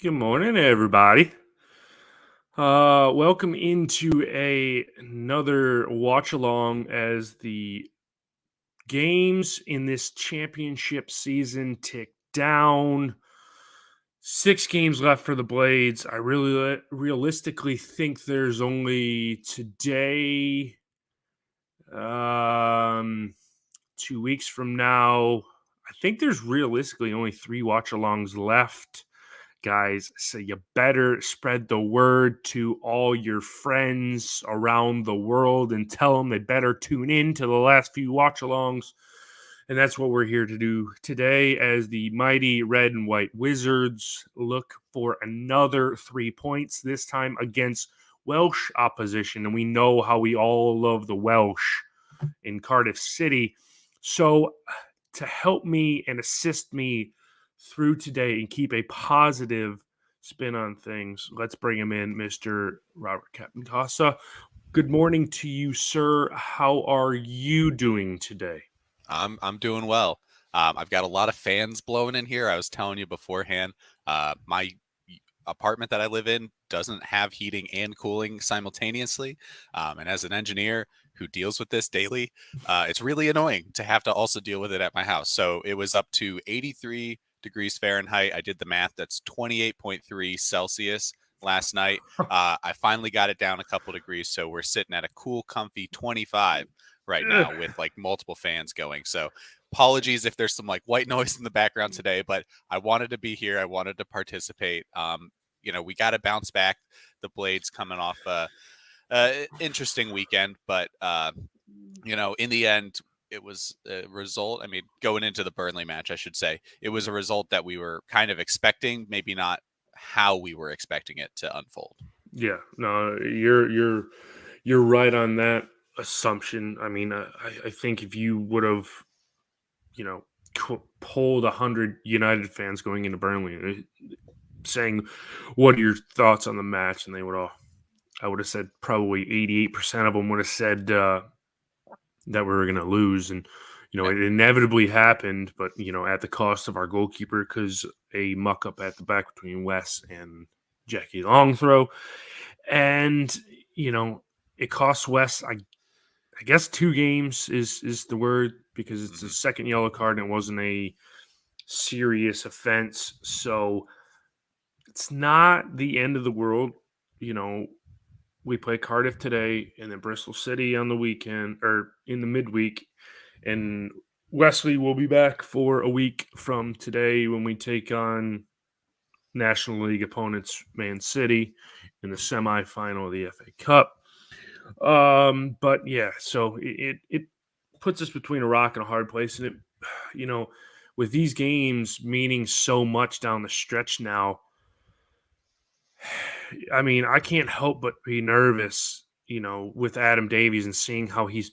Good morning, everybody. Welcome into another watch along as the games in this championship season tick down. 6 games left for the Blades. I really realistically think there's only today, 2 weeks from now. I think there's realistically only 3 watch-alongs left, guys. So you better spread the word to all your friends around the world and tell them they better tune in to the last few watch-alongs. And that's what we're here to do today as the mighty red and white Wizards look for another 3 points, this time against Welsh opposition. And we know how we all love the Welsh in Cardiff City. So to help me and assist me through today and keep a positive spin on things, let's bring him in, Mr. Robert Captain. Good morning to you, sir. How are you doing today? I'm doing well. I've got a lot of fans blowing in here. I was telling you beforehand, my apartment that I live in doesn't have heating and cooling simultaneously. And as an engineer who deals with this daily, it's really annoying to have to also deal with it at my house. So it was up to 83 degrees Fahrenheit. I did the math. That's 28.3 Celsius last night. I finally got it down a couple degrees. So we're sitting at a cool, comfy 25 right now with like multiple fans going. So apologies if there's some like white noise in the background today, but I wanted to be here. I wanted to participate. We got to bounce back. The Blades coming off a interesting weekend, but in the end, it was a result. I mean, going into the Burnley match, I should say, it was a result that we were kind of expecting, maybe not how we were expecting it to unfold. Yeah, no, you're right on that assumption. I mean, I think if you would have, polled 100 United fans going into Burnley, saying, "What are your thoughts on the match?" and they would all, I would have said probably 88% of them would have said that we were going to lose, and it inevitably happened, but at the cost of our goalkeeper because a muck up at the back between Wes and Jackie Longthrow. And it costs Wes, I guess 2 games is the word, because it's a second yellow card and it wasn't a serious offense. So it's not the end of the world. We play Cardiff today and then Bristol City on the weekend or in the midweek. And Wesley will be back for a week from today when we take on National League opponents Man City in the semifinal of the FA Cup. But yeah, so it puts us between a rock and a hard place. And it, with these games meaning so much down the stretch now, I mean, I can't help but be nervous, with Adam Davies and seeing how he's,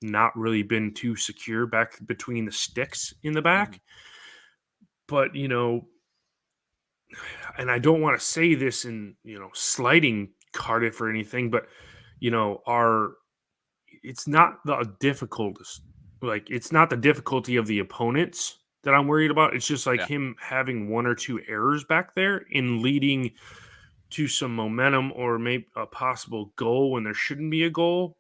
not really been too secure back between the sticks in the back. But, and I don't want to say this in, slighting Cardiff or anything, but, it's not the difficultest. Like, it's not the difficulty of the opponents that I'm worried about. It's just like him having 1 or 2 errors back there in leading to some momentum or maybe a possible goal when there shouldn't be a goal.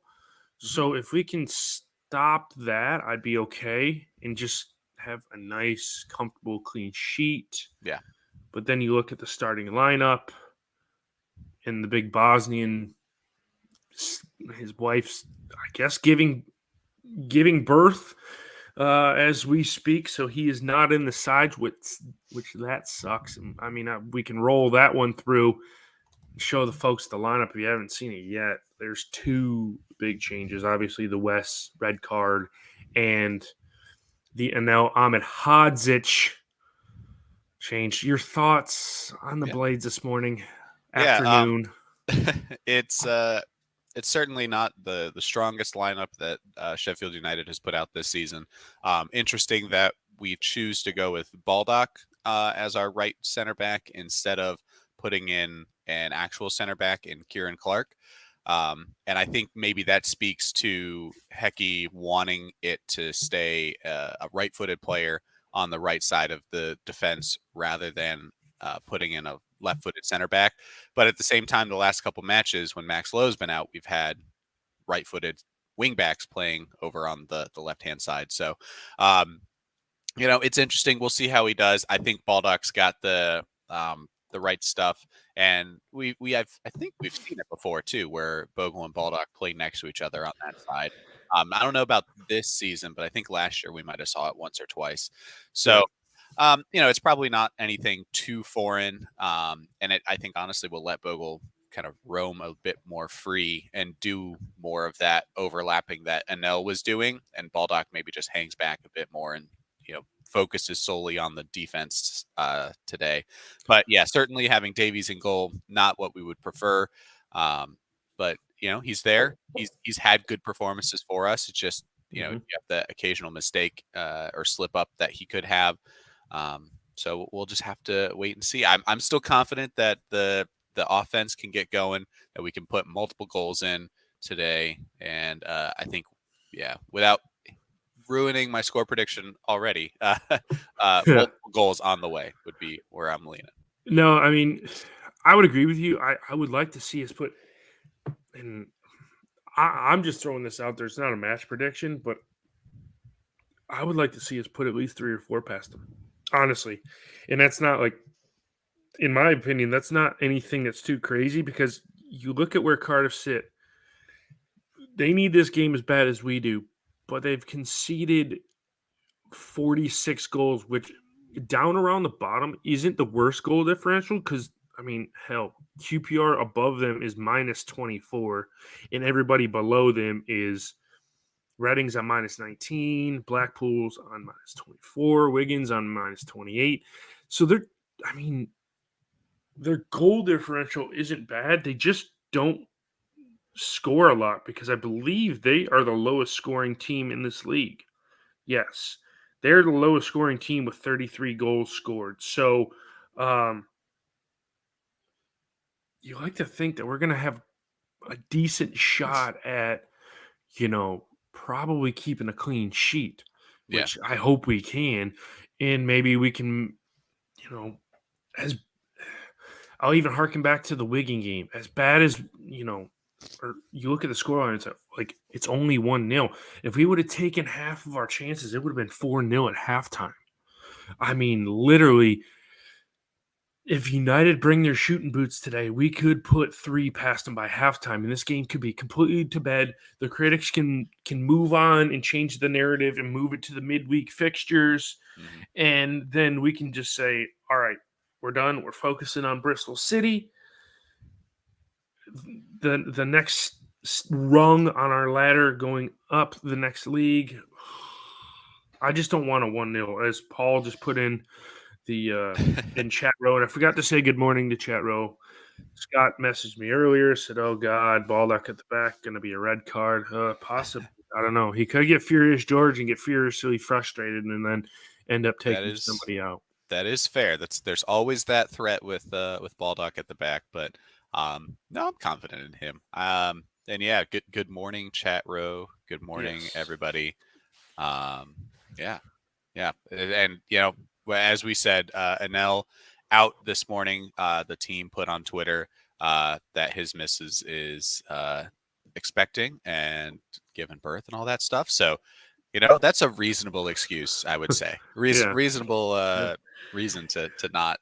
So if we can stop that, I'd be okay and just have a nice, comfortable, clean sheet. Yeah. But then you look at the starting lineup and the big Bosnian, his wife's, I guess, giving birth as we speak. So he is not in the side, which that sucks. And, I mean, we can roll that one through. Show the folks the lineup if you haven't seen it yet. There's 2 big changes. Obviously, the West red card and the Anel Ahmed Hadzic change. Your thoughts on the Blades this morning, afternoon? It's certainly not the strongest lineup that Sheffield United has put out this season. Interesting that we choose to go with Baldock as our right center back instead of putting in an actual center back in Kieran Clark. And I think maybe that speaks to Hecky wanting it to stay a right-footed player on the right side of the defense rather than putting in a left-footed center back. But at the same time, the last couple matches when Max Lowe's been out, we've had right-footed wingbacks playing over on the left-hand side. So, it's interesting. We'll see how he does. I think Baldock's got the right stuff, and I think we've seen it before too, where Bogle and Baldock play next to each other on that side. I don't know about this season, but I think last year we might have saw it once or twice. So, it's probably not anything too foreign, and I think honestly we'll let Bogle kind of roam a bit more free and do more of that overlapping that Anel was doing, and Baldock maybe just hangs back a bit more and focuses solely on the defense today. But yeah, certainly having Davies in goal, not what we would prefer. But he's there. He's had good performances for us. It's just you have the occasional mistake or slip up that he could have. So we'll just have to wait and see. I'm still confident that the offense can get going, that we can put multiple goals in today, and I think without ruining my score prediction already, multiple goals on the way would be where I'm leaning. No, I mean, I would agree with you. I would like to see us put, and I'm just throwing this out there. It's not a match prediction, but I would like to see us put at least 3 or 4 past them, honestly. And that's not like, in my opinion, that's not anything that's too crazy, because you look at where Cardiff sit. They need this game as bad as we do, but they've conceded 46 goals, which down around the bottom isn't the worst goal differential, because, I mean, hell, QPR above them is minus 24, and everybody below them is Reading's on minus 19, Blackpool's on minus 24, Wigan's on minus 28. So their goal differential isn't bad. They just don't score a lot, because I believe they are the lowest scoring team in this league. Yes, they're the lowest scoring team with 33 goals scored. So you like to think that we're going to have a decent shot at, probably keeping a clean sheet, which I hope we can. And maybe we can, as I'll even harken back to the Wigan game, as bad as, or you look at the scoreline, it's like it's only 1-0. If we would have taken half of our chances, it would have been 4-0 at halftime. I mean, literally, if United bring their shooting boots today, we could put 3 past them by halftime, and this game could be completely to bed. The critics can move on and change the narrative and move it to the midweek fixtures, and then we can just say, all right, we're done. We're focusing on Bristol City. The next rung on our ladder going up the next league. I just don't want a 1-0, as Paul just put in the in chat row, and I forgot to say good morning to chat row. Scott messaged me earlier, said, "Oh God, Baldock at the back, going to be a red card." Possibly, I don't know. He could get Furious George and get furiously frustrated, and then end up taking somebody out. That is fair. There's always that threat with Baldock at the back, but no, I'm confident in him. And yeah, good morning, chat row. Good morning, everybody. Yeah, and as we said, Anel out this morning. The team put on Twitter that his missus is expecting and giving birth and all that stuff. So, that's a reasonable excuse, I would say. Reasonable reason to not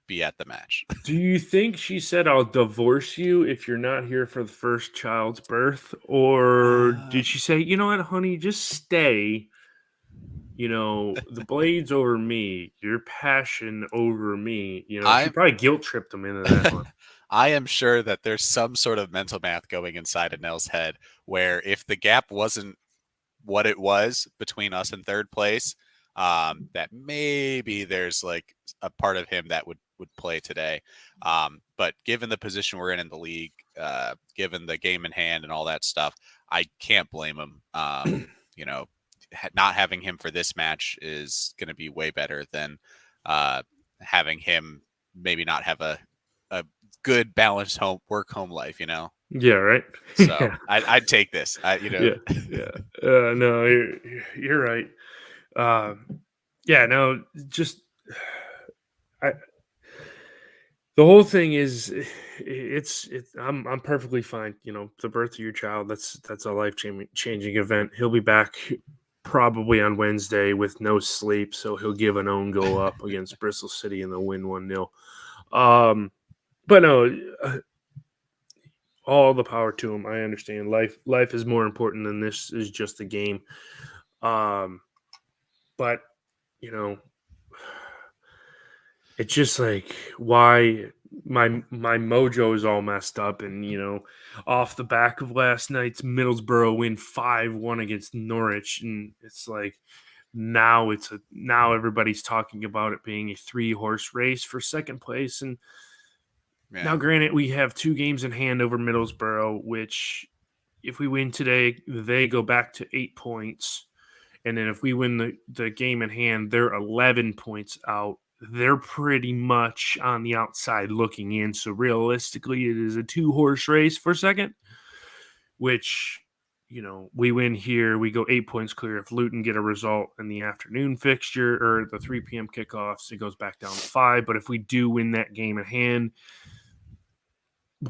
be at the match. Do you think she said, "I'll divorce you if you're not here for the first child's birth," or did she say, "You know what, honey, just stay. The blade's over me, your passion over me." She probably guilt tripped him into that one. I am sure that there's some sort of mental math going inside of Nell's head, where if the gap wasn't what it was between us and third place, that maybe there's like a part of him that would play today. But given the position we're in the league, given the game in hand and all that stuff, I can't blame him. Not having him for this match is going to be way better than having him maybe not have a good balanced home life. Yeah, right. So I'd take this. Yeah. No, you're right. Yeah, no, just The whole thing is, it's I'm perfectly fine. The birth of your child, that's a life changing event. He'll be back probably on Wednesday with no sleep, so he'll give an own goal up against Bristol City and they'll win 1-0. But no, all the power to him. I understand. Life is more important than this is just a game. But you know, it's just like why my mojo is all messed up, and off the back of last night's Middlesbrough win 5-1 against Norwich, and it's like now everybody's talking about it being a 3-horse race for second place. And now Yeah. granted, we have 2 games in hand over Middlesbrough, which if we win today, they go back to 8 points. And then if we win the game in hand, they're 11 points out. They're pretty much on the outside looking in. So realistically, it is a 2-horse race for second, which, we win here. We go 8 points clear. If Luton get a result in the afternoon fixture or the 3 p.m. kickoffs, it goes back down to 5. But if we do win that game in hand,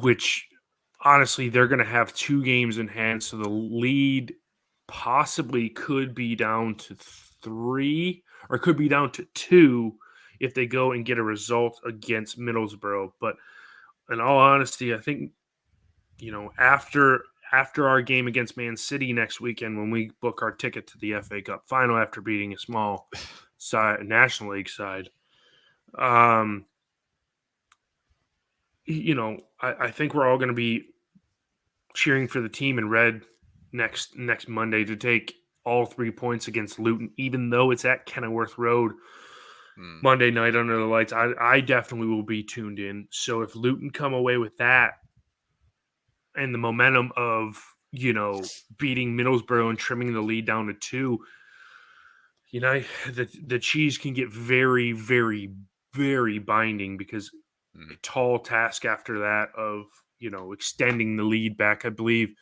which honestly, they're going to have 2 games in hand. So the lead possibly could be down to 3 or could be down to 2 if they go and get a result against Middlesbrough. But in all honesty, I think, after our game against Man City next weekend, when we book our ticket to the FA Cup final after beating a small National League side, I think we're all going to be cheering for the team in red next Monday to take all 3 points against Luton, even though it's at Kenilworth Road Monday night under the lights. I definitely will be tuned in. So if Luton come away with that and the momentum of, beating Middlesbrough and trimming the lead down to 2, the cheese can get very, very, very binding, because a tall task after that of, extending the lead back. I believe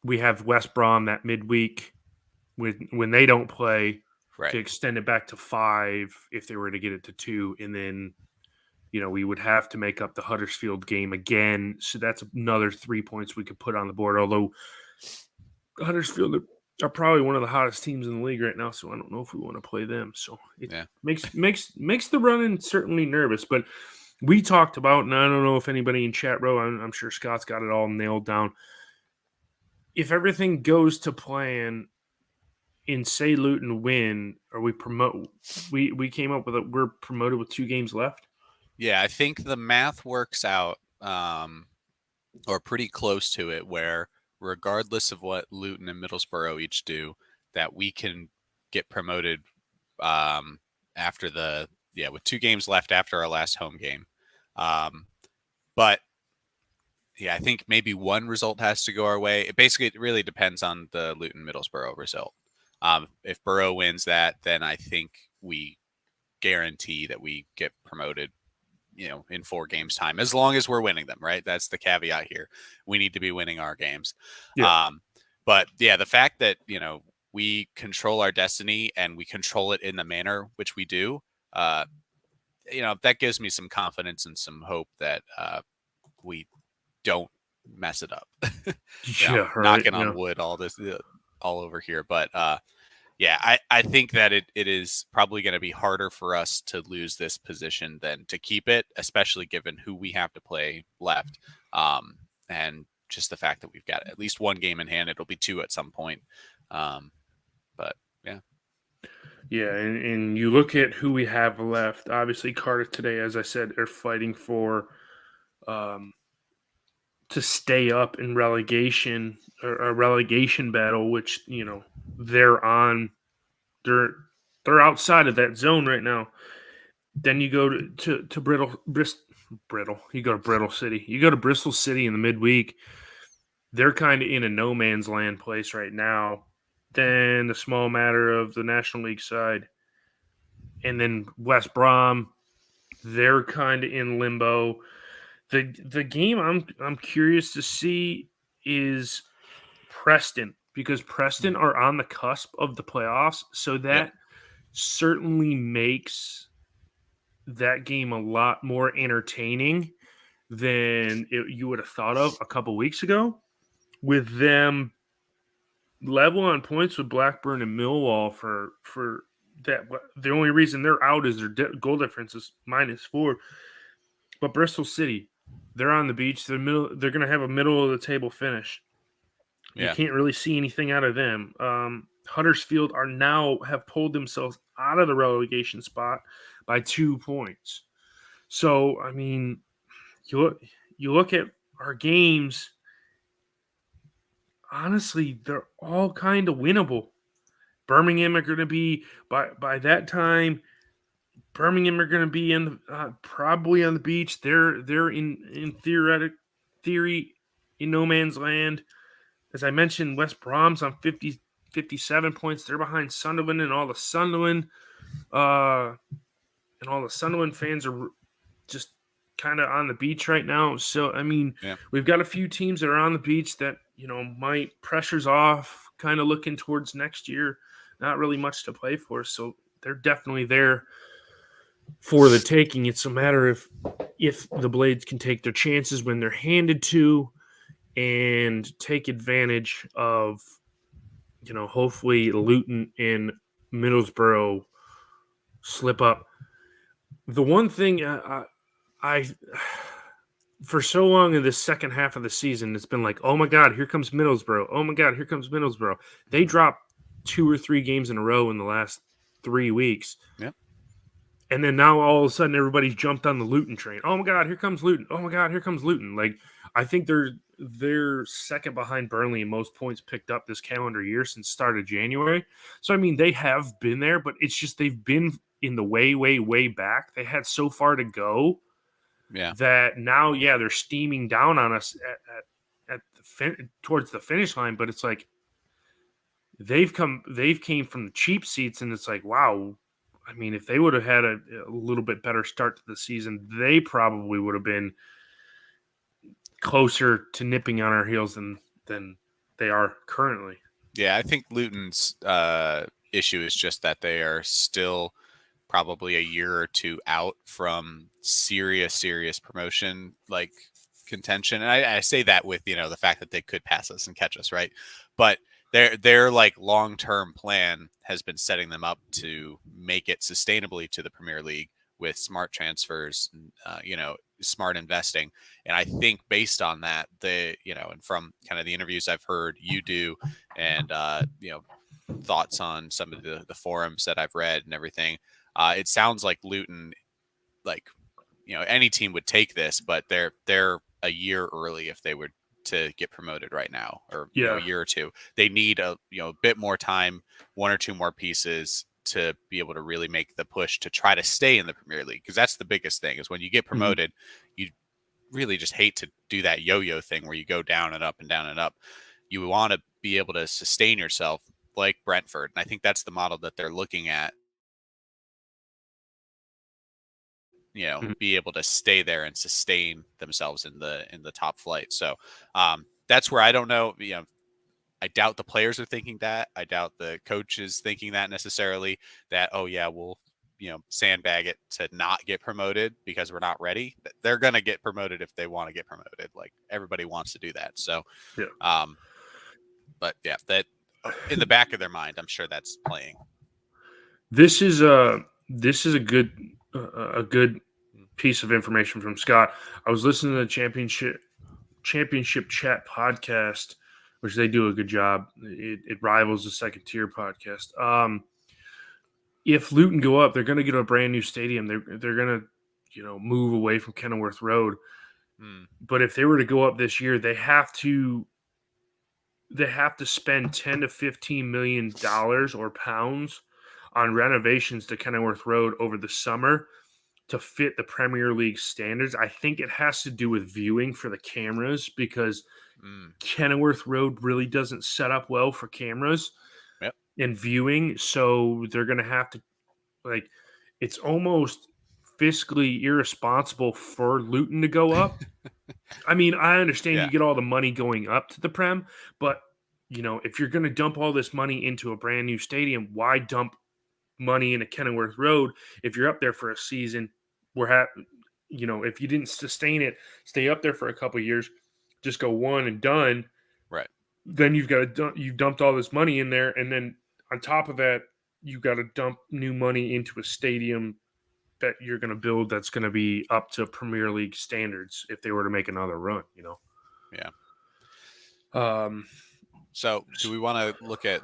we have West Brom that midweek when they don't play Right. to extend it back to 5 if they were to get it to 2. And then, we would have to make up the Huddersfield game again. So that's another 3 points we could put on the board. Although Huddersfield are probably one of the hottest teams in the league right now. So I don't know if we want to play them. So it makes the run-in certainly nervous. But we talked about, and I don't know if anybody in chat row, I'm sure Scott's got it all nailed down. If everything goes to plan in say Luton win, or we promote, we came up with we're promoted with 2 games left. Yeah, I think the math works out, or pretty close to it, where regardless of what Luton and Middlesbrough each do, that we can get promoted after with 2 games left after our last home game. But yeah, I think maybe one result has to go our way. It really depends on the Luton Middlesbrough result. If Borough wins that, then I think we guarantee that we get promoted, in 4 games time, as long as we're winning them, right? That's the caveat here. We need to be winning our games. Yeah. But yeah, the fact that, we control our destiny and we control it in the manner which we do, that gives me some confidence and some hope that we don't mess it up. Yeah, right. Knocking on wood, all over here. But yeah, I think that it is probably going to be harder for us to lose this position than to keep it, especially given who we have to play left. And just the fact that we've got at least 1 game in hand. It'll be 2 at some point. But yeah. Yeah, and you look at who we have left. Obviously, Cardiff today, as I said, are fighting for to stay up in relegation, or a relegation battle, which they're on. They're outside of that zone right now. Then you go to Brittle. You go to Brittle City. You go to Bristol City in the midweek. They're kind of in a no man's land place right now. Then the small matter of the National League side, and then West Brom, they're kind of in limbo. The game I'm curious to see is Preston, because Preston are on the cusp of the playoffs, so that certainly makes that game a lot more entertaining than you would have thought of a couple weeks ago, with them level on points with Blackburn and Millwall for that. The only reason they're out is their goal difference is -4. But Bristol City, they're on the beach. They're going to have a middle of the table finish. You Yeah. can't really see anything out of them. Huddersfield have pulled themselves out of the relegation spot by 2 points. So I mean, you look at our games. Honestly, they're all kind of winnable. Birmingham are going to be by that time. Birmingham are going to be in probably on the beach. They're in theory in no man's land. As I mentioned, West Brom's on 57 points. They're behind Sunderland, and all the Sunderland fans are just kind of on the beach right now. So I mean, Yeah. we've got a few teams that are on the beach that might pressure's off, kind of looking towards next year. Not really much to play for, so they're definitely there for the taking. It's a matter of if the Blades can take their chances when they're handed to, and take advantage of, hopefully Luton and Middlesbrough slip up. The one thing I for so long in this second half of the season, it's been like, oh my God, here comes Middlesbrough. Oh my God, here comes Middlesbrough. They dropped 2 or 3 games in a row in the last 3 weeks. Yep. And then now all of a sudden everybody's jumped on the Luton train. Oh my God, here comes Luton. Oh my God, here comes Luton. Like, I think they're second behind Burnley in most points picked up this calendar year since start of January. So I mean, they have been there, but it's just they've been in the way back. They had so far to go. Yeah. That now, they're steaming down on us at towards the finish line. But it's like they've came from the cheap seats, and it's like, wow. I mean, if they would have had a little bit better start to the season, they probably would have been closer to nipping on our heels than they are currently. Yeah, I think Luton's issue is just that they are still probably a year or two out from serious promotion like contention. And I say that with, the fact that they could pass us and catch us, right? But their like long-term plan has been setting them up to make it sustainably to the Premier League with smart transfers, smart investing. And I think based on that, and from kind of the interviews I've heard you do, and thoughts on some of the forums that I've read and everything, it sounds like Luton, like, any team would take this, but they're a year early if they were to get promoted right now, or a year or two. They need a bit more time, 1 or 2 more pieces to be able to really make the push to try to stay in the Premier League, because that's the biggest thing. Is when you get promoted, you really just hate to do that yo-yo thing where you go down and up and down and up. You want to be able to sustain yourself like Brentford, and I think that's the model that they're looking at. Be able to stay there and sustain themselves in the top flight. So that's where I don't know. I doubt the players are thinking that. I doubt the coach is thinking that necessarily. That we'll sandbag it to not get promoted because we're not ready. They're gonna get promoted if they want to get promoted. Like, everybody wants to do that. So, but yeah, that in the back of their mind, I'm sure that's playing. This is a good piece of information from Scott. I was listening to the championship chat podcast, which they do a good job. It rivals the second tier podcast. If Luton go up, they're going to get a brand new stadium. They're going to move away from Kenilworth Road. But if they were to go up this year, they have to spend $10 to $15 million or pounds on renovations to Kenilworth Road over the summer to fit the Premier League standards. I think it has to do with viewing for the cameras, because Kenilworth Road really doesn't set up well for cameras and viewing. So they're going to have to, it's almost fiscally irresponsible for Luton to go up. I mean, I understand you get all the money going up to the Prem, but if you're going to dump all this money into a brand new stadium, why dump money into Kenilworth Road if you're up there for a season? if you didn't sustain it, stay up there for a couple of years, just go one and done. Right. Then you've dumped all this money in there, and then on top of that, you got to dump new money into a stadium that you're going to build that's going to be up to Premier League standards if they were to make another run. Yeah. Um, So, do we want to look at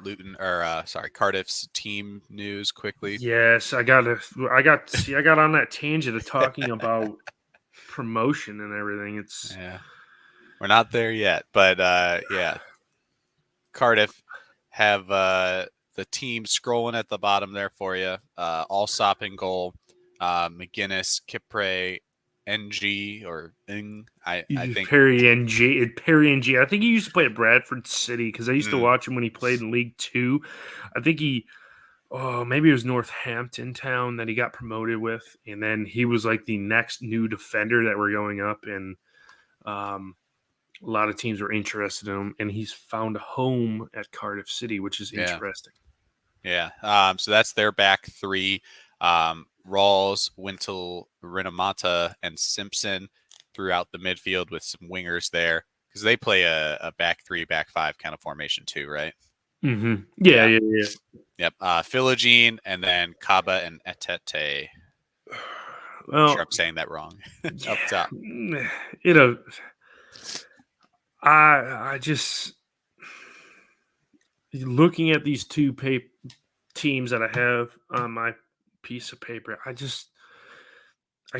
Cardiff's team news quickly? yes, I got on that tangent of talking about promotion and everything. It's Yeah. We're not there yet, but yeah. Cardiff have the team scrolling at the bottom there for you. Allsop in goal. McGinnis, Kipre, NG or Ng. I think Perry NG. I think he used to play at Bradford City because I used to watch him when he played in League Two. I think maybe it was Northampton Town that he got promoted with, and then he was like the next new defender that were going up, and a lot of teams were interested in him, and he's found a home at Cardiff City, which is interesting. Yeah. So that's their back three. Rawls, Wintle, Renamata, and Simpson throughout the midfield with some wingers there because they play a back three, back five kind of formation too, right? Mm-hmm. Yeah. Yep. Philogene and then Kaba and Etete. Well, I'm sure I'm saying that wrong. Up top. I just looking at these two teams that I have on my piece of paper. I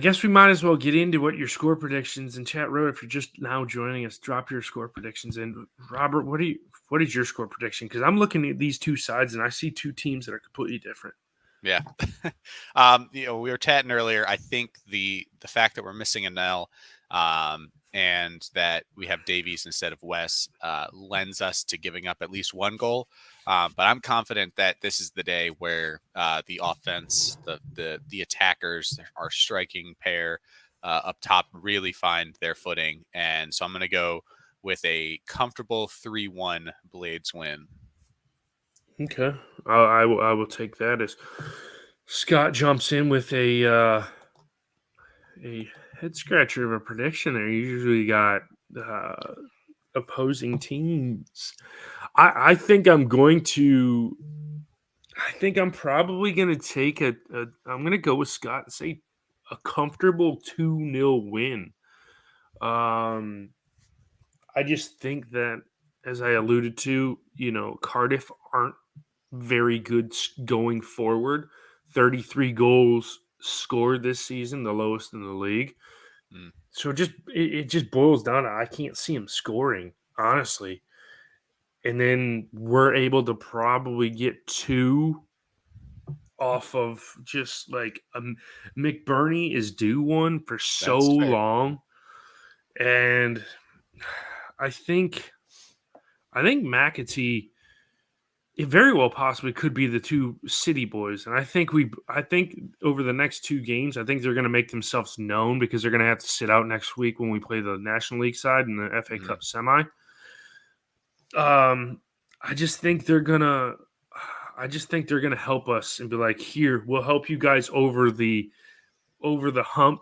guess we might as well get into what your score predictions in chat row. If you're just now joining us, drop your score predictions in. Robert, what is your score prediction? Because I'm looking at these two sides and I see two teams that are completely different. Yeah. We were chatting earlier. I think the fact that we're missing a Nell and that we have Davies instead of Wes lends us to giving up at least one goal. But I'm confident that this is the day where the offense, the attackers, our striking pair up top really find their footing. And so I'm going to go with a comfortable 3-1 Blades win. Okay. I will take that as Scott jumps in with a head scratcher of a prediction there. You usually got opposing teams. I think I'm probably going to take I'm going to go with Scott and say a comfortable 2-0 win. I just think that, as I alluded to, Cardiff aren't very good going forward. 33 goals scored this season, the lowest in the league. So it just boils down to I can't see him scoring, honestly. And then we're able to probably get two off of just like McBurney is due one for so long. And I think McAtee, it very well possibly could be the two City boys. And I think over the next two games, I think they're going to make themselves known because they're going to have to sit out next week when we play the National League side in the FA Cup semi. I just think they're gonna help us and be like, here, we'll help you guys over the hump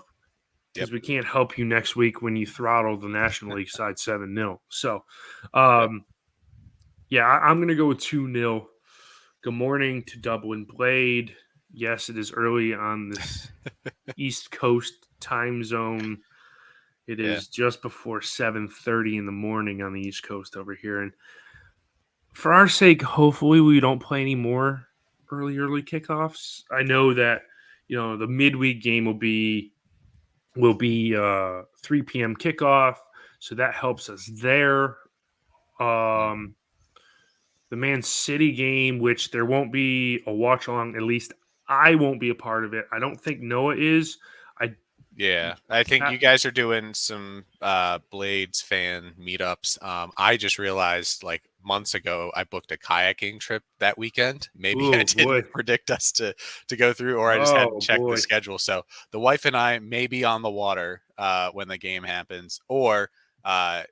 because we can't help you next week when you throttle the National League side 7-0. So, yeah, I'm going to go with 2-0. Good morning to Dublin Blade. Yes, it is early on this East Coast time zone. It is just before 7:30 in the morning on the East Coast over here. And for our sake, hopefully we don't play any more early kickoffs. I know that, the midweek game will be 3 p.m. kickoff, so that helps us there. The Man City game, which there won't be a watch along, at least I won't be a part of it. I don't think Noah is. I think you guys are doing some Blades fan meetups. I just realized like months ago I booked a kayaking trip that weekend. Maybe I didn't predict us to go through, or I just hadn't checked the schedule. So the wife and I may be on the water when the game happens, or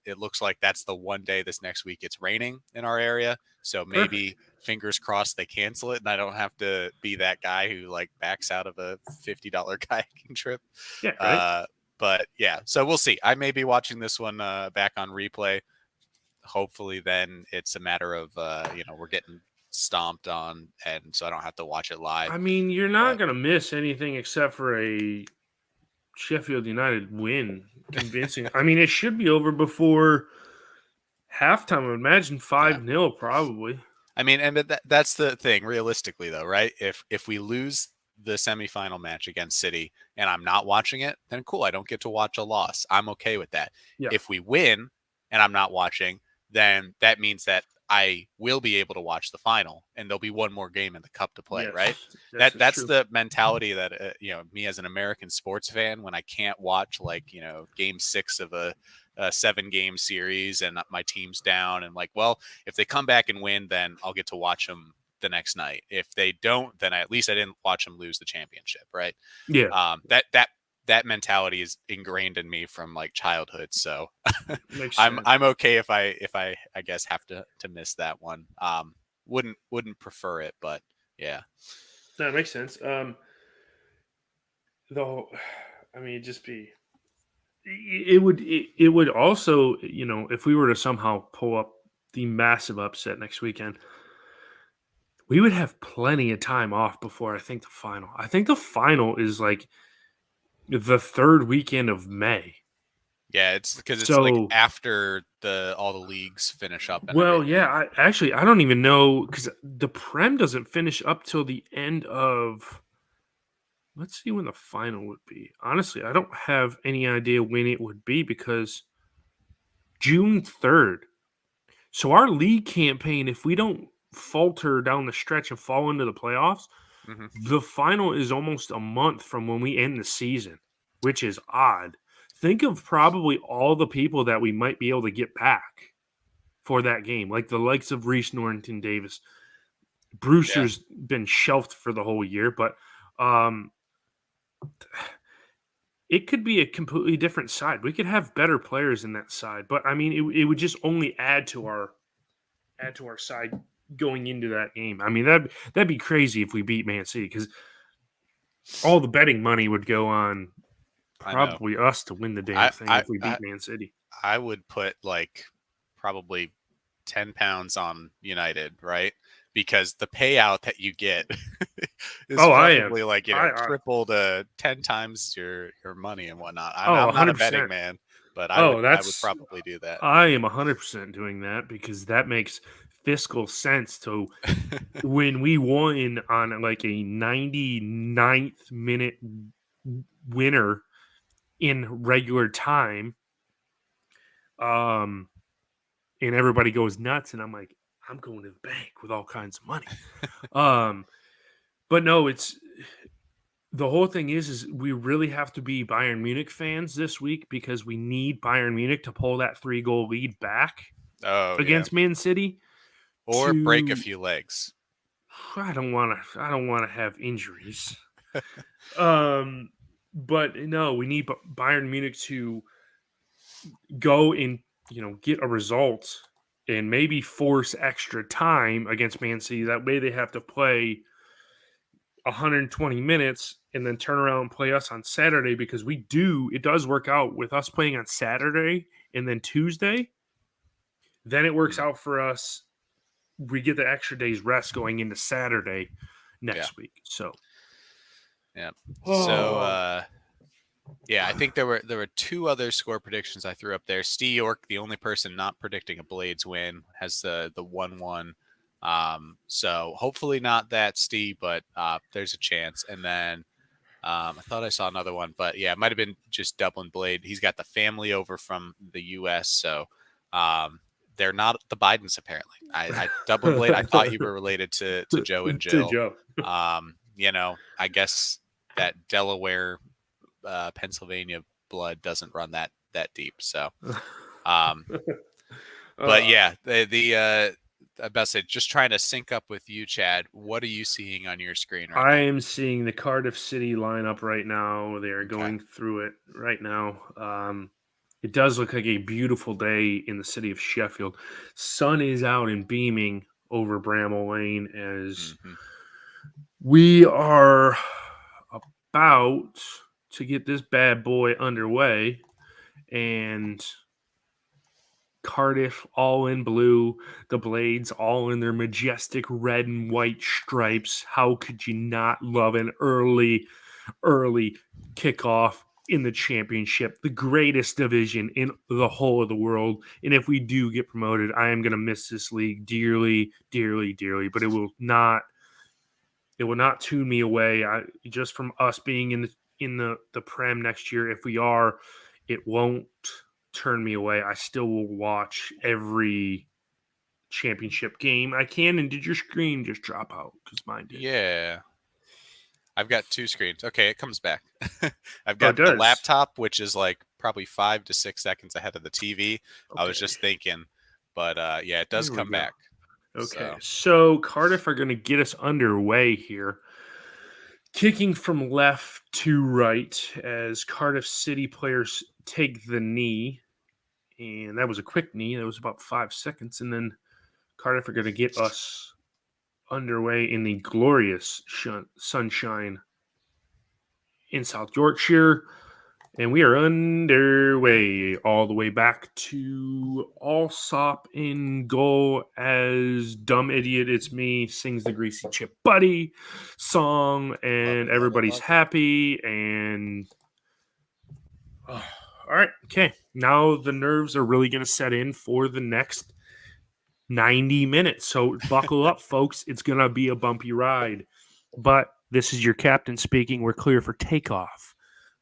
It looks like that's the one day this next week it's raining in our area. So maybe Perfect. fingers crossed they cancel it and I don't have to be that guy who like backs out of a $50 kayaking trip. Yeah, right. Uh, but yeah, so we'll see. I may be watching this one back on replay. Hopefully then it's a matter of we're getting stomped on and so I don't have to watch it live. I mean, you're But not gonna miss anything except for a Sheffield United win, convincing. I mean, it should be over before halftime. I would imagine yeah. 5-0 probably. I mean, and that's the thing, realistically, though, right? If we lose the semifinal match against City and I'm not watching it, then cool, I don't get to watch a loss. I'm okay with that. Yeah. If we win and I'm not watching, then that means that I will be able to watch the final, and there'll be one more game in the cup to play, Yes. right? Yes, it's That's true. the mentality that me as an American sports fan, when I can't watch like game 6 of a 7-game series and my team's down, and like, well, if they come back and win, then I'll get to watch them the next night. If they don't, then at least I didn't watch them lose the championship, right? Yeah. That mentality is ingrained in me from like childhood. So Makes I'm sense. I'm okay if I guess have to miss that one. Wouldn't prefer it, but yeah. That makes sense. Though, I mean, it'd just be. It would also, if we were to somehow pull up the massive upset next weekend, we would have plenty of time off before I think the final. I think the final is like the third weekend of May. Yeah, it's because it's like So, after all the leagues finish up and well, everything. yeah, I don't even know because the Prem doesn't finish up till the end of. Let's see when the final would be. Honestly, I don't have any idea when it would be because June 3rd. So our league campaign, if we don't falter down the stretch and fall into the playoffs, Hmm. the final is almost a month from when we end the season, which is odd. Think of probably all the people that we might be able to get back for that game, like the likes of Reese Norrington Davis. Yeah, Brewster's been shelved for the whole year, but um, it could be a completely different side. We could have better players in that side, but I mean, it would just only add to our side going into that game. I mean, that'd be crazy if we beat Man City because all the betting money would go on I know. probably us to win the damn I thing I if we I, beat Man City. I would put like probably 10 pounds on United, right? Because the payout that you get is Oh, I am. probably like, I triple to 10 times your money and whatnot. oh, I'm not a betting 100%. man, but Oh, I would that's probably do that. I am 100% doing that because that makes fiscal sense to when we won on like a 99th minute winner in regular time. Um and everybody goes nuts and I'm like I'm going to the bank with all kinds of money. Um but no, it's the whole thing is we really have to be Bayern Munich fans this week because we need Bayern Munich to pull that 3-goal lead back Oh, yeah. against Man City Or break a to few legs. I don't want to have injuries. Um but no, we need Bayern Munich to go and, get a result and maybe force extra time against Man City. That way they have to play 120 minutes and then turn around and play us on Saturday because it does work out with us playing on Saturday and then Tuesday. Then it works Mm, out for us. We get the extra day's rest going into Saturday yeah. next week. So, Yeah. So, oh, yeah, I think there were two other score predictions I threw up there. Steve York, the only person not predicting a Blades win, has the 1-1. So hopefully not that Steve, but there's a chance. And then I thought I saw another one, but yeah, it might have been just Dublin Blade. He's got the family over from the U.S., so they're not the Bidens apparently. I Dublin Blade. I thought you were related to Joe and to Jill. Joe. I guess that Delaware Pennsylvania blood doesn't run that deep. So, um, but uh, yeah, I best say just trying to sync up with you, Chad. What are you seeing on your screen right I now? am seeing the Cardiff City lineup right now. They are Okay. going through it right now. It does look like a beautiful day in the city of Sheffield. Sun is out and beaming over Bramall Lane as Hmm. we are about to get this bad boy underway. And Cardiff all in blue, the Blades all in their majestic red and white stripes. How could you not love an early kickoff in the championship, the greatest division in the whole of the world? And if we do get promoted, I am going to miss this league dearly, dearly, dearly. But it will not tune me away. Just from us being in the Prem next year, if we are, it won't turn me away. I still will watch every championship game I can. And did your screen just drop out? Because mine did. Yeah. I've got two screens. Okay, it comes back. I've Oh, it got the does. laptop, which is like probably 5 to 6 seconds ahead of the TV. I was Okay, just thinking, but yeah, it does here we come go. back. Okay, So so Cardiff are going to get us underway here. Kicking from left to right as Cardiff City players take the knee. And that was a quick knee. That was about 5 seconds. And then Cardiff are going to get us underway in the glorious sunshine in South Yorkshire. And we are underway all the way back to Allsop in goal as Dumb Idiot It's Me sings the Greasy Chip Buddy song, and everybody's happy. And all right, okay. Now the nerves are really going to set in for the next 90 minutes. So buckle up, folks. It's going to be a bumpy ride. But this is your captain speaking. We're clear for takeoff.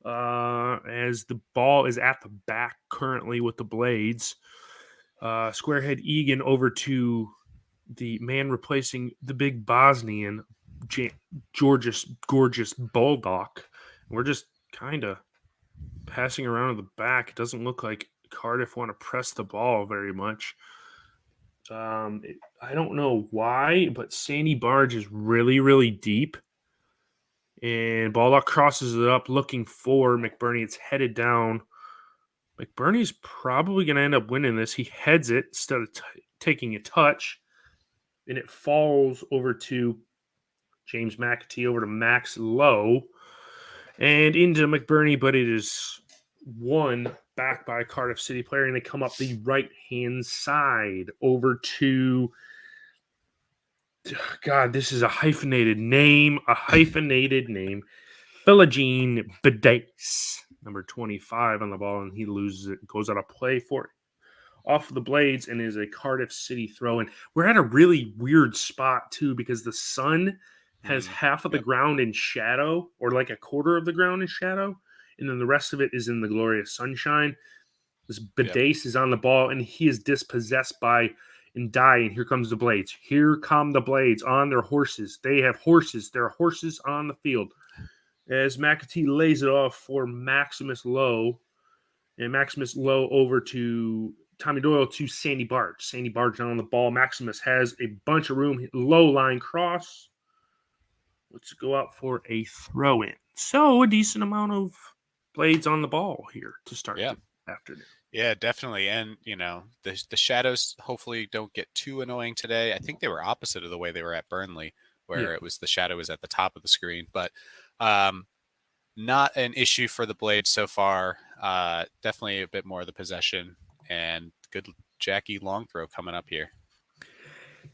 As the ball is at the back currently with the Blades. Squarehead Egan over to the man replacing the big Bosnian, gorgeous Bulldog. We're just kind of passing around in the back. It doesn't look like Cardiff want to press the ball very much. I don't know why, but Sandy Barge is really, really deep. And Baldock crosses it up looking for McBurney. It's headed down. McBurney's probably going to end up winning this. He heads it instead of taking a touch. And it falls over to James McAtee, over to Max Lowe, and into McBurney, but it is won back by a Cardiff City player, and they come up the right-hand side over to God, this is a hyphenated name. Philogene Badace, number 25 on the ball, and he loses it. Goes out of play for it. Off the Blades and is a Cardiff City throw. And we're at a really weird spot, too, because the sun has half of the yep. ground in shadow, or like a quarter of the ground in shadow, and then the rest of it is in the glorious sunshine. This Badace is on the ball, and he is dispossessed by Ndai, and here comes the Blades. Here come the Blades on their horses. They have horses. There are horses on the field. As McAtee lays it off for Maximus Lowe, and Maximus Lowe over to Tommy Doyle to Sandy Barge. Sandy Barge down on the ball. Maximus has a bunch of room. Low line cross. Let's go out for a throw in. So a decent amount of Blades on the ball here to start Yeah. the afternoon. Yeah, definitely. And, the shadows hopefully don't get too annoying today. I think they were opposite of the way they were at Burnley, where it was the shadow was at the top of the screen. But not an issue for the Blades so far. Definitely a bit more of the possession, and good Jackie long throw coming up here.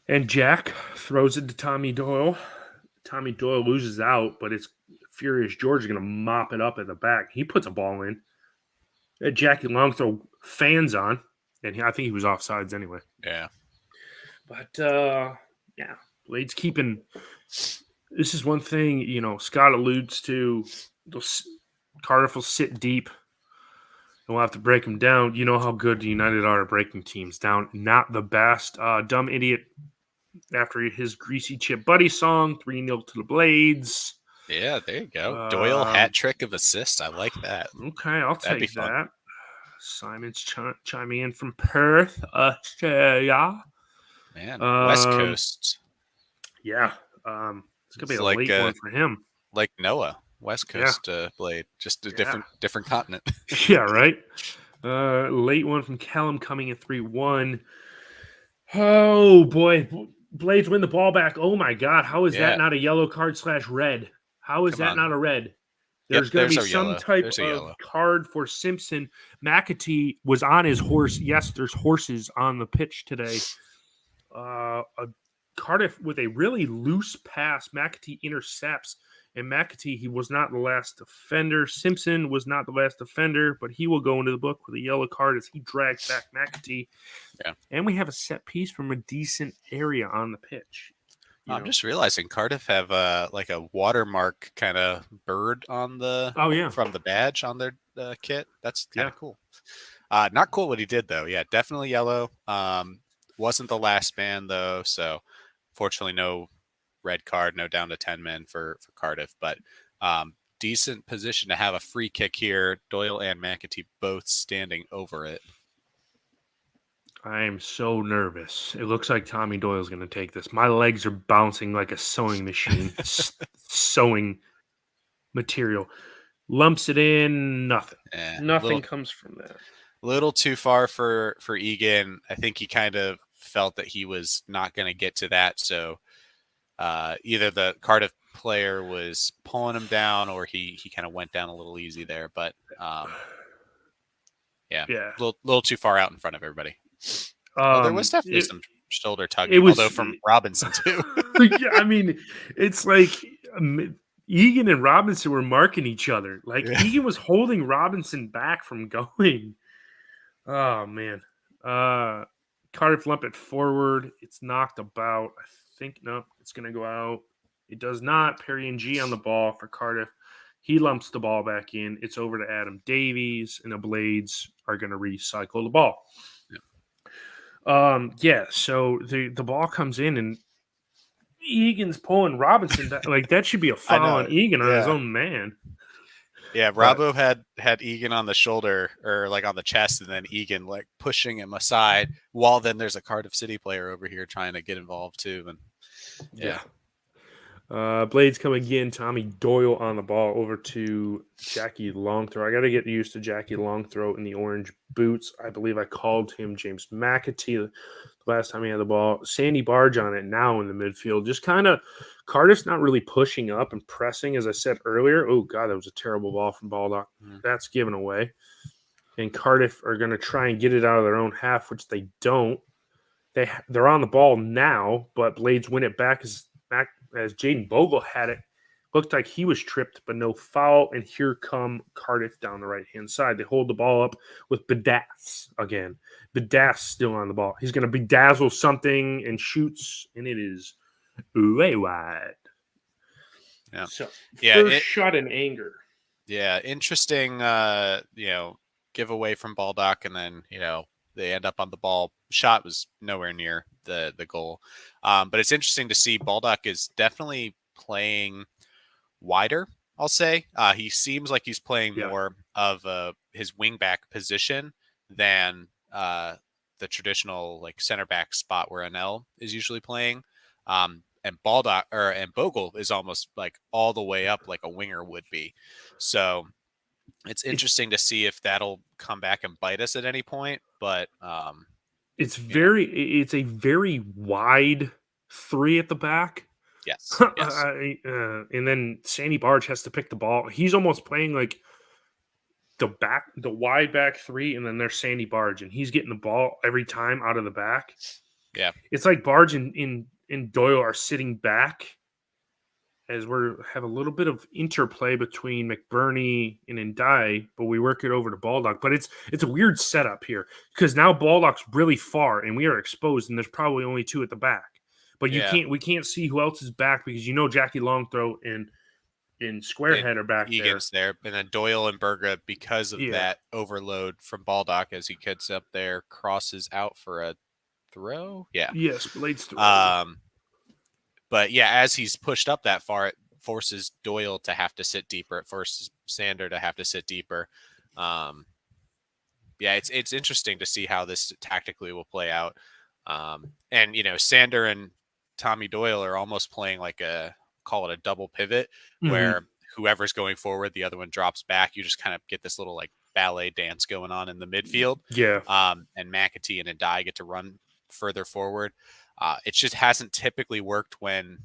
And Jack throws it to Tommy Doyle. Tommy Doyle loses out, but it's Furious George is going to mop it up at the back. He puts a ball in. Jackie Longthrow fans on, and I think he was offsides anyway. Yeah. But, yeah, Blades keeping... This is one thing, Scott alludes to. Cardiff will sit deep, and we'll have to break them down. You know how good United are at breaking teams down. Not the best. Dumb Idiot, after his Greasy Chip Buddy song, 3-0 to the Blades. Yeah, there you go. Doyle hat trick of assists. I like that. Okay, I'll That'd be take fun. that. Simon's chiming in from Perth, Australia. Man, West Coast. Yeah, it's gonna be It's a like, late one for him. Like Noah, West Coast Blade, just a different continent. Yeah, right. Late one from Callum coming at 3-1. Oh boy, Blades win the ball back. Oh my God, how is that Yeah, not a yellow card / red? How is come that on. not a red? Yep, There's going to there's be our some yellow. type There's a of yellow. card for Simpson. McAtee was on his horse. Yes, there's horses on the pitch today. A Cardiff with a really loose pass. McAtee intercepts, and McAtee, he was not the last offender. Simpson was not the last offender, but he will go into the book with a yellow card as he drags back McAtee. Yeah. And we have a set piece from a decent area on the pitch. I'm just realizing Cardiff have like a watermark kind of bird on the Oh yeah, from the badge on their kit. That's kind yeah. of cool. Not cool what he did though. Yeah, definitely yellow. Wasn't the last man though, so fortunately no red card, no down to 10 men for Cardiff, but decent position to have a free kick here. Doyle and McAtee both standing over it. I am so nervous. It looks like Tommy Doyle's going to take this. My legs are bouncing like a sewing machine. Sewing material. Lumps it in. Nothing. Nothing comes from that. Little too far for Egan. I think he kind of felt that he was not going to get to that. So either the Cardiff player was pulling him down or he kind of went down a little easy there. But yeah, a little too far out in front of everybody. There was definitely some shoulder tugging, although from Robinson too. Yeah, I mean, it's like Egan and Robinson were marking each other. Like Egan was holding Robinson back from going. Oh man. Cardiff lump it forward. It's knocked about. I think no, it's gonna go out. It does not. Perry and G on the ball for Cardiff. He lumps the ball back in. It's over to Adam Davies, and the Blades are gonna recycle the ball. So the ball comes in and Egan's pulling Robinson back. Like that should be a foul on Egan on his own man. Yeah, Robbo had Egan on the shoulder or like on the chest, and then Egan like pushing him aside. While then there's a Cardiff City player over here trying to get involved too. And yeah. Blades come again. Tommy Doyle on the ball over to Jackie Longthrow. I got to get used to Jackie Longthrow in the orange boots. I believe I called him James McAtee the last time he had the ball. Sandy Barge on it now in the midfield. Just kind of Cardiff's not really pushing up and pressing, as I said earlier. Oh, God, that was a terrible ball from Baldock. That's given away. And Cardiff are going to try and get it out of their own half, which they don't. They're on the ball now, but Blades win it back as Jaden Bogle had it. Looked like he was tripped, but no foul. And here come Cardiff down the right-hand side. They hold the ball up with Badass again. Badass still on the ball. He's going to bedazzle something and shoots, and it is way wide. Yeah. So, first shot in anger. Yeah, interesting, giveaway from Baldock, and then, they end up on the ball. Shot was nowhere near the goal. But it's interesting to see Baldock is definitely playing wider, I'll say. He seems like he's playing more of his wingback position than the traditional like center back spot where Anel is usually playing. And Baldock and Bogle is almost like all the way up like a winger would be. So it's interesting to see if that'll come back and bite us at any point. But it's a very wide three at the back. Yes. And then Sandy Barge has to pick the ball. He's almost playing like the wide back three, and then there's Sandy Barge, and he's getting the ball every time out of the back. Yeah. It's like Barge and Doyle are sitting back as we have a little bit of interplay between McBurney and Ndai, but we work it over to Baldock. But it's a weird setup here because now Baldock's really far and we are exposed, and there's probably only two at the back. But we can't see who else is back because Jackie Longthrow and Squarehead are back Egan's there. And then Doyle and Berga, because of that overload from Baldock as he gets up there, crosses out for a throw. Yeah. Yes, Blades throw. But yeah, as he's pushed up that far, it forces Doyle to have to sit deeper. It forces Sander to have to sit deeper. It's interesting to see how this tactically will play out. And Sander and Tommy Doyle are almost playing like call it a double pivot, where whoever's going forward, the other one drops back. You just kind of get this little like ballet dance going on in the midfield. Yeah. And McAtee and Adai get to run further forward. It just hasn't typically worked when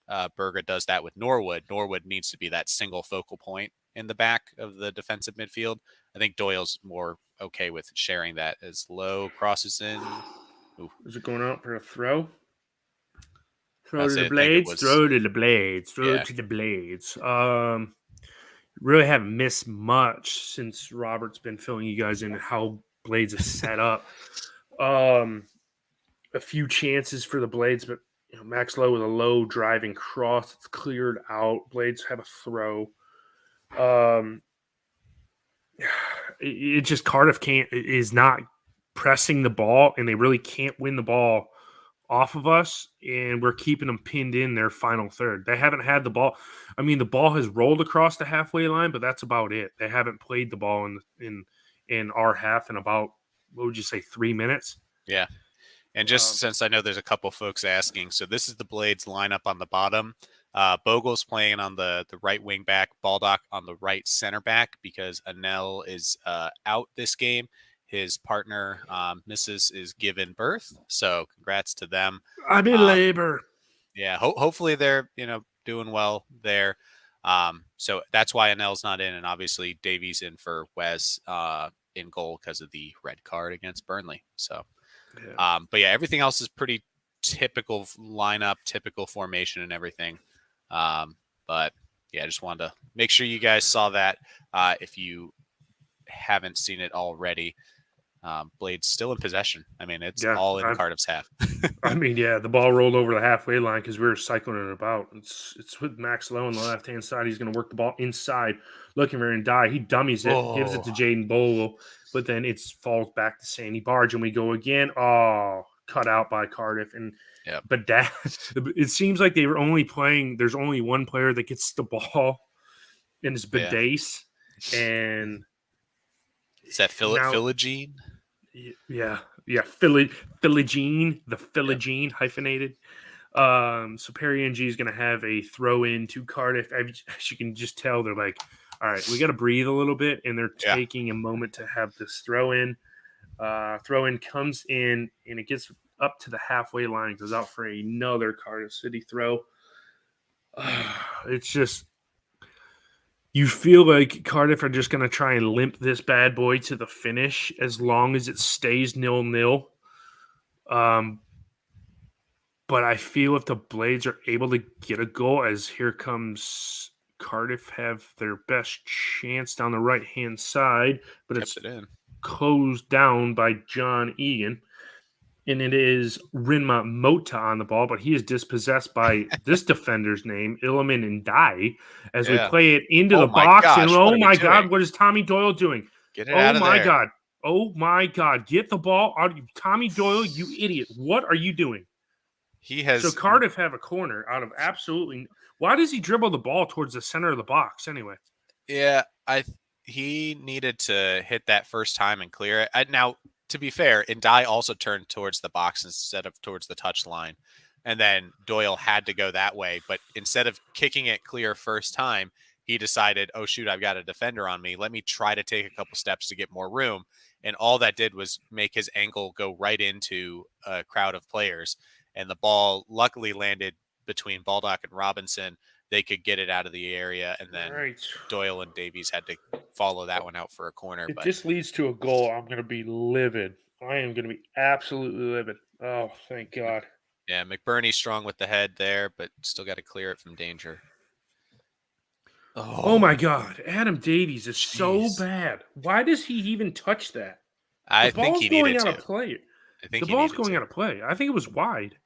Berga does that with Norwood. Norwood needs to be that single focal point in the back of the defensive midfield. I think Doyle's more okay with sharing that as Low crosses in. Ooh. Is it going out for a throw? Throw to the I think it blades. was. Throw to the blades. Throw Yeah. to the blades. Really haven't missed much since Robert's been filling you guys in how blades is set up. A few chances for the blades, but Max Low with a low driving cross. It's cleared out. Blades have a throw. It just Cardiff is not pressing the ball, and they really can't win the ball off of us, and we're keeping them pinned in their final third. They haven't had the ball. I mean, the ball has rolled across the halfway line, but that's about it. They haven't played the ball in our half in about, what would you say, 3 minutes? Yeah. And just since I know there's a couple folks asking, so this is the Blades lineup on the bottom. Bogle's playing on the right wing back, Baldock on the right center back because Anel is out this game. His partner, Mrs., is given birth. So congrats to them. I'm in labor. Yeah, hopefully they're doing well there. So that's why Anel's not in, and obviously Davies in for Wes in goal because of the red card against Burnley. So. Yeah. But yeah, everything else is pretty typical lineup, typical formation and everything. But yeah, I just wanted to make sure you guys saw that. If you haven't seen it already, Blade's still in possession. I mean, it's all in Cardiff's half. I mean, yeah, the ball rolled over the halfway line because we were cycling it about. It's with Max Lowe on the left-hand side. He's going to work the ball inside, looking for him to die. He dummies it, gives it to Jaden Bogle, but then it falls back to Sandy Barge, and we go again. Oh, cut out by Cardiff. And but it seems like they were only playing. There's only one player that gets the ball, and it's Badace. And is that Philogene? Yeah, Philogene, the Philogene hyphenated. So Perry NG is going to have a throw in to Cardiff. As you can just tell, they're like, all right, we got to breathe a little bit, and they're taking a moment to have this throw in. Throw in comes in, and it gets up to the halfway line, goes out for another Cardiff City throw. It's just, you feel like Cardiff are just going to try and limp this bad boy to the finish as long as it stays 0-0. But I feel if the Blades are able to get a goal, as here comes Cardiff have their best chance down the right-hand side, but it's closed down by John Egan. And it is Rinma Mota on the ball, but he is dispossessed by this defender's name, Illiman Ndai, as we play it into the box. Gosh, and oh my God, what is Tommy Doyle doing? Get it out of there. God. Oh my God. Get the ball out of you. Tommy Doyle, you idiot. What are you doing? So Cardiff have a corner out of absolutely. Why does he dribble the ball towards the center of the box anyway? Yeah, he needed to hit that first time and clear it. Now, to be fair, Ndai also turned towards the box instead of towards the touch line. And then Doyle had to go that way. But instead of kicking it clear first time, he decided, oh, shoot, I've got a defender on me. Let me try to take a couple steps to get more room. And all that did was make his ankle go right into a crowd of players. And the ball luckily landed between Baldock and Robinson. They could get it out of the area. And then Doyle and Davies had to follow that one out for a corner. If this leads to a goal, I'm going to be livid. I am going to be absolutely livid. Oh, thank God. Yeah, McBurney's strong with the head there, but still got to clear it from danger. Oh my God. Adam Davies is so bad. Why does he even touch that? I think he needed to. The ball's going out of play. I think it was wide.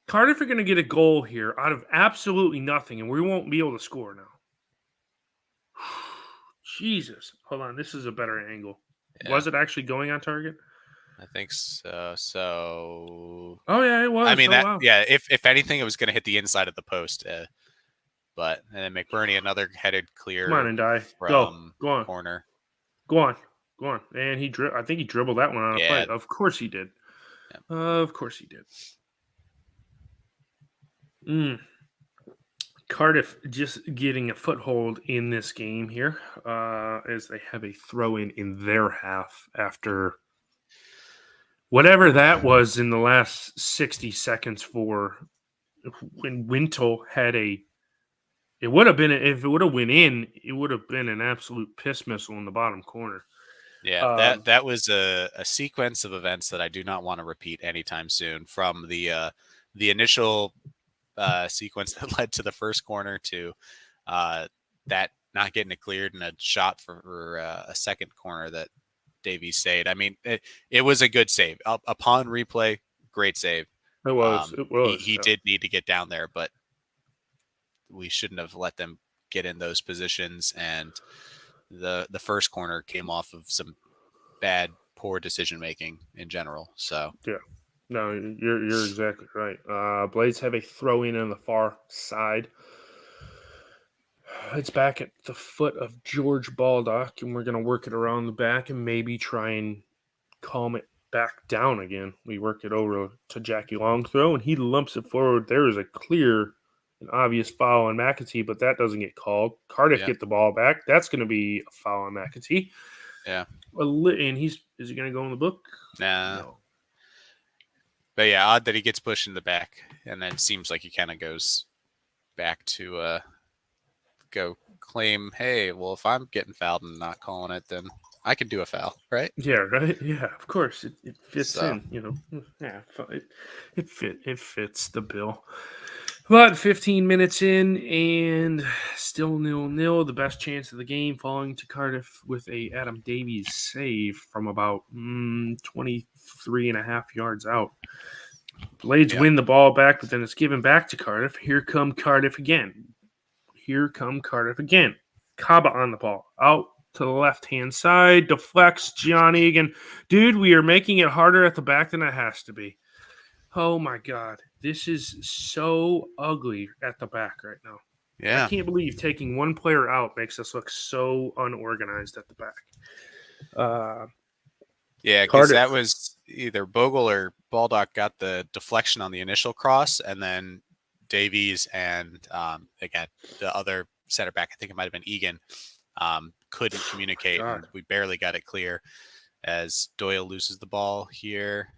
Cardiff are going to get a goal here out of absolutely nothing, and we won't be able to score now. Jesus. Hold on. This is a better angle. Yeah. Was it actually going on target? I think so. Oh, yeah, it was. I mean, if anything, it was going to hit the inside of the post. But and then McBurney, another headed clear. Come on, Ndai. Go on. Corner. Go on. And I think he dribbled that one on a play. Of course he did. Yeah. Of course he did. Cardiff just getting a foothold in this game here as they have a throw in their half after whatever that was in the last 60 seconds for when Wintle had a. It would have been if it would have went in, it would have been an absolute piss missile in the bottom corner. Yeah, that was a sequence of events that I do not want to repeat anytime soon. From the initial sequence that led to the first corner to that not getting it cleared and a shot for a second corner that Davies saved. I mean, it was a good save. Upon replay, great save. It was. He did need to get down there, but we shouldn't have let them get in those positions. And the first corner came off of some bad, poor decision making in general. So yeah, no, you're exactly right. Blades have a throw in on the far side. It's back at the foot of George Baldock, and we're going to work it around the back and maybe try and calm it back down again. We work it over to Jackie Long throw, and he lumps it forward. There is a clear and obvious foul on McAtee, but that doesn't get called. Cardiff get the ball back. That's going to be a foul on McAtee. Yeah. And is he going to go in the book? Nah. No. But yeah, odd that he gets pushed in the back, and then seems like he kind of goes back to go claim, hey, well, if I'm getting fouled and not calling it, then I can do a foul, right? Yeah, right. Yeah, of course. It fits in, you know. Yeah, it fits the bill. About 15 minutes in, and still 0-0. The best chance of the game falling to Cardiff with a Adam Davies save from about 23 and a half yards out. Blades win the ball back, but then it's given back to Cardiff. Here come Cardiff again. Kaba on the ball. Out to the left-hand side. Deflects John Egan. Dude, we are making it harder at the back than it has to be. Oh, my God. This is so ugly at the back right now. Yeah. I can't believe taking one player out makes us look so unorganized at the back. Yeah, because that was either Bogle or Baldock got the deflection on the initial cross, and then Davies and, again, the other center back, I think it might have been Egan, couldn't communicate, and we barely got it clear as Doyle loses the ball here.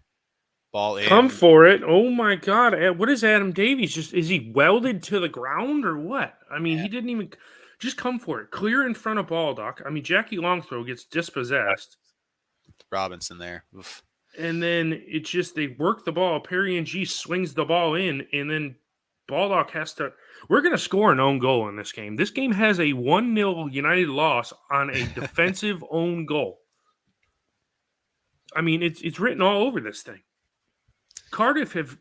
Ball in. Come for it. Oh, my God. What is Adam Davies? Is he welded to the ground or what? I mean, he didn't even – just come for it. Clear in front of Baldock. I mean, Jackie Longthrow gets dispossessed. Robinson there. Oof. And then it's just they work the ball. Perry and G swings the ball in, and then Baldock has to – we're going to score an own goal in this game. This game has a 1-0 United loss on a defensive own goal. I mean, it's written all over this thing. Cardiff have,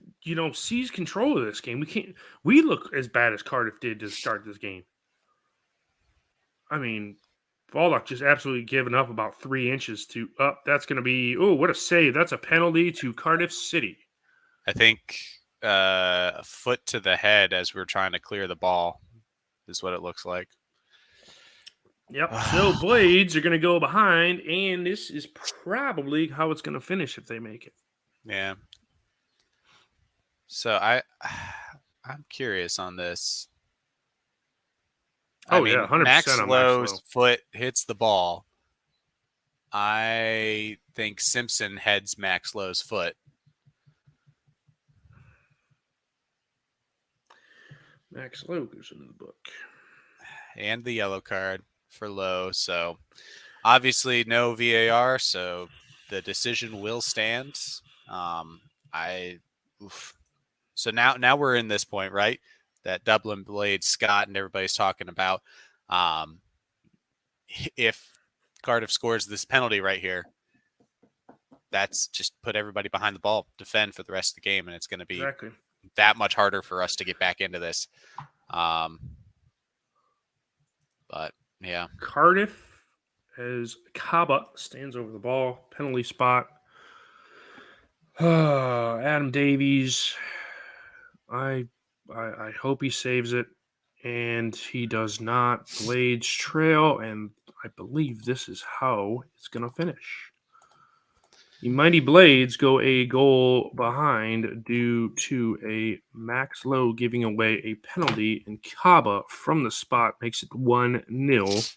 seized control of this game. We look as bad as Cardiff did to start this game. I mean, Baldock just absolutely given up about 3 inches to up. That's going to be, what a save. That's a penalty to Cardiff City. I think a foot to the head as we're trying to clear the ball is what it looks like. Yep. So Blades are going to go behind, and this is probably how it's going to finish if they make it. Yeah. So I'm curious on this. I mean, 100% Max Lowe's foot hits the ball. I think Simpson heads Max Lowe's foot. Max Lowe goes into the book. And the yellow card for Lowe. So obviously no VAR, so the decision will stand. So now we're in this point, right? That Dublin Blade, Scott, and everybody's talking about. If Cardiff scores this penalty right here, that's just put everybody behind the ball, defend for the rest of the game, and it's going to be that much harder for us to get back into this. But yeah, Cardiff as Kaba stands over the ball, penalty spot. Adam Davies. I hope he saves it, and he does not. Blades trail, and I believe this is how it's going to finish. The Mighty Blades go a goal behind due to a Max Lowe giving away a penalty, and Kaba from the spot makes it 1-0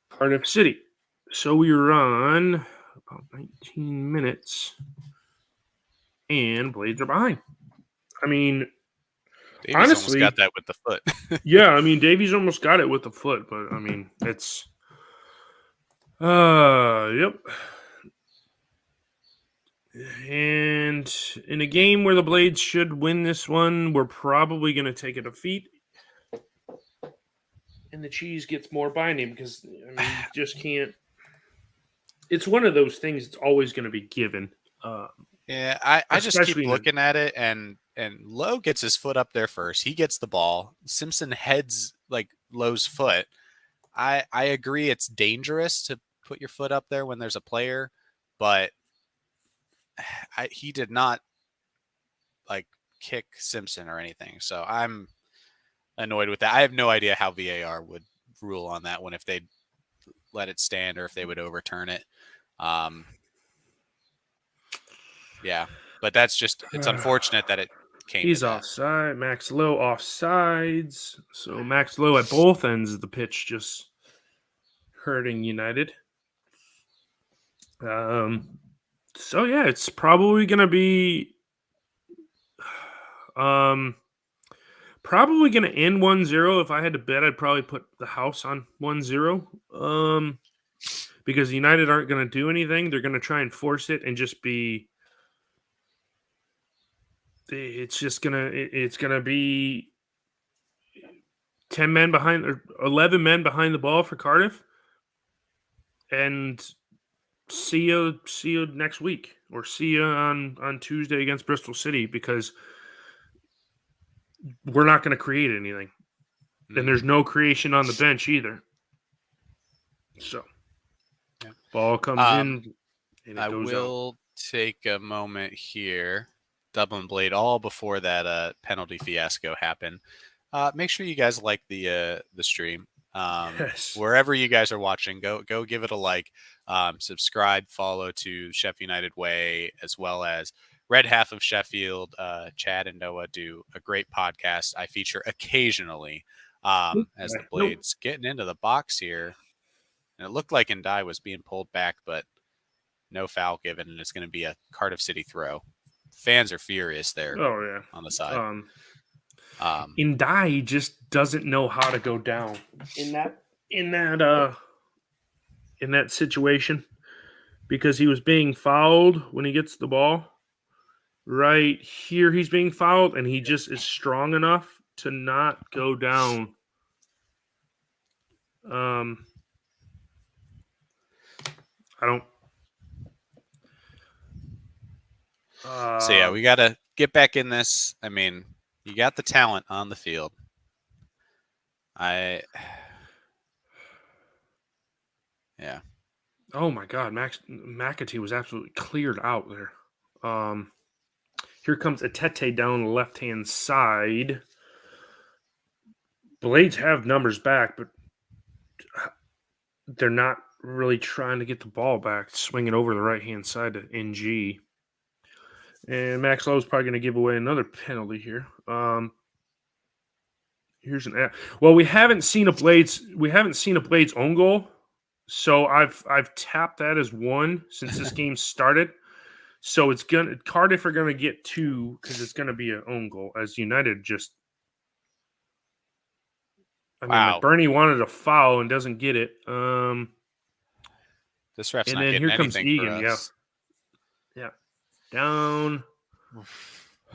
Cardiff City. So we run about 19 minutes, and Blades are behind. I mean, Davies honestly, almost got that with the foot. yeah, I mean, Davies almost got it with the foot, but I mean, it's yep. And in a game where the Blades should win this one, we're probably going to take a defeat. And the cheese gets more binding because, I mean, you just can't. It's one of those things that's always going to be given. Yeah, I just keep Especially in looking at it, and Lowe gets his foot up there first. He gets the ball. Simpson heads like Lowe's foot. I agree it's dangerous to put your foot up there when there's a player, but he did not like kick Simpson or anything. So I'm annoyed with that. I have no idea how VAR would rule on that one, if they'd let it stand or if they would overturn it. Yeah, but that's just, it's unfortunate that it came He's to that. offside. Max Lowe offsides. So Max Lowe at both ends of the pitch just hurting United. So yeah, it's probably gonna be probably gonna end 1-0. If I had to bet, I'd probably put the house on 1-0. Because United aren't gonna do anything. They're gonna try and force it and just be. It's gonna be 10 men behind or 11 men behind the ball for Cardiff, and see you next week, or see you on Tuesday against Bristol City, because we're not going to create anything, and there's no creation on the bench either. So yeah. Ball comes in, and I will take a moment here. Dublin Blade, all before that penalty fiasco happened. Make sure you guys like the stream. Yes. Wherever you guys are watching, go give it a like. Subscribe, follow to Sheff United Way, as well as Red Half of Sheffield. Chad and Noah do a great podcast I feature occasionally as the Blades getting into the box here. And it looked like Ndai was being pulled back, but no foul given, and it's going to be a Cardiff City throw. Fans are furious there. Oh yeah, on the side. Ndai just doesn't know how to go down in that situation, because he was being fouled when he gets the ball. Right here, he's being fouled, and he just is strong enough to not go down. I don't. So yeah, we got to get back in this. I mean, you got the talent on the field. Yeah. Oh my God, McAtee was absolutely cleared out there. Here comes Atete down the left-hand side. Blades have numbers back, but they're not really trying to get the ball back, swing it over the right-hand side to NG. And Max Lowe's probably going to give away another penalty here. Here's an well, we haven't seen a Blades own goal, so I've tapped that as one since this game started. So Cardiff are gonna get two, because it's gonna be an own goal, as United just. I mean, Bernie wanted a foul and doesn't get it. This ref's and not then getting here comes anything Egan. for us. Yeah, down.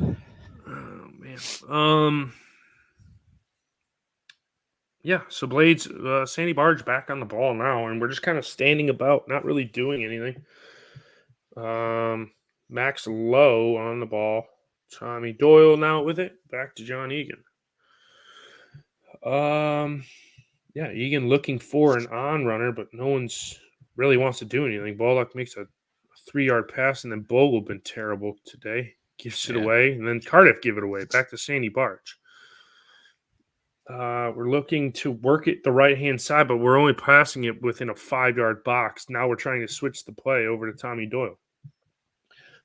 Oh man. Yeah, so Blades, Sandy Barge back on the ball now, and we're just kind of standing about, not really doing anything. Max Lowe on the ball. Tommy Doyle now with it. Back to John Egan. Yeah, Egan looking for an on runner, but no one's really wants to do anything. Bollock makes a 3-yard pass, and then Bogle been terrible today. Gives it away, and then Cardiff give it away. Back to Sandy Barge. We're looking to work it the right-hand side, but we're only passing it within a 5-yard box. Now we're trying to switch the play over to Tommy Doyle.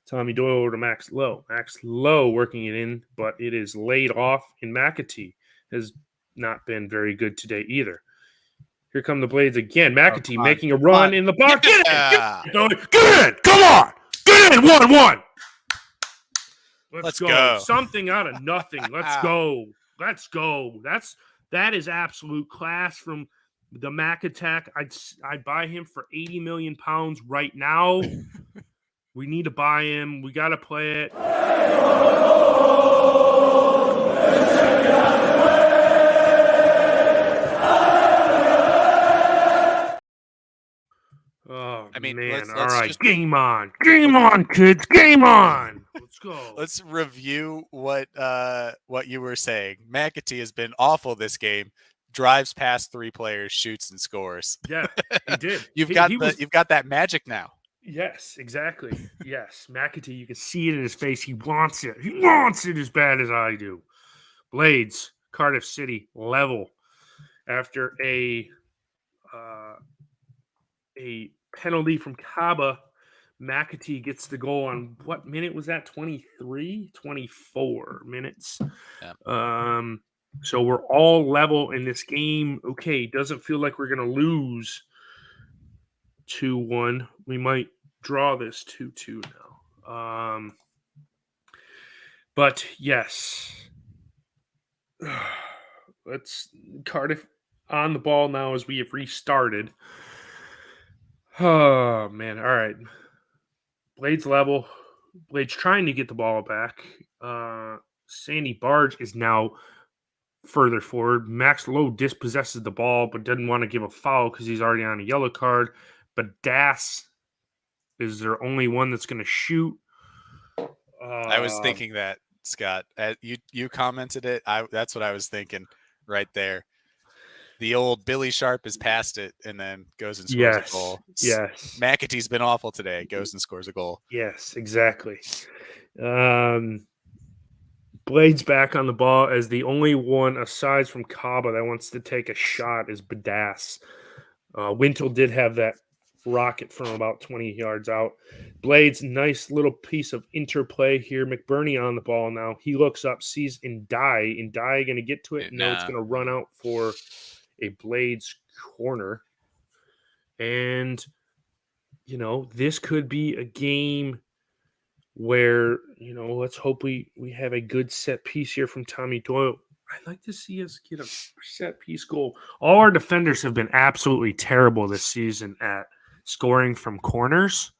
Tommy Doyle over to Max Lowe. Max Lowe working it in, but it is laid off, and McAtee has not been very good today either. Here come the Blades again. McAtee making a run in the box. Yeah. Get in! Come on! Get in! 1-1! Let's go. Something out of nothing. Let's go. Let's go. That is absolute class from the Mac Attack. I'd buy him for 80 million pounds right now. We need to buy him. We got to play it. Oh, I mean, man. All right. Game on. Game on, kids. Game on. Let's go. Let's review what you were saying. McAtee has been awful this game. Drives past 3 players, shoots and scores. Yeah, he did. You've got that magic now. Yes, exactly. Yes. McAtee, you can see it in his face. He wants it. He wants it as bad as I do. Blades, Cardiff City, level. After a penalty from Kaba, McAtee gets the goal on what minute was that? 23? 24 minutes. Yeah. So we're all level in this game. Okay, doesn't feel like we're going to lose 2-1. We might draw this 2-2 now. But yes. Let's Cardiff on the ball now as we have restarted. Oh, man. All right. Blades level. Blades trying to get the ball back. Sandy Barge is now further forward. Max Lowe dispossesses the ball but doesn't want to give a foul because he's already on a yellow card. But Das is their only one that's going to shoot. I was thinking that, Scott. You commented it. That's what I was thinking right there. The old Billy Sharp has passed it and then goes and scores a goal. Yes. McAtee's been awful today. Goes and scores a goal. Yes, exactly. Blades back on the ball as the only one aside from Kaba that wants to take a shot is Badass. Wintle did have that rocket from about 20 yards out. Blades, nice little piece of interplay here. McBurney on the ball now. He looks up, sees Ndai. Ndai going to get to it. No, it's going to run out for a Blades corner. And, this could be a game where, let's hope we have a good set piece here from Tommy Doyle. I'd like to see us get a set piece goal. All our defenders have been absolutely terrible this season at scoring from corners.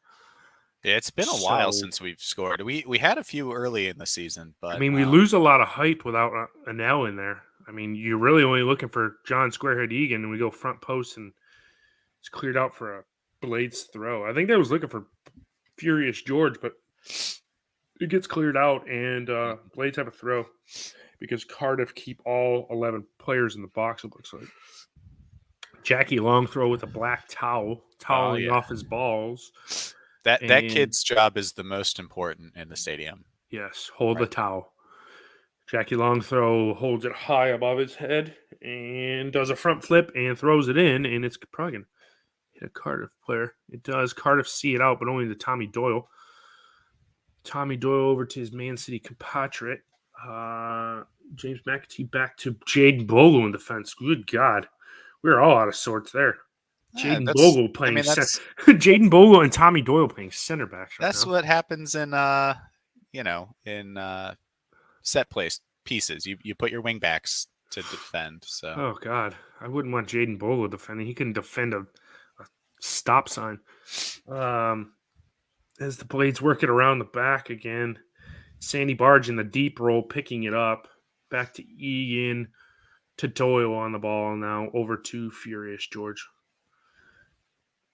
Yeah, it's been a while since we've scored. We had a few early in the season, but we lose a lot of height without an L in there. You're really only looking for John Squarehead Egan, and we go front post, and it's cleared out for a Blades throw. I think they was looking for Furious George, but it gets cleared out, and Blades have a throw because Cardiff keep all 11 players in the box, it looks like. Jackie Long throw with a black toweling off his balls. That kid's job is the most important in the stadium. Yes, hold the towel. Jackie Long throw holds it high above his head and does a front flip and throws it in, and it's probably going to hit a Cardiff player. It does. Cardiff see it out, but only to Tommy Doyle. Tommy Doyle over to his Man City compatriot. James McAtee back to Jaden Bogle in defense. Good God. We're all out of sorts there. Jaden Bogle playing Jaden Bogle and Tommy Doyle playing center backs right That's now. What happens in set place pieces. You put your wing backs to defend. So oh God. I wouldn't want Jaden Bogle defending. He can defend a stop sign. As the Blades work it around the back again. Sandy Barge in the deep roll, picking it up. Back to Egan, to Doyle on the ball now, over to Furious George.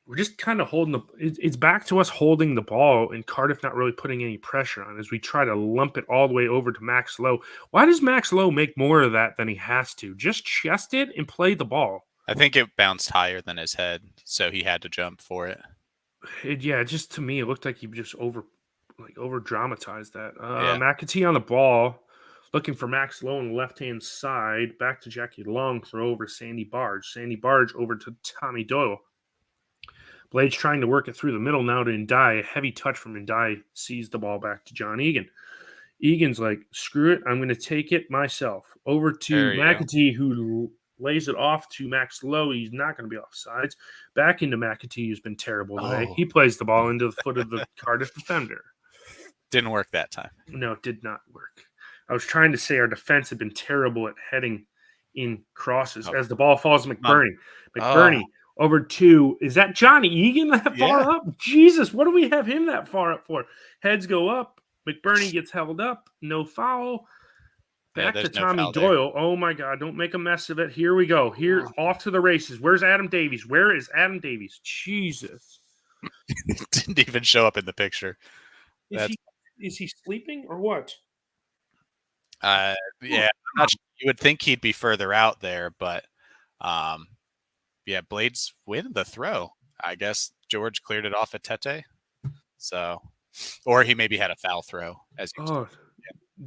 We're just kind of holding it's back to us holding the ball and Cardiff not really putting any pressure on as we try to lump it all the way over to Max Lowe. Why does Max Lowe make more of that than he has to? Just chest it and play the ball. I think it bounced higher than his head, so he had to jump for it. Just to me, it looked like he just over dramatized that. McAtee on the ball, Looking for Max Lowe on the left-hand side. Back to Jackie Long. Throw over Sandy Barge. Sandy Barge over to Tommy Doyle. Blades trying to work it through the middle now to Ndai. A heavy touch from Ndai. Sees the ball back to John Egan. Egan's like, screw it. I'm going to take it myself. Over to McAtee, who lays it off to Max Lowe. He's not going to be offsides. Back into McAtee, who's been terrible today. He plays the ball into the foot of the Cardiff defender. Didn't work that time. No, it did not work. I was trying to say our defense had been terrible at heading in crosses as the ball falls to McBurney. McBurney over to, is that Johnny Egan that far up? Jesus, what do we have him that far up for? Heads go up. McBurney gets held up. No foul. Back to Tommy Doyle. Oh, my God. Don't make a mess of it. Here we go. Here, off to the races. Where's Adam Davies? Where is Adam Davies? Jesus. Didn't even show up in the picture. Is he sleeping or what? Yeah, I'm not sure. You would think he'd be further out there, but yeah, Blades win the throw. I guess George cleared it off at Tete. So, or he maybe had a foul throw.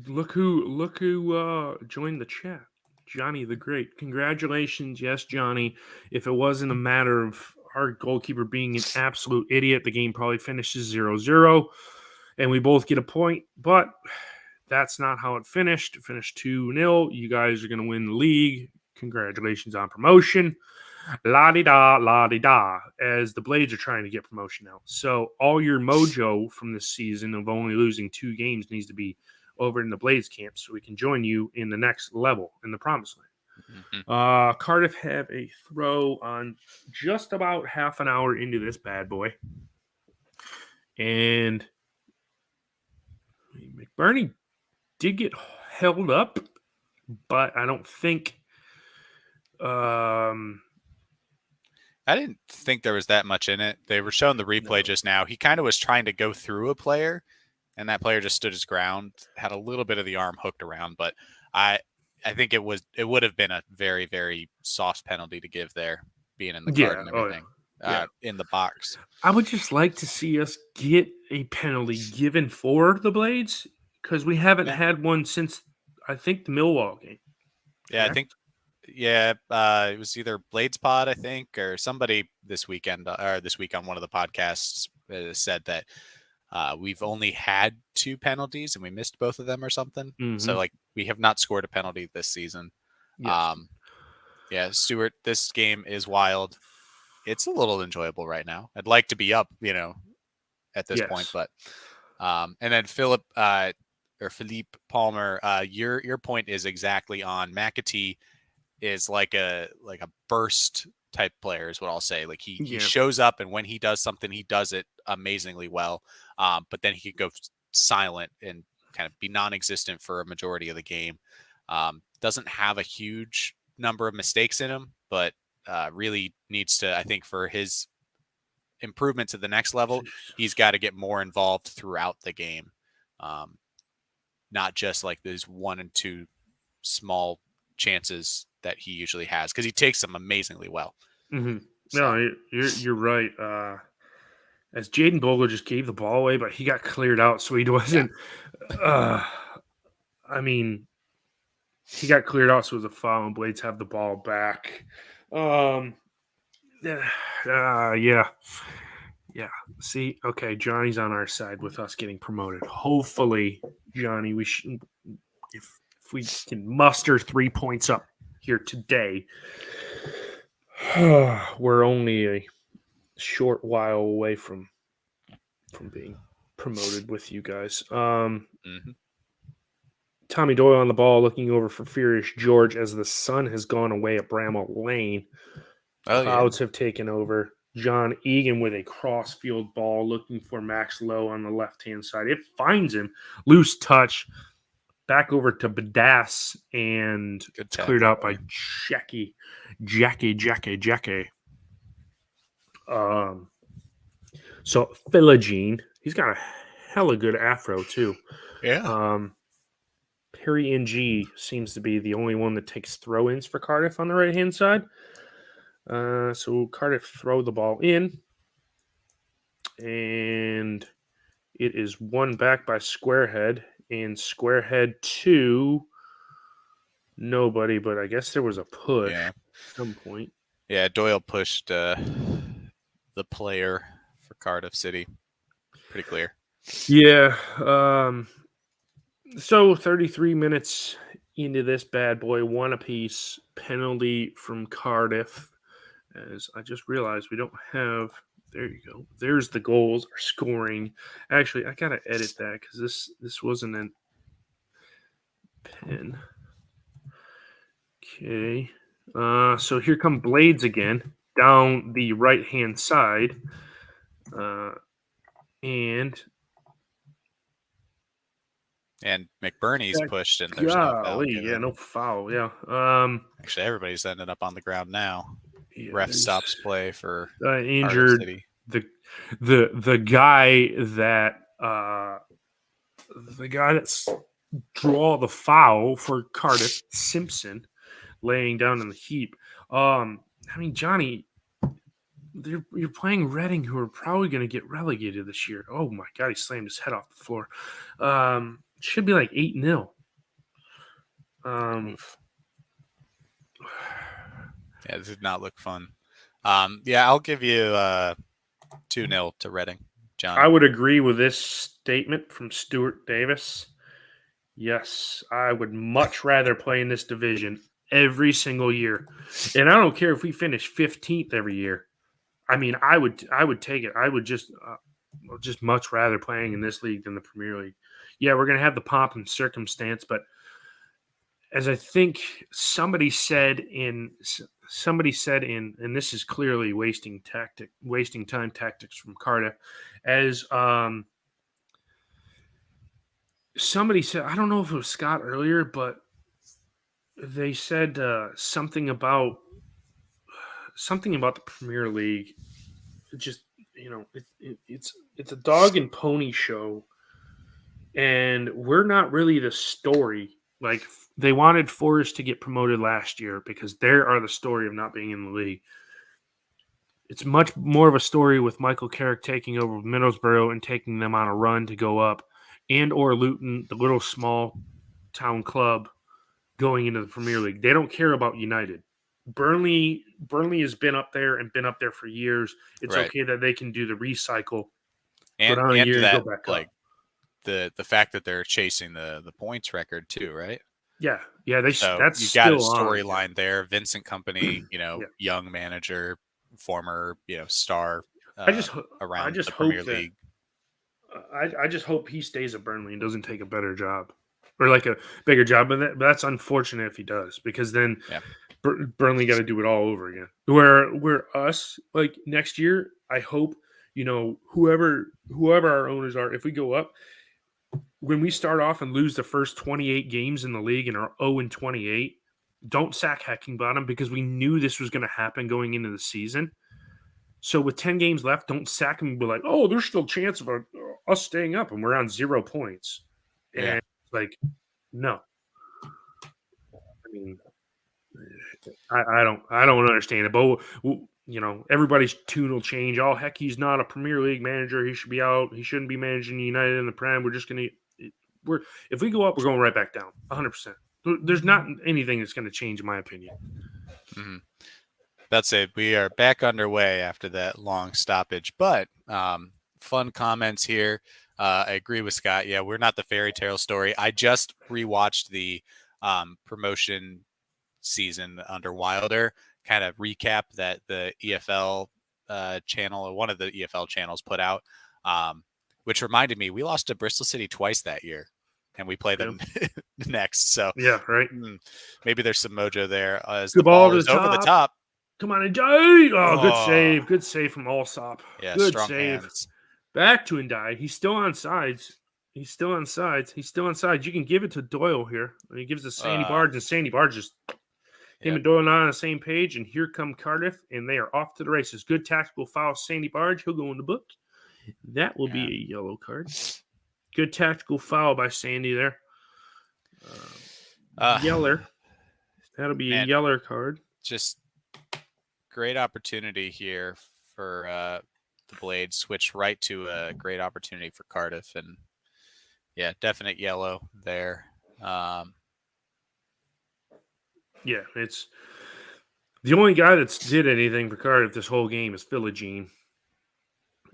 Look who joined the chat. Johnny the Great. Congratulations. Yes, Johnny. If it wasn't a matter of our goalkeeper being an absolute idiot, the game probably finishes 0-0 and we both get a point, but that's not how it finished. It finished 2-0. You guys are going to win the league. Congratulations on promotion. La-di-da, la-di-da, as the Blades are trying to get promotion now. So all your mojo from this season of only losing 2 games needs to be over in the Blades camp so we can join you in the next level in the Promised Land. Mm-hmm. Cardiff have a throw on just about half an hour into this bad boy. And McBurney did get held up, but I don't think I didn't think there was that much in it. They were showing the replay just now. He kind of was trying to go through a player, and that player just stood his ground, had a little bit of the arm hooked around, but I think it would have been a very, very soft penalty to give there, being in the guard and everything. In the box. I would just like to see us get a penalty given for the Blades because we haven't had one since, I think, the Millwall game. Yeah, I think, it was either Blades Pod, I think, or somebody this weekend, or this week on one of the podcasts said that we've only had 2 penalties and we missed both of them or something. Mm-hmm. So, like, we have not scored a penalty this season. Yes. Stuart, this game is wild. It's a little enjoyable right now. I'd like to be up, at this point, but and then Philippe Palmer, your point is exactly on. McAtee is like a burst type player is what I'll say. Like he shows up, and when he does something, he does it amazingly well. But then he could go silent and kind of be non-existent for a majority of the game. Doesn't have a huge number of mistakes in him, but really needs to, I think, for his improvement to the next level, he's got to get more involved throughout the game. Not just like those 1 and 2 small chances that he usually has, because he takes them amazingly well. Mm-hmm. So. No, you're right. As Jaden Bogle just gave the ball away, but he got cleared out, so he wasn't. Yeah. I mean, he got cleared out, so it was a foul, and Blades have the ball back. Yeah. See, okay, Johnny's on our side with us getting promoted. Hopefully, Johnny, we should, if we can muster 3 points up here today, we're only a short while away from being promoted with you guys. Tommy Doyle on the ball, looking over for Furious George as the sun has gone away at Bramall Lane. Clouds have taken over. John Egan with a cross-field ball looking for Max Lowe on the left-hand side. It finds him. Loose touch. Back over to Badass, and it's cleared out by Jackie. So Philogene, he's got a hella good afro too. Yeah. Perry NG seems to be the only one that takes throw-ins for Cardiff on the right-hand side. So Cardiff throw the ball in, and it is won back by Squarehead, and Squarehead to nobody, but I guess there was a push Yeah. at some point. Yeah, Doyle pushed the player for Cardiff City. Pretty clear. Yeah. So 33 minutes into this bad boy, one apiece, penalty from Cardiff. As I just realized we don't have. There you go. There's the goals or scoring. Actually, I gotta edit that because this wasn't an pen. Okay. So here come Blades again down the right hand side. And McBurney's pushed and there's no foul golly, yeah, given. no foul. Yeah. Actually, everybody's ended up on the ground now. Yeah, Ref stops play for Cardiff injured City. the guy that the guy that's draw the foul for Cardiff, Simpson, laying down in the heap. I mean, Johnny, you're playing Reading, who are probably going to get relegated this year. Oh my God, he slammed his head off the floor. Should be like 8-0. Oof. Yeah, this did not look fun. Yeah, I'll give you 2-0 to Reading, John. I would agree with this statement from Stuart Davis. Yes, I would much rather play in this division every single year. And I don't care if we finish 15th every year. I mean, I would take it. I would just much rather playing in this league than the Premier League. Yeah, we're going to have the pomp and circumstance, but as I think somebody said in, and this is clearly wasting time tactics from Cardiff, as somebody said, I don't know if it was Scott earlier, but they said something about the Premier League. Just it's a dog and pony show, and we're not really the story. Like, they wanted Forest to get promoted last year because they are the story of not being in the league. It's much more of a story with Michael Carrick taking over Middlesbrough and taking them on a run to go up, and or Luton, the little small town club, going into the Premier League. They don't care about United. Burnley has been up there for years. It's Right. okay that they can do the recycle, And go down a year and go that, back like, up. the fact that they're chasing the points record too, right? Yeah, So that's you got a still on. storyline there. Vincent Company, Yeah. young manager, former, star I just around the hope Premier that League. I just hope he stays at Burnley and doesn't take a better job or like a bigger job. But that's unfortunate if he does, because then Yeah. Burnley got to do it all over again. Where us, like, next year, I hope, whoever our owners are, if we go up, when we start off and lose the first 28 games in the league and are 0-28, don't sack Heckingbottom, because we knew this was going to happen going into the season. So with 10 games left, don't sack him and be like, oh, there's still a chance of us staying up, and we're on 0 points. Yeah. And like, no. I mean, I don't understand it, but everybody's tune will change. Oh, heck, he's not a Premier League manager. He should be out. He shouldn't be managing United in the Prem. We're just gonna if we go up, we're going right back down, 100%. There's not anything that's going to change, in my opinion. Mm-hmm. That's it. We are back underway after that long stoppage, but fun comments here. I agree with Scott. Yeah, we're not the fairy tale story. I just rewatched the promotion season under Wilder, kind of recap that the EFL channel, or one of the EFL channels, put out, which reminded me we lost to Bristol City twice that year, and we play them next. So yeah, right. Maybe there's some mojo there as Good the ball is over the top. Come on, Ndai. Oh, good save. Good save from Allsop. Yeah, good strong save. Hands. Back to Ndai. He's still on sides. You can give it to Doyle here. He gives it to Sandy Barge, and Sandy Barge just him and Doyle not on the same page. And here come Cardiff, and they are off to the races. Good tactical foul, Sandy Barge. He'll go in the book. That will be a yellow card. Good tactical foul by Sandy there. Yeller. That'll be a yeller card. Just great opportunity here for the Blades. Switch right to a great opportunity for Cardiff. And yeah, definite yellow there. Yeah, it's the only guy that's did anything for Cardiff this whole game is Philogene,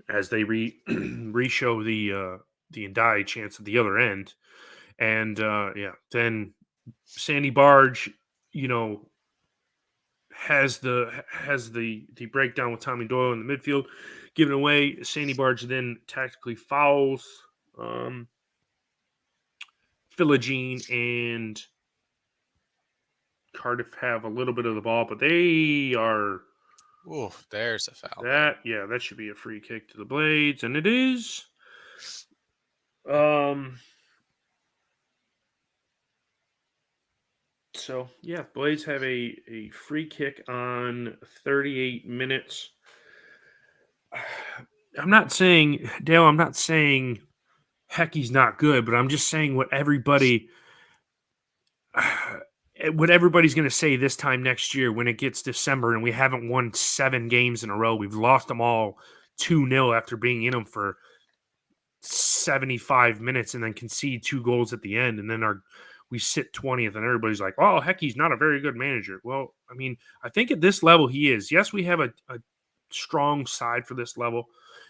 as they re-show the Ndai chance at the other end. And yeah, then Sandy Barge, you know, has the breakdown with Tommy Doyle in the midfield, giving away. Sandy Barge then tactically fouls Philogene, and Cardiff have a little bit of the ball, but they are Ooh, there's a foul. that should be a free kick to the Blades, and it is. Um. So yeah, Blades have a free kick on 38 minutes. I'm not saying Dale. I'm not saying Hecky's not good, but I'm just saying what everybody's going to say this time next year when it gets December and we haven't won 7 games in a row. We've lost them all 2-0 after being in them for 75 minutes and then concede 2 goals at the end, and then we sit 20th, and everybody's like, "Oh, Hecky's not a very good manager." Well, I mean, I think at this level he is. Yes, we have a strong side for this level,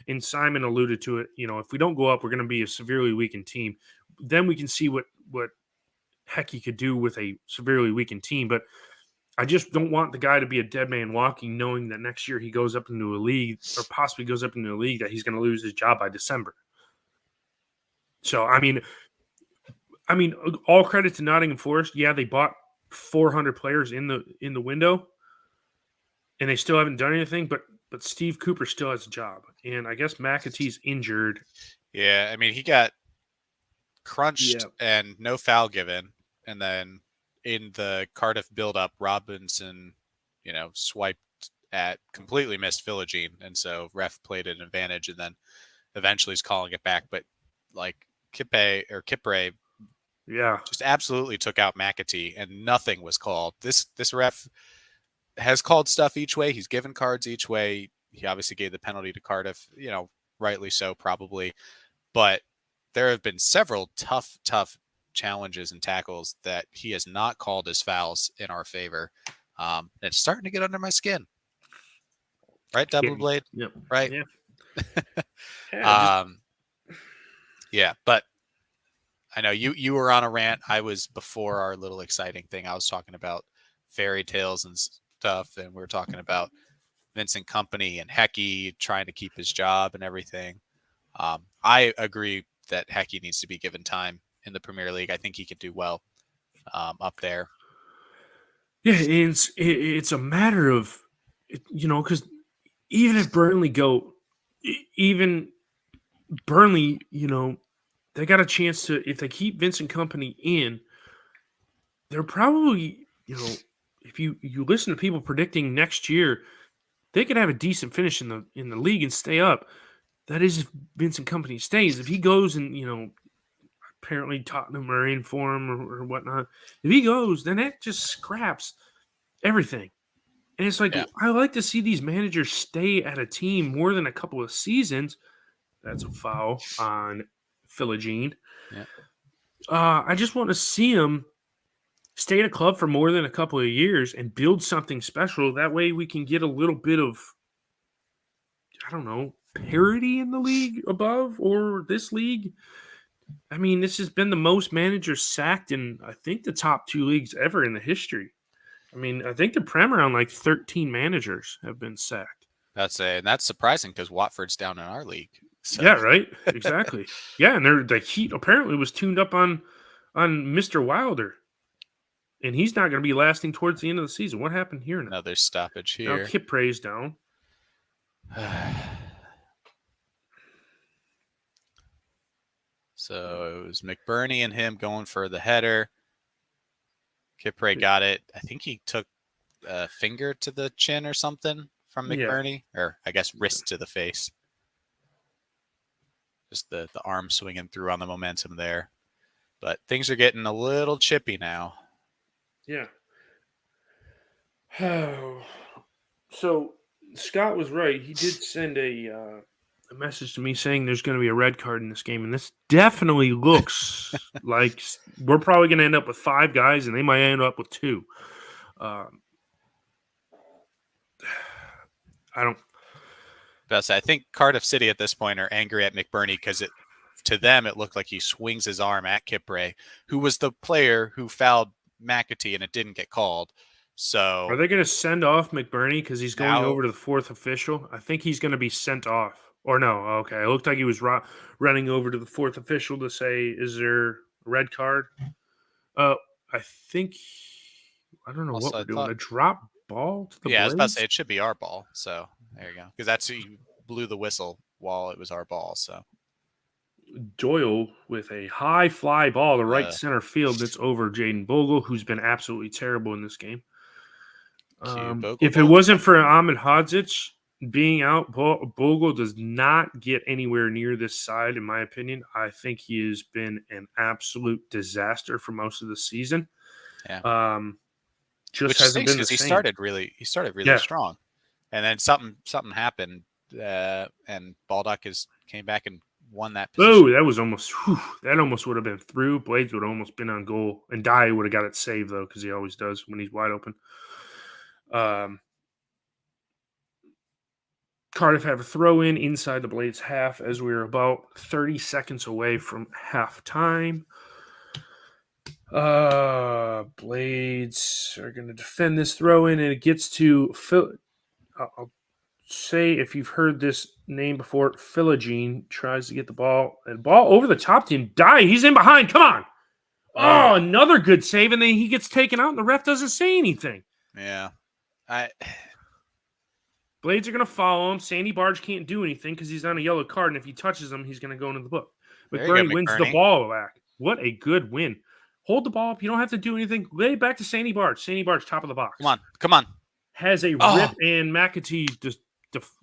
and Simon alluded to it. You know, if we don't go up, we're going to be a severely weakened team. Then we can see what Hecky could do with a severely weakened team. But I just don't want the guy to be a dead man walking, knowing that next year he goes up into a league, or possibly goes up into a league, that he's going to lose his job by December. So I mean, all credit to Nottingham Forest. Yeah, they bought 400 players in the window, and they still haven't done anything. But Steve Cooper still has a job, and I guess McAtee's injured. Yeah, I mean, he got crunched and no foul given, and then in the Cardiff build-up, Robinson, swiped at completely missed Philogene, and so ref played an advantage, and then eventually he's calling it back. But like Kipre, just absolutely took out McAtee, and nothing was called. This ref has called stuff each way. He's given cards each way. He obviously gave the penalty to Cardiff, rightly so, probably. But there have been several tough challenges and tackles that he has not called as fouls in our favor. It's starting to get under my skin. Right, Double Blade? Yep. Right? Yeah. Yeah, but I know you were on a rant. I was before our little exciting thing. I was talking about fairy tales and stuff, and we were talking about Vincent Kompany and Hecky trying to keep his job and everything. I agree that Hecky needs to be given time in the Premier League. I think he could do well up there. Yeah, it's a matter of, because even if Burnley they got a chance to, if they keep Vincent Kompany in, they're probably, if you listen to people predicting next year, they could have a decent finish in the league and stay up. That is if Vincent Kompany stays. If he goes and, apparently Tottenham are in for him or whatnot, if he goes, then that just scraps everything. And it's like, I like to see these managers stay at a team more than a couple of seasons. That's a foul on Philogene. Yeah. I just want to see him stay at a club for more than a couple of years and build something special. That way we can get a little bit of, I don't know, parity in the league above or this league. I mean, this has been the most managers sacked in, I think, the top 2 leagues ever in the history. I mean, I think the Prem around like 13 managers have been sacked. And that's surprising because Watford's down in our league. So. Yeah, right. Exactly. Yeah, and the heat apparently was tuned up on Mr. Wilder, and he's not going to be lasting towards the end of the season. What happened here now? Another stoppage here. Now Kipre's down. So it was McBurney and him going for the header. Kipre got it. I think he took a finger to the chin or something from McBurney, or I guess wrist to the face. Just the arm swinging through on the momentum there. But things are getting a little chippy now. Yeah. So Scott was right. He did send a message to me saying there's going to be a red card in this game, and this definitely looks like we're probably going to end up with 5 guys, and they might end up with 2. Um, I don't. I think Cardiff City at this point are angry at McBurney because to them it looked like he swings his arm at Kipre, who was the player who fouled McAtee and it didn't get called. Are So they going to send off McBurney because he's going now, over to the fourth official? I think he's going to be sent off. Or no, okay. It looked like he was running over to the fourth official to say, "Is there a red card?" Uh, I think I don't know what also we're I doing. thought, A drop ball to the yeah, I was about to say Blades. it should be our ball. So there you go, because that's who you blew the whistle while it was our ball. So Doyle with a high fly ball to right uh, center field. That's over Jaden Bogle, who's been absolutely terrible in this game. cue Bogle If it Bogle. wasn't for Ahmed Hodzic being out, Bogle does not get anywhere near this side, in my opinion. I think he has been an absolute disaster for most of the season. Yeah, Just which hasn't stinks been the because he same. started really Yeah. strong, and then something happened, and Baldock came back and won that position. Oh, that was almost. That almost would have been through. Blades would have almost been on goal, and Dye would have got it saved though, because he always does when he's wide open. Cardiff have a throw in inside the Blades half as we are about 30 seconds away from halftime. Blades are going to defend this throw in, and it gets to Phil. I'll say if you've heard this name before, Philogene tries to get the ball and ball over the top to him. Die. He's in behind. Come on. Oh, another good save, and then he gets taken out, and the ref doesn't say anything. Yeah, Blades are going to follow him. Sandy Barge can't do anything because he's on a yellow card, and if he touches him, he's going to go into the book. there you go, McBurney wins the McBurney. ball back. What a good win. Hold the ball up. You don't have to do anything. Lay it back to Sandy Barge. Sandy Barge, top of the box. Come on. Has a rip, and McAtee just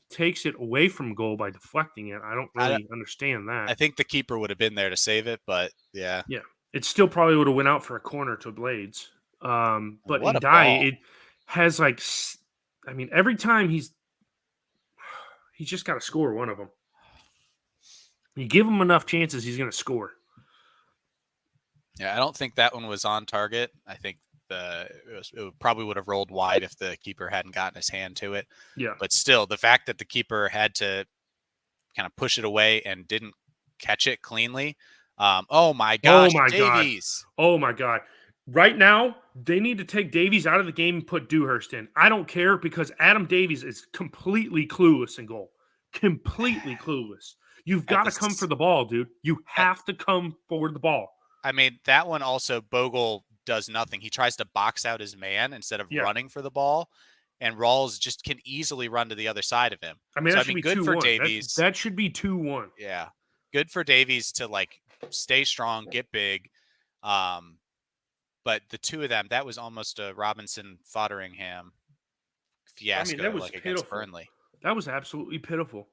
takes it away from goal by deflecting it. I don't really understand that. I think the keeper would have been there to save it, but yeah. Yeah. It still probably would have went out for a corner to Blades. But what in a Dye, ball. it has like, I mean, every time he's just got to score one of them. You give him enough chances, he's going to score. Yeah, I don't think that one was on target. I think it probably would have rolled wide if the keeper hadn't gotten his hand to it. Yeah. But still, the fact that the keeper had to kind of push it away and didn't catch it cleanly. Oh my gosh, Davies. God. Oh my God. Right now, they need to take Davies out of the game and put Dewhurst in. I don't care because Adam Davies is completely clueless in goal. Completely clueless. You've got to come for the ball, dude. You have to come for the ball. I mean, that one also, Bogle does nothing. He tries to box out his man instead of running for the ball, and Rawls just can easily run to the other side of him. I mean, that should be good 2-1. for Davies. That should be 2-1. Yeah. Good for Davies to, like, stay strong, get big. But the two of them, that was almost a Robinson-Fotheringham fiasco. I mean, that was like pitiful. Against Burnley. That was absolutely pitiful.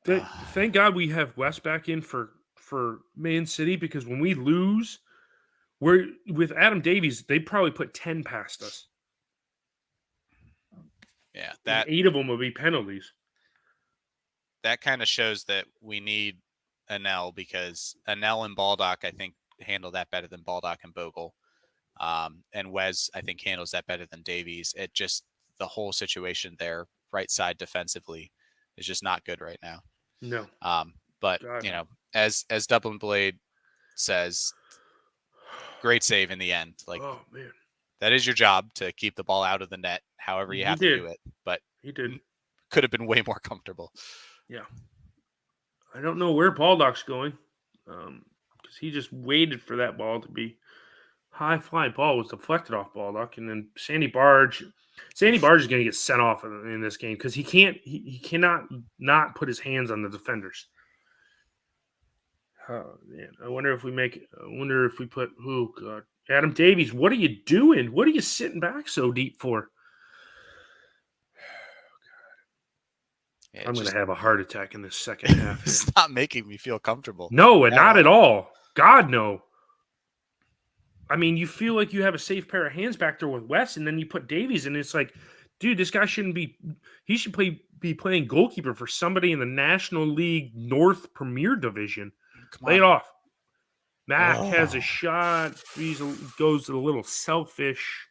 Thank God we have West back in for Man City, because when we lose, we're with Adam Davies, they probably put 10 past us. Yeah, and 8 of them will be penalties. That kind of shows that we need Anel, because Anel and Baldock, I think, handle that better than Baldock and Bogle. And Wes, I think, handles that better than Davies. It just, the whole situation there, right side defensively, is just not good right now. No. But you know, as Dublin Blade says, great save in the end. Like, oh man, that is your job, to keep the ball out of the net, however you have to do it. But he did. Could have been way more comfortable. Yeah. I don't know where Baldock's going, because he just waited for that ball to be high fly. Ball was deflected off Baldock, and then Sandy Barge is going to get sent off in this game because he cannot not put his hands on the defenders. Oh man, I wonder if we put, oh God, Adam Davies, what are you doing? What are you sitting back so deep for? Yeah, I'm going to have a heart attack in this second half. It's not making me feel comfortable. No, and not at all. God, no. I mean, you feel like you have a safe pair of hands back there with West, and then you put Davies, and it's like, dude, this guy shouldn't be. He should be playing goalkeeper for somebody in the National League North Premier Division. Lay it off. Mac has a shot. He goes a little selfish.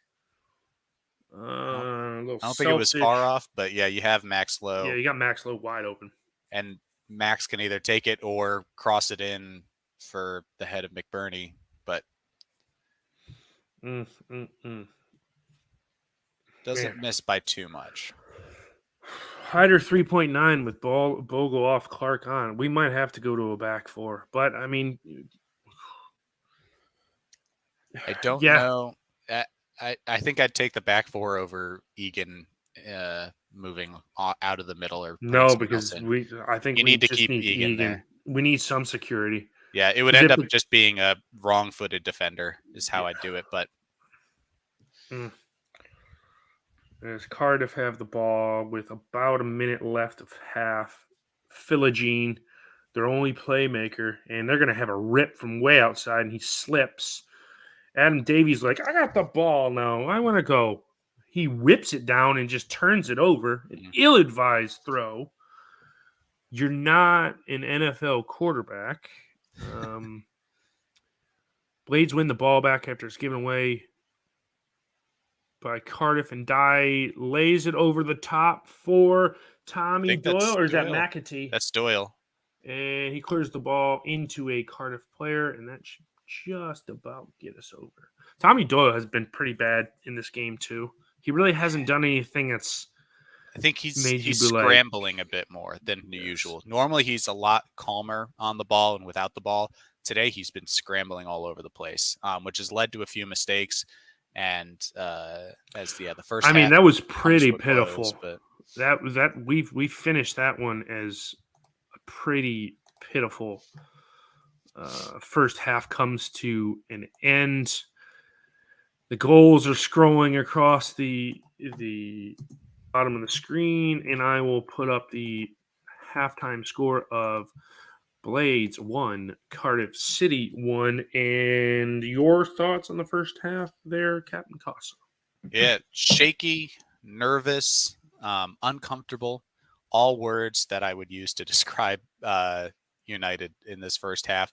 A little I don't think it was far selfish. off, but yeah, you have Max Yeah, Lowe, you got Max Lowe wide open. and Max can either take it or cross it in for the head of McBurney, but Man. doesn't miss by too much. Hyder 3.9 with Bogle off, Clark on. We might have to go to a back four. But, I mean, I don't yeah. know. I think I'd take the back four over Egan moving out of the middle or putting No, someone else because in. I think You we need to just keep need Egan Egan. there. We need some security. Yeah, it would 'Cause end if up we, just being a wrong-footed defender is how yeah. I'd do it. But Mm. As Cardiff have the ball with about a minute left of half. Philogene, their only playmaker, and they're going to have a rip from way outside, and he slips. Adam Davies like, I got the ball now. I want to go. He whips it down and just turns it over. An ill-advised throw. You're not an NFL quarterback. Blades win the ball back after it's given away by Cardiff, and Dye lays it over the top for I Tommy think Doyle, that's or is that Doyle. McAtee? That's Doyle. And he clears the ball into a Cardiff player, and that should just about get us over. Tommy Doyle has been pretty bad in this game too. He really hasn't done anything that's I think he's made you be like, scrambling a bit more than the yes. usual. Normally he's a lot calmer on the ball and without the ball. Today he's been scrambling all over the place, which has led to a few mistakes. And as the first I mean, half that was comes pretty to a close, pitiful. but That we finished that one as a pretty pitiful first half comes to an end. The goals are scrolling across the bottom of the screen, and I will put up the halftime score of Blades 1, Cardiff City 1. And your thoughts on the first half there, Captain Casa? yeah, shaky, nervous, uncomfortable, all words that I would use to describe United in this first half.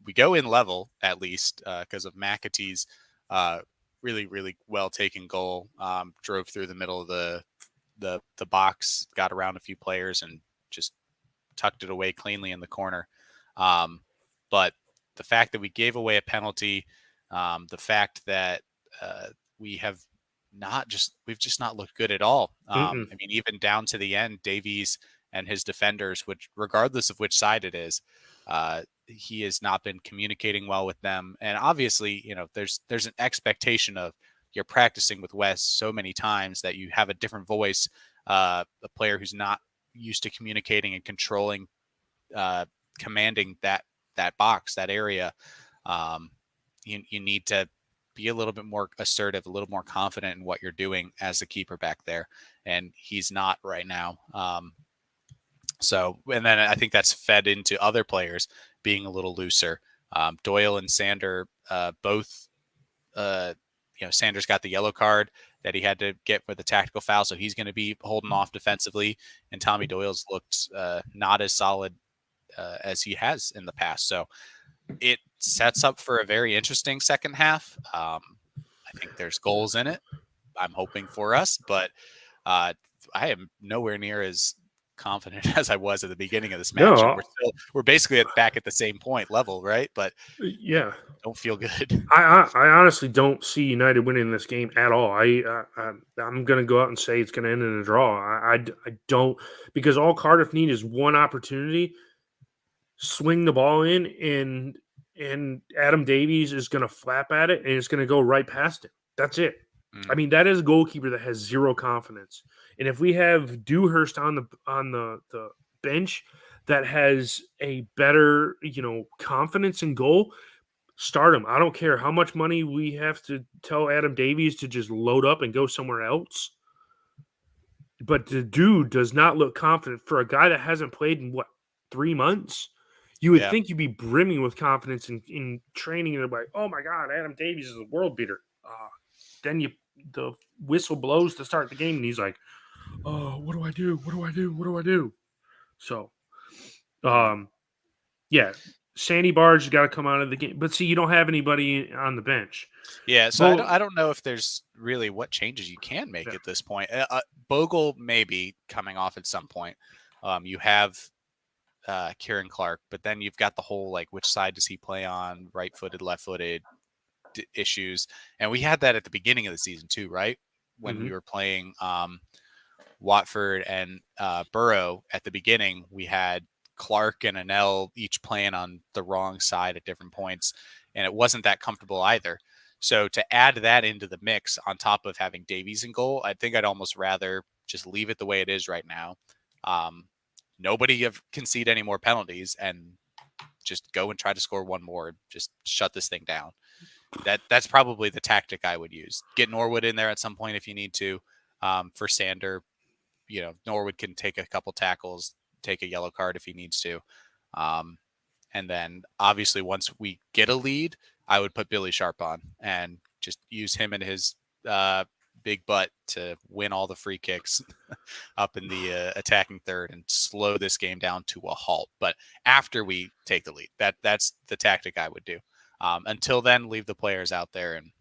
We go in level, at least, because of McAtee's really, really well taken goal. Drove through the middle of the box, got around a few players, and just tucked it away cleanly in the corner. But the fact that we gave away a penalty, the fact that we've just not looked good at all. I mean, even down to the end, Davies and his defenders, which regardless of which side it is, he has not been communicating well with them. And obviously, there's an expectation of you're practicing with Wes so many times that you have a different voice, a player who's not used to communicating and controlling, commanding that box, that area. You need to be a little bit more assertive, a little more confident in what you're doing as a keeper back there. And he's not right now. And then I think that's fed into other players being a little looser. Doyle and Sander both, Sanders got the yellow card that he had to get for the tactical foul, so he's going to be holding off defensively. And Tommy Doyle's looked not as solid as he has in the past. So it sets up for a very interesting second half. I think there's goals in it. I'm hoping for us, but I am nowhere near as confident as I was at the beginning of this match. No, We're basically back at the same point level, right? But yeah, don't feel good. I honestly don't see United winning this game at all. I'm going to go out and say it's going to end in a draw. I don't, because all Cardiff need is one opportunity, swing the ball in, and Adam Davies is going to flap at it, and it's going to go right past him. That's it. I mean, that is a goalkeeper that has zero confidence. And if we have Dewhurst on the bench that has a better, confidence in goal, start him. I don't care how much money we have to tell Adam Davies to just load up and go somewhere else. But the dude does not look confident for a guy that hasn't played in 3 months. You would think you'd be brimming with confidence in training, and like, oh my God, Adam Davies is a world beater. Then the whistle blows to start the game, and he's like, "Oh, what do I do? What do I do? What do I do?" So, yeah, Sandy Barge has got to come out of the game. But see, you don't have anybody on the bench. Yeah, so I don't know if there's really what changes you can make Yeah. at this point. Bogle maybe coming off at some point. You have Kieran Clark, but then you've got the whole like which side does he play on, right-footed, left-footed issues, and we had that at the beginning of the season too, right? When we were playing Watford and Borough at the beginning, we had Clark and Anel each playing on the wrong side at different points, and it wasn't that comfortable either. So to add that into the mix on top of having Davies in goal, I think I'd almost rather just leave it the way it is right now. Nobody have concede any more penalties and just go and try to score one more. Just shut this thing down. That's probably the tactic I would use. Get Norwood in there at some point if you need to. For Sander, Norwood can take a couple tackles, take a yellow card if he needs to. And then obviously once we get a lead, I would put Billy Sharp on and just use him and his big butt to win all the free kicks up in the attacking third and slow this game down to a halt. But after we take the lead, that's the tactic I would do. Until then, leave the players out there and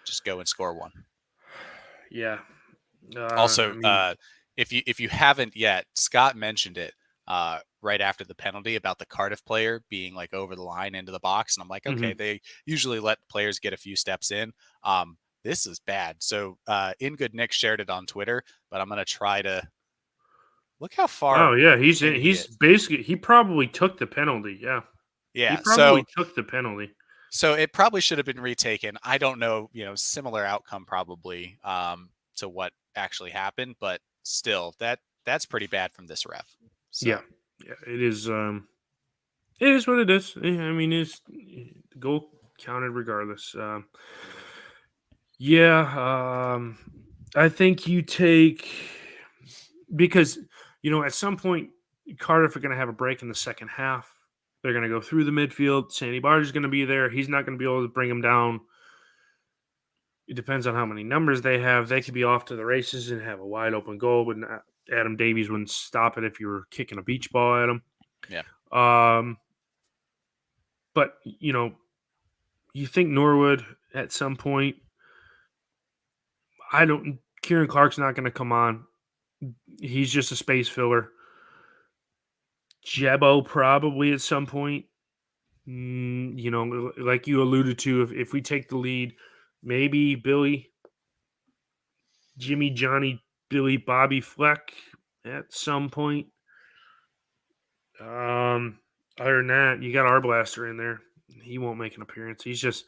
just go and score one. Yeah. Also, if you haven't yet, Scott mentioned it right after the penalty about the Cardiff player being like over the line into the box, and I'm like, okay, they usually let players get a few steps in. This is bad. So, In Good Nick shared it on Twitter, but I'm gonna try to look how far. Oh yeah, he's basically he probably took the penalty. Yeah. Yeah. He probably took the penalty. So it probably should have been retaken. I don't know, similar outcome probably to what actually happened, but still that's pretty bad from this ref. So. Yeah, it is. It is what it is. I mean, it's the goal counted regardless. I think you take because at some point Cardiff are going to have a break in the second half. They're going to go through the midfield. Sandy Barge is going to be there. He's not going to be able to bring them down. It depends on how many numbers they have. They could be off to the races and have a wide open goal, but Adam Davies wouldn't stop it if you were kicking a beach ball at him. Yeah. But you think Norwood at some point. Kieran Clark's not going to come on. He's just a space filler. Jebo probably at some point. Like you alluded to, if we take the lead, maybe Billy, Jimmy, Johnny, Billy, Bobby Fleck at some point. Other than that, you got Arblaster in there. He won't make an appearance. He's just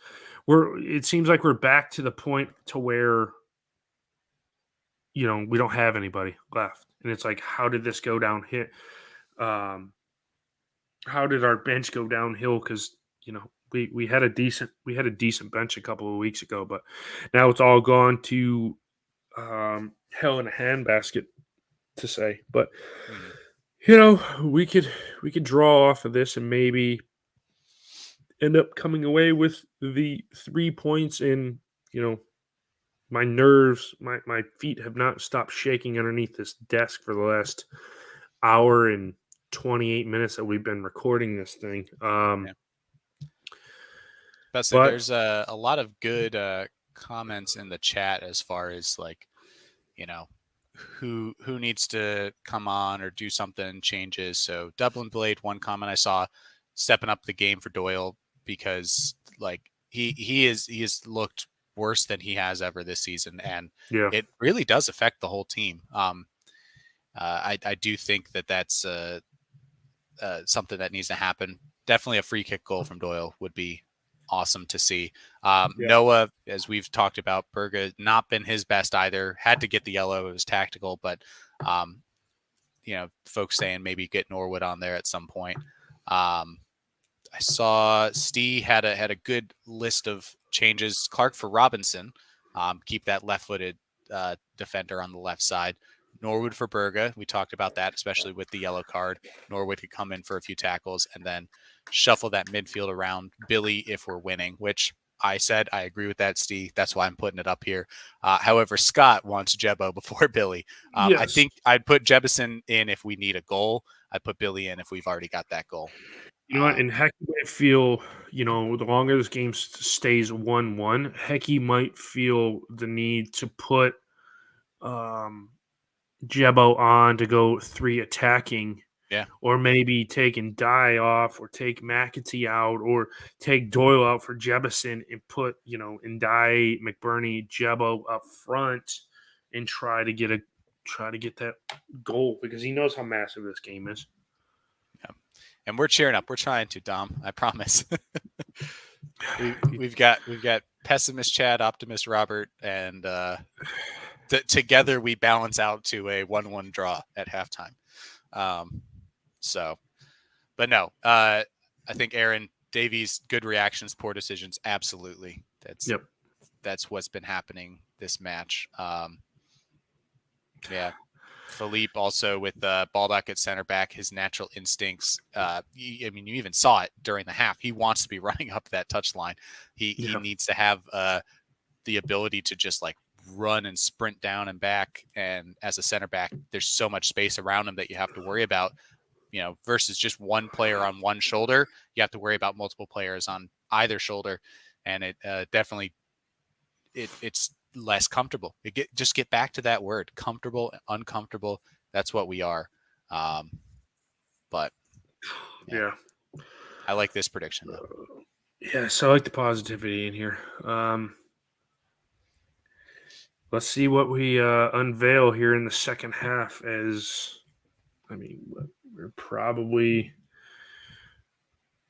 it seems like we're back to the point to where we don't have anybody left. And it's like, how did this go down hit? How did our bench go downhill? Because, we had a decent bench a couple of weeks ago, but now it's all gone to hell in a handbasket to say. But we could draw off of this and maybe end up coming away with the 3 points. And my nerves, my feet have not stopped shaking underneath this desk for the last hour and 28 minutes that we've been recording this thing. There's a lot of good comments in the chat as far as like, who needs to come on or do something changes. So Dublin Blade, one comment I saw, stepping up the game for Doyle because like he has looked worse than he has ever this season, and it really does affect the whole team. I do think that's something that needs to happen. Definitely a free kick goal from Doyle would be awesome to see. Noah, as we've talked about, Berga not been his best either. Had to get the yellow. It was tactical, but folks saying maybe get Norwood on there at some point. I saw Steve had a good list of changes. Clark for Robinson. Keep that left-footed defender on the left side. Norwood for Berga. We talked about that, especially with the yellow card. Norwood could come in for a few tackles and then shuffle that midfield around Billy if we're winning, which I said I agree with that, Steve. That's why I'm putting it up here. However, Scott wants Jebo before Billy. Yes. I think I'd put Jebison in if we need a goal. I'd put Billy in if we've already got that goal. You know what? And Hecky might feel, the longer this game stays 1-1, Hecky might feel the need to put Jebo on to go 3 attacking, Yeah. or maybe taking Dye off, or take McAtee out, or take Doyle out for Jebison and put, Ndye, McBurney, Jebo up front and try to get that goal, because he knows how massive this game is. Yeah. And we're cheering up. We're trying to, Dom. I promise. we've got pessimist Chad, optimist Robert, and together we balance out to a 1-1 draw at halftime. But no, I think Aaron Davies, good reactions, poor decisions, absolutely. That's what's been happening this match. Yeah. Philippe also with Baldock at center back, his natural instincts. You even saw it during the half. He wants to be running up that touchline. He needs to have the ability to just like run and sprint down and back. And as a center back, there's so much space around him that you have to worry about, versus just one player on one shoulder. You have to worry about multiple players on either shoulder. And it definitely, it's less comfortable. Just get back to that word, comfortable, uncomfortable. That's what we are. But yeah, I like this prediction though. Yes, I like the positivity in here. Let's see what we unveil here in the second half. We're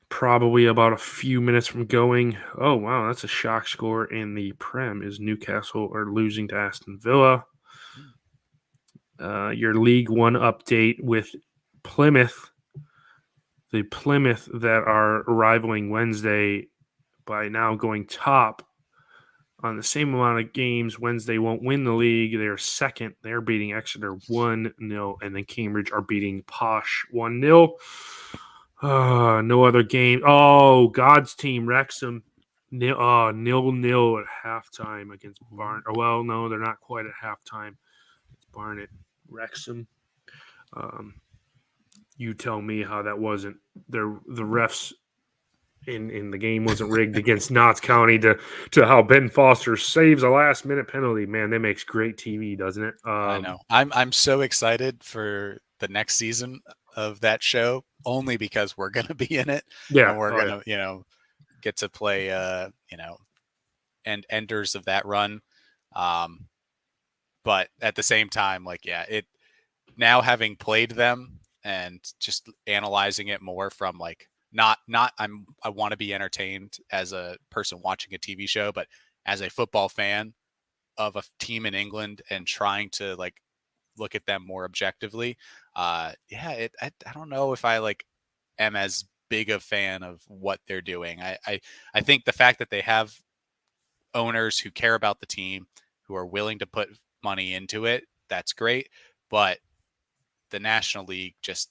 probably about a few minutes from going. Oh, wow, that's a shock score in the Prem, is Newcastle are losing to Aston Villa. Your League One update with Plymouth. The Plymouth that are rivaling Wednesday by now going top on the same amount of games. Wednesday won't win the league. They're second. They're beating Exeter 1-0, and then Cambridge are beating Posh 1-0. No other game. Oh, God's team, Wrexham, 0-0 at halftime against Barnet. Oh, well, no, they're not quite at halftime. It's Barnet, Wrexham. You tell me how that wasn't. The refs in the game wasn't rigged against Notts County to how Ben Foster saves a last minute penalty. Man, that makes great TV, doesn't it? I know. I'm so excited for the next season of that show, only because we're going to be in it. Yeah, and we're going to get to play and enders of that run. But at the same time, it now having played them and just analyzing it more from not I want to be entertained as a person watching a TV show, but as a football fan of a team in England and trying to look at them more objectively. I don't know if I am as big a fan of what they're doing. I think the fact that they have owners who care about the team, who are willing to put money into it, that's great. But the National League, just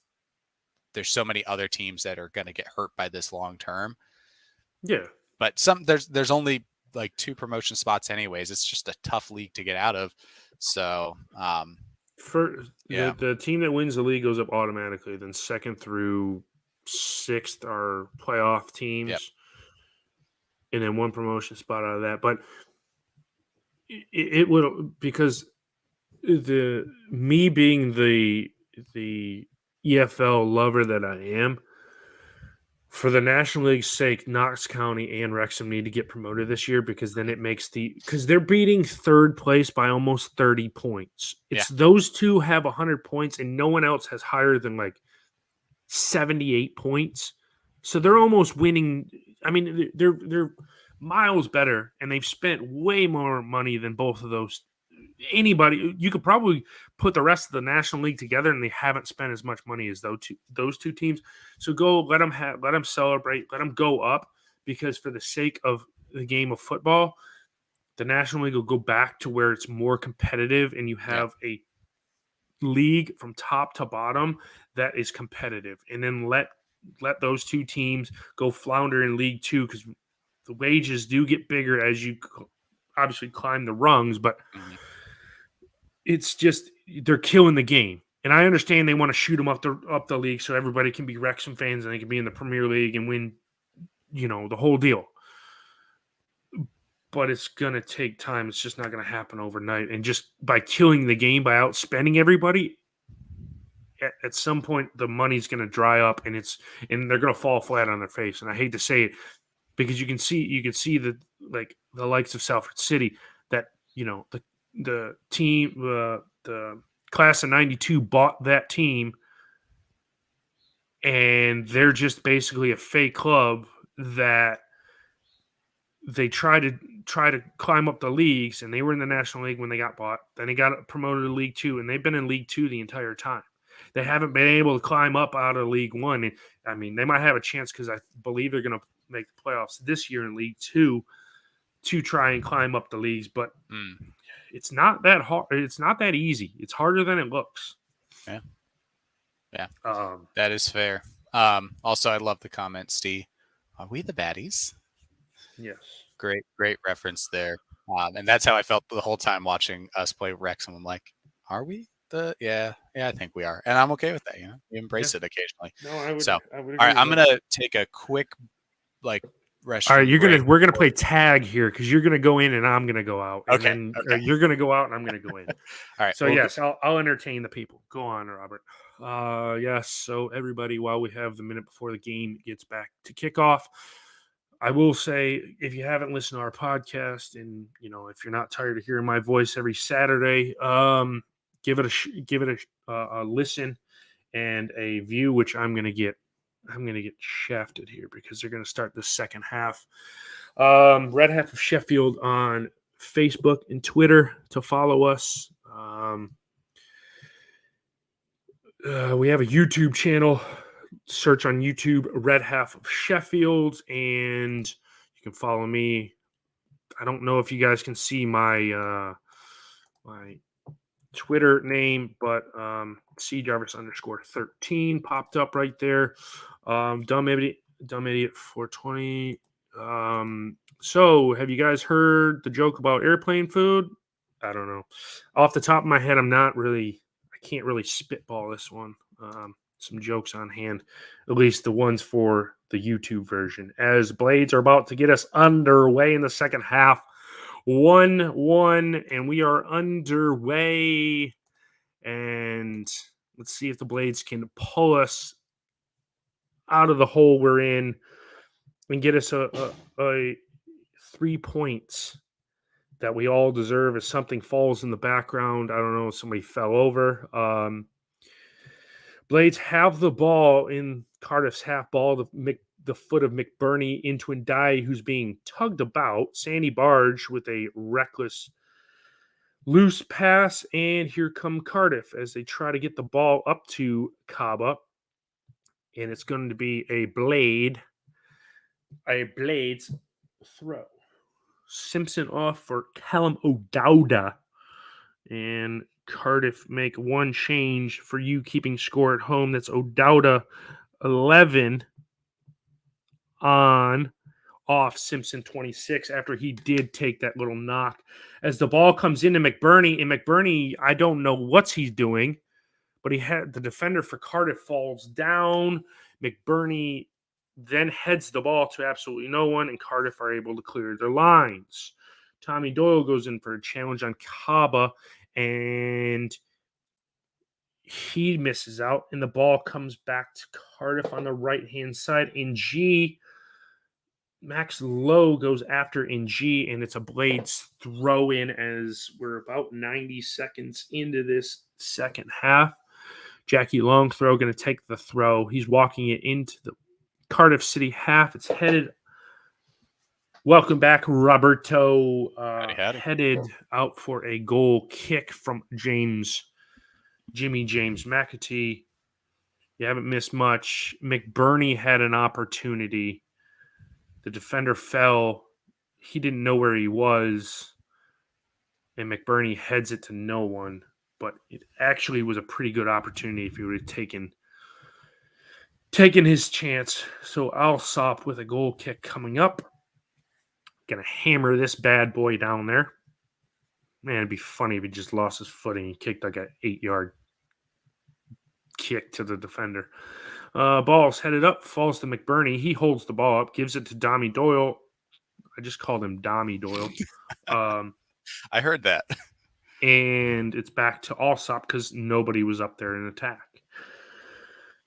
there's so many other teams that are going to get hurt by this long term. Yeah. But there's only 2 promotion spots anyways. It's just a tough league to get out of. So the team that wins the league goes up automatically. Then 2nd through 6th are playoff teams. Yep. And then 1 promotion spot out of that. But it would, because me being the EFL lover that I am, for the National League's sake, Knox County and Wrexham need to get promoted this year, because then it makes because they're beating 3rd place by almost 30 points. It's those two have 100 points and no one else has higher than 78 points. So they're almost winning. I mean, they're miles better, and they've spent way more money than both of those. Anybody, you could probably put the rest of the National League together, and they haven't spent as much money as those two teams. So go, let them celebrate, let them go up, because for the sake of the game of football, the National League will go back to where it's more competitive, and you have a league from top to bottom that is competitive, and then let those 2 teams go flounder in League 2, because the wages do get bigger as you obviously climb the rungs, but it's just they're killing the game. And I understand they want to shoot them up the league so everybody can be Wrexham fans and they can be in the Premier League and win, the whole deal. But it's going to take time. It's just not going to happen overnight. And just by killing the game, by outspending everybody, at some point the money's going to dry up and they're going to fall flat on their face. And I hate to say it because you can see the likes of Salford City that the team the class of '92 bought that team, and they're just basically a fake club that they try to climb up the leagues, and they were in the National League when they got bought. Then they got promoted to League Two, and they've been in League Two the entire time. They haven't been able to climb up out of League One. And, I mean, they might have a chance because I believe they're going to make the playoffs this year in League Two to try and climb up the leagues, but it's not that hard. It's not that easy. It's harder than it looks. Yeah. That is fair. Also, I love the comment, Steve. Are we the baddies? Yes. Great reference there. And that's how I felt the whole time watching us play Wrexham. I'm like, are we yeah, I think we are. And I'm okay with that. We embrace it occasionally. No, I would. So, I would all right, I'm going to take a quick, restroom. All right, we're gonna play tag here because you're gonna go in and I'm gonna go out. And Okay. then you're gonna go out and I'm gonna go in. All right. So yes, I'll entertain the people. Go on, Robert. Yes. So everybody, while we have the minute before the game gets back to kickoff, I will say if you haven't listened to our podcast and if you're not tired of hearing my voice every Saturday, give it a listen and a view, which I'm gonna get shafted here because they're going to start the second half. Red Half of Sheffield on Facebook and Twitter to follow us. We have a YouTube channel. Search on YouTube, Red Half of Sheffield, and you can follow me. I don't know if you guys can see my Twitter name, but CJarvis_13 popped up right there. Dumb idiot 420. So have you guys heard the joke about airplane food? I don't know. Off the top of my head, I can't really spitball this one. Some jokes on hand, at least the ones for the YouTube version. As Blades are about to get us underway in the second half. 1-1, and we are underway. And let's see if the Blades can pull us out of the hole we're in and get us a 3 points that we all deserve as something falls in the background. I don't know, somebody fell over. Blades have the ball in Cardiff's half ball, the foot of McBurney into Ndiaye, who's being tugged about. Sandy Barge with a reckless loose pass, and here come Cardiff as they try to get the ball up to Kaba. And it's going to be a Blades throw. Simpson off for Callum O'Dowda. And Cardiff make one change for you keeping score at home. That's O'Dowda 11 on off Simpson 26 after he did take that little knock. As the ball comes into McBurney, and McBurney, I don't know what he's doing, but the defender for Cardiff falls down. McBurney then heads the ball to absolutely no one, and Cardiff are able to clear their lines. Tommy Doyle goes in for a challenge on Kaba, and he misses out, and the ball comes back to Cardiff on the right-hand side. Max Lowe goes after NG, and it's a Blades throw in as we're about 90 seconds into this second half. Jackie Longthrow going to take the throw. He's walking it into the Cardiff City half. It's headed. Welcome back, Roberto. Headed out for a goal kick from Jimmy James McAtee. You haven't missed much. McBurney had an opportunity. The defender fell. He didn't know where he was. And McBurney heads it to no one. But it actually was a pretty good opportunity if he would have taken his chance. So Alsop with a goal kick coming up. Gonna hammer this bad boy down there. Man, it'd be funny if he just lost his footing and kicked like an 8-yard kick to the defender. Ball's headed up, falls to McBurney. He holds the ball up, gives it to Dommy Doyle. I just called him Dommy Doyle. I heard that. And it's back to Allsop because nobody was up there in attack.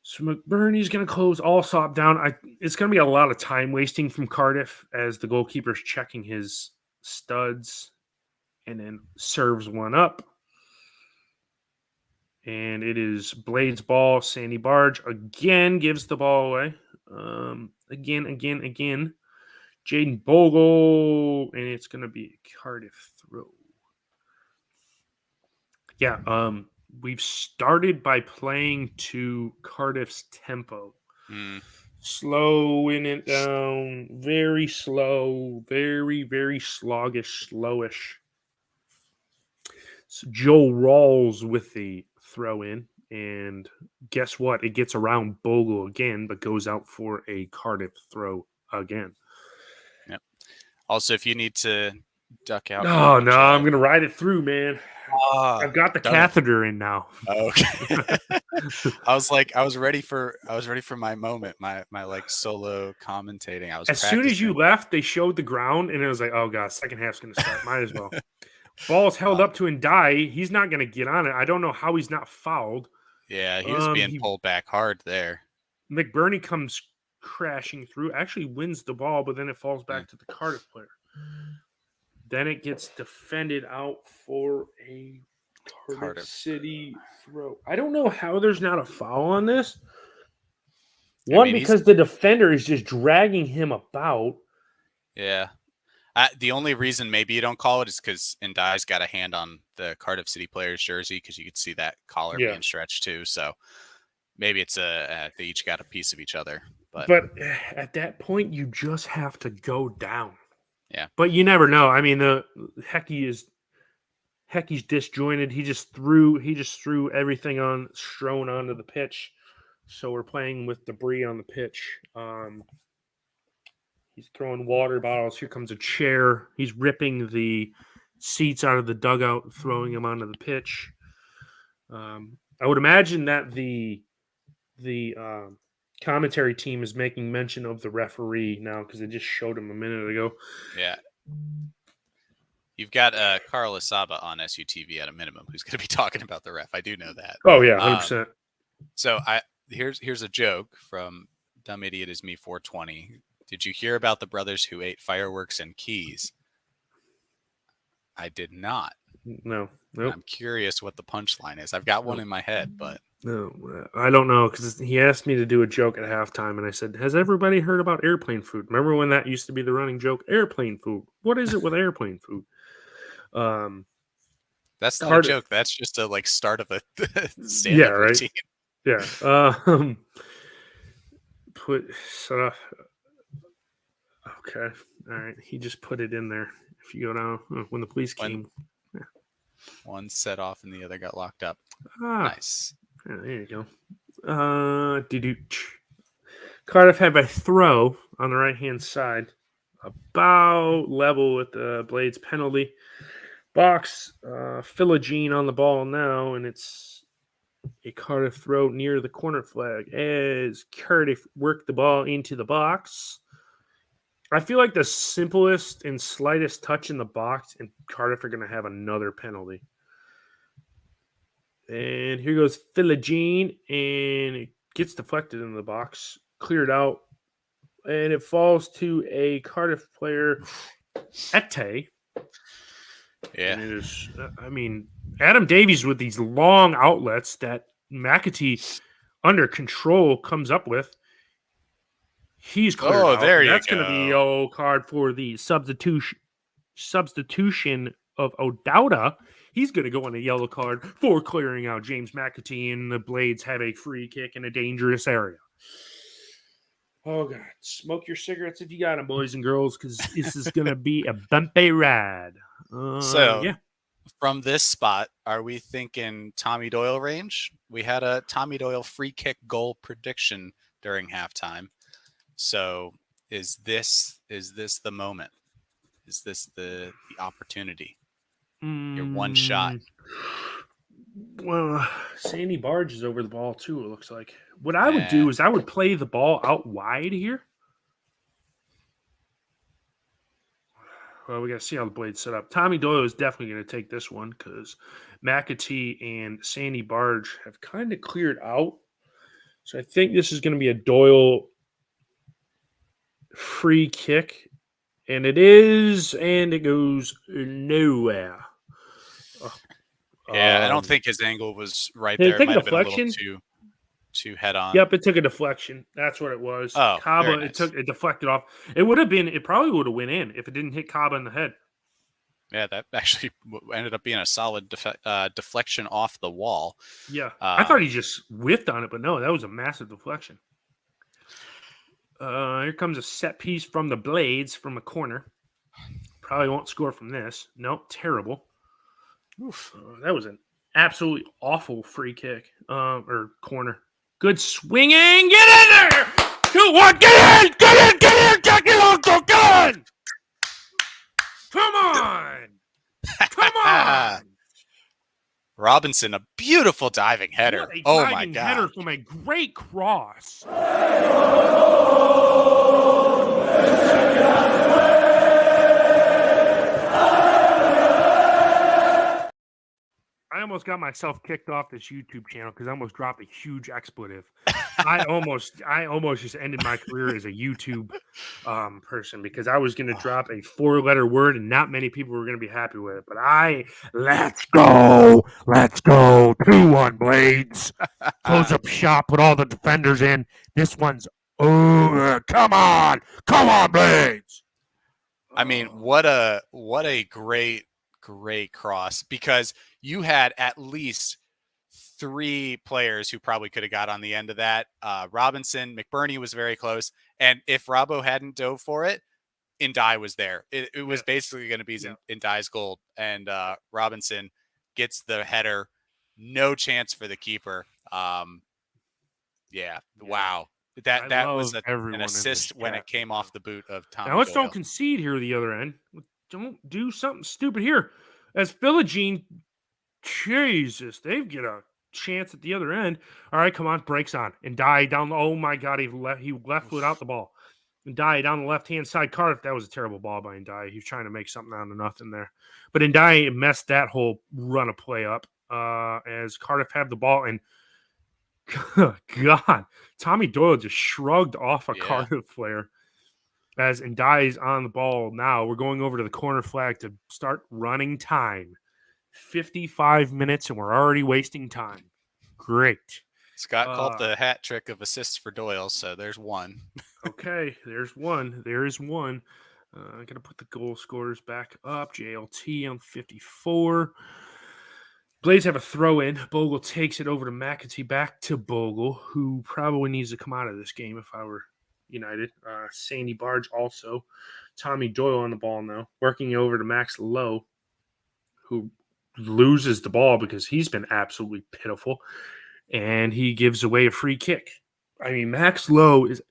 So McBurney's going to close Allsop down. It's going to be a lot of time wasting from Cardiff as the goalkeeper's checking his studs and then serves one up. And it is Blade's ball. Sandy Barge again gives the ball away. Again. Jaden Bogle. And it's going to be a Cardiff throw. Yeah, we've started by playing to Cardiff's tempo. Slowing it down. Very slow. Very, very sluggish, slowish. So Joe Rawls with the throw in, and guess what? It gets around Bogle again, but goes out for a Cardiff throw again. Yep. Also, if you need to duck out. Oh, no, I'm going to ride it through, man. I've got the catheter in now. Okay. I was ready for my moment, my like solo commentating. As soon as you left, they showed the ground, and it was like, oh god, second half's going to start. Might as well. Ball's held up to Ndai. He's not going to get on it. I don't know how he's not fouled. Yeah, he was being pulled back hard there. McBurney comes crashing through, actually wins the ball, but then it falls back to the Cardiff player. Then it gets defended out for a Cardiff City throw. I don't know how there's not a foul on this. Because the defender is just dragging him about. Yeah. The only reason maybe you don't call it is because Ndai's got a hand on the Cardiff City player's jersey because you could see that collar being stretched too. So maybe it's they each got a piece of each other. But at that point, you just have to go down. Yeah. But you never know. I mean, Heckie's disjointed. He just threw everything strewn onto the pitch. So we're playing with debris on the pitch. He's throwing water bottles. Here comes a chair. He's ripping the seats out of the dugout, throwing them onto the pitch. I would imagine that the commentary team is making mention of the referee now because they just showed him a minute ago. Yeah. You've got Carl Asaba on SUTV at a minimum who's going to be talking about the ref. I do know that. Oh, yeah, 100%. So here's a joke from Dumb Idiot Is Me 420. Did you hear about the brothers who ate fireworks and keys? I did not. No. Nope. I'm curious what the punchline is. I've got one in my head, but... No, I don't know, because he asked me to do a joke at halftime, and I said, has everybody heard about airplane food? Remember when that used to be the running joke? Airplane food. What is it with airplane food? That's not a joke. That's just a start of a stand-up routine. Yeah. Okay. All right. He just put it in there. If you go down, when the police came. One set off and the other got locked up. Nice. Yeah, there you go. Cardiff have a throw on the right-hand side, about level with the Blades penalty box. Philogene on the ball now, and it's a Cardiff throw near the corner flag as Cardiff work the ball into the box. I feel like the simplest and slightest touch in the box, and Cardiff are going to have another penalty. And here goes Philogene, and it gets deflected in the box, cleared out, and it falls to a Cardiff player, Ete. Yeah. And it is, Adam Davies with these long outlets that McAtee, under control, comes up with. He's cleared out. There you go. That's going to be a yellow card for the substitution of O'Dowda. He's going to go on a yellow card for clearing out James McAtee, and the Blades have a free kick in a dangerous area. Oh, God. Smoke your cigarettes if you got them, boys and girls, because this is going to be a bumpy ride. From this spot, are we thinking Tommy Doyle range? We had a Tommy Doyle free kick goal prediction during halftime. So is this the moment? Is this the opportunity? Your one shot. Well, Sandy Barge is over the ball too. It looks like. What I would Eh, do is I would play the ball out wide here. Well, we got to see how the blade's set up. Tommy Doyle is definitely going to take this one because McAtee and Sandy Barge have kind of cleared out. So I think this is going to be a Doyle free kick. And it is, and it goes nowhere. yeah, I don't think his angle was right Did it there. It take a might have been a little deflection? too head on. Yep, it took a deflection. That's what it was. Oh, Kaba, very nice. it deflected off. It would have been, it probably would have went in if it didn't hit Kaba in the head. Yeah, that actually ended up being a solid deflection off the wall. Yeah, I thought he just whiffed on it, but no, that was a massive deflection. Here comes a set piece from the Blades from a corner. Probably won't score from this. Nope, terrible. That was an absolutely awful free kick or corner. Good swinging. Get in there. 2-1. Get in. Get in. Get in. Get in. Get in. Come on. Come on. Robinson, a beautiful diving header. Oh my God. Header from a great cross. I almost got myself kicked off this YouTube channel because I almost dropped a huge expletive. I almost just ended my career as a YouTube person because I was going to drop a 4-letter word and not many people were going to be happy with it. But let's go, 2-1 Blades. Close up shop, put all the defenders in. This one's over. Come on, Blades. I mean, what a great cross, because you had at least 3 players who probably could have got on the end of that. Robinson, McBurney was very close, and if Robbo hadn't dove for it, Ndai was there. It was basically going to be Ndai's goal, and Robinson gets the header. No chance for the keeper. Wow. That was an assist when it came off the boot of Tom. Now let's don't concede here the other end. Don't do something stupid here. As Philogene, Jesus, they get a chance at the other end. All right, come on, breaks on. And die down. Oh my God, he left foot out the ball. And die down the left-hand side. Cardiff, that was a terrible ball by Ndai. He was trying to make something out of nothing there. But Ndai messed that whole run of play up as Cardiff had the ball. And God, Tommy Doyle just shrugged off a Cardiff player as Ndai is on the ball now. We're going over to the corner flag to start running time. 55 minutes, and we're already wasting time. Great. Scott called the hat trick of assists for Doyle, so there's one. Okay, there's one. There is one. I'm going to put the goal scorers back up. JLT on 54. Blades have a throw in. Bogle takes it over to McAtee, back to Bogle, who probably needs to come out of this game if I were United. Sandy Barge also. Tommy Doyle on the ball now, working over to Max Lowe, who loses the ball because he's been absolutely pitiful, and he gives away a free kick. I mean, Max Lowe is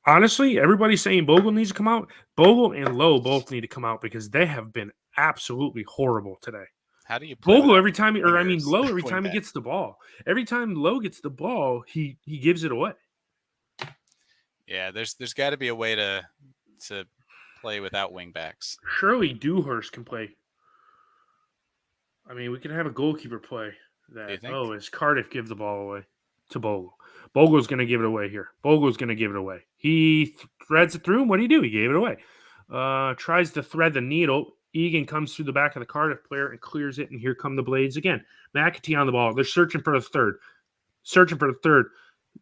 honestly, everybody's saying Bogle needs to come out. Bogle and Lowe both need to come out because they have been absolutely horrible today. How do you play Bogle every time, Lowe every time he back. gets the ball? Every time Lowe gets the ball, he gives it away. Yeah, there's got to be a way to play without wing backs. Surely Dewhurst can play. I mean, we can have a goalkeeper play that. Oh, as Cardiff give the ball away to Bogle. Bogle's going to give it away here. Bogle's going to give it away. He threads it through, and what do you do? He gave it away. Tries to thread the needle. Egan comes through the back of the Cardiff player and clears it, and here come the Blades again. McAtee on the ball. They're searching for the third.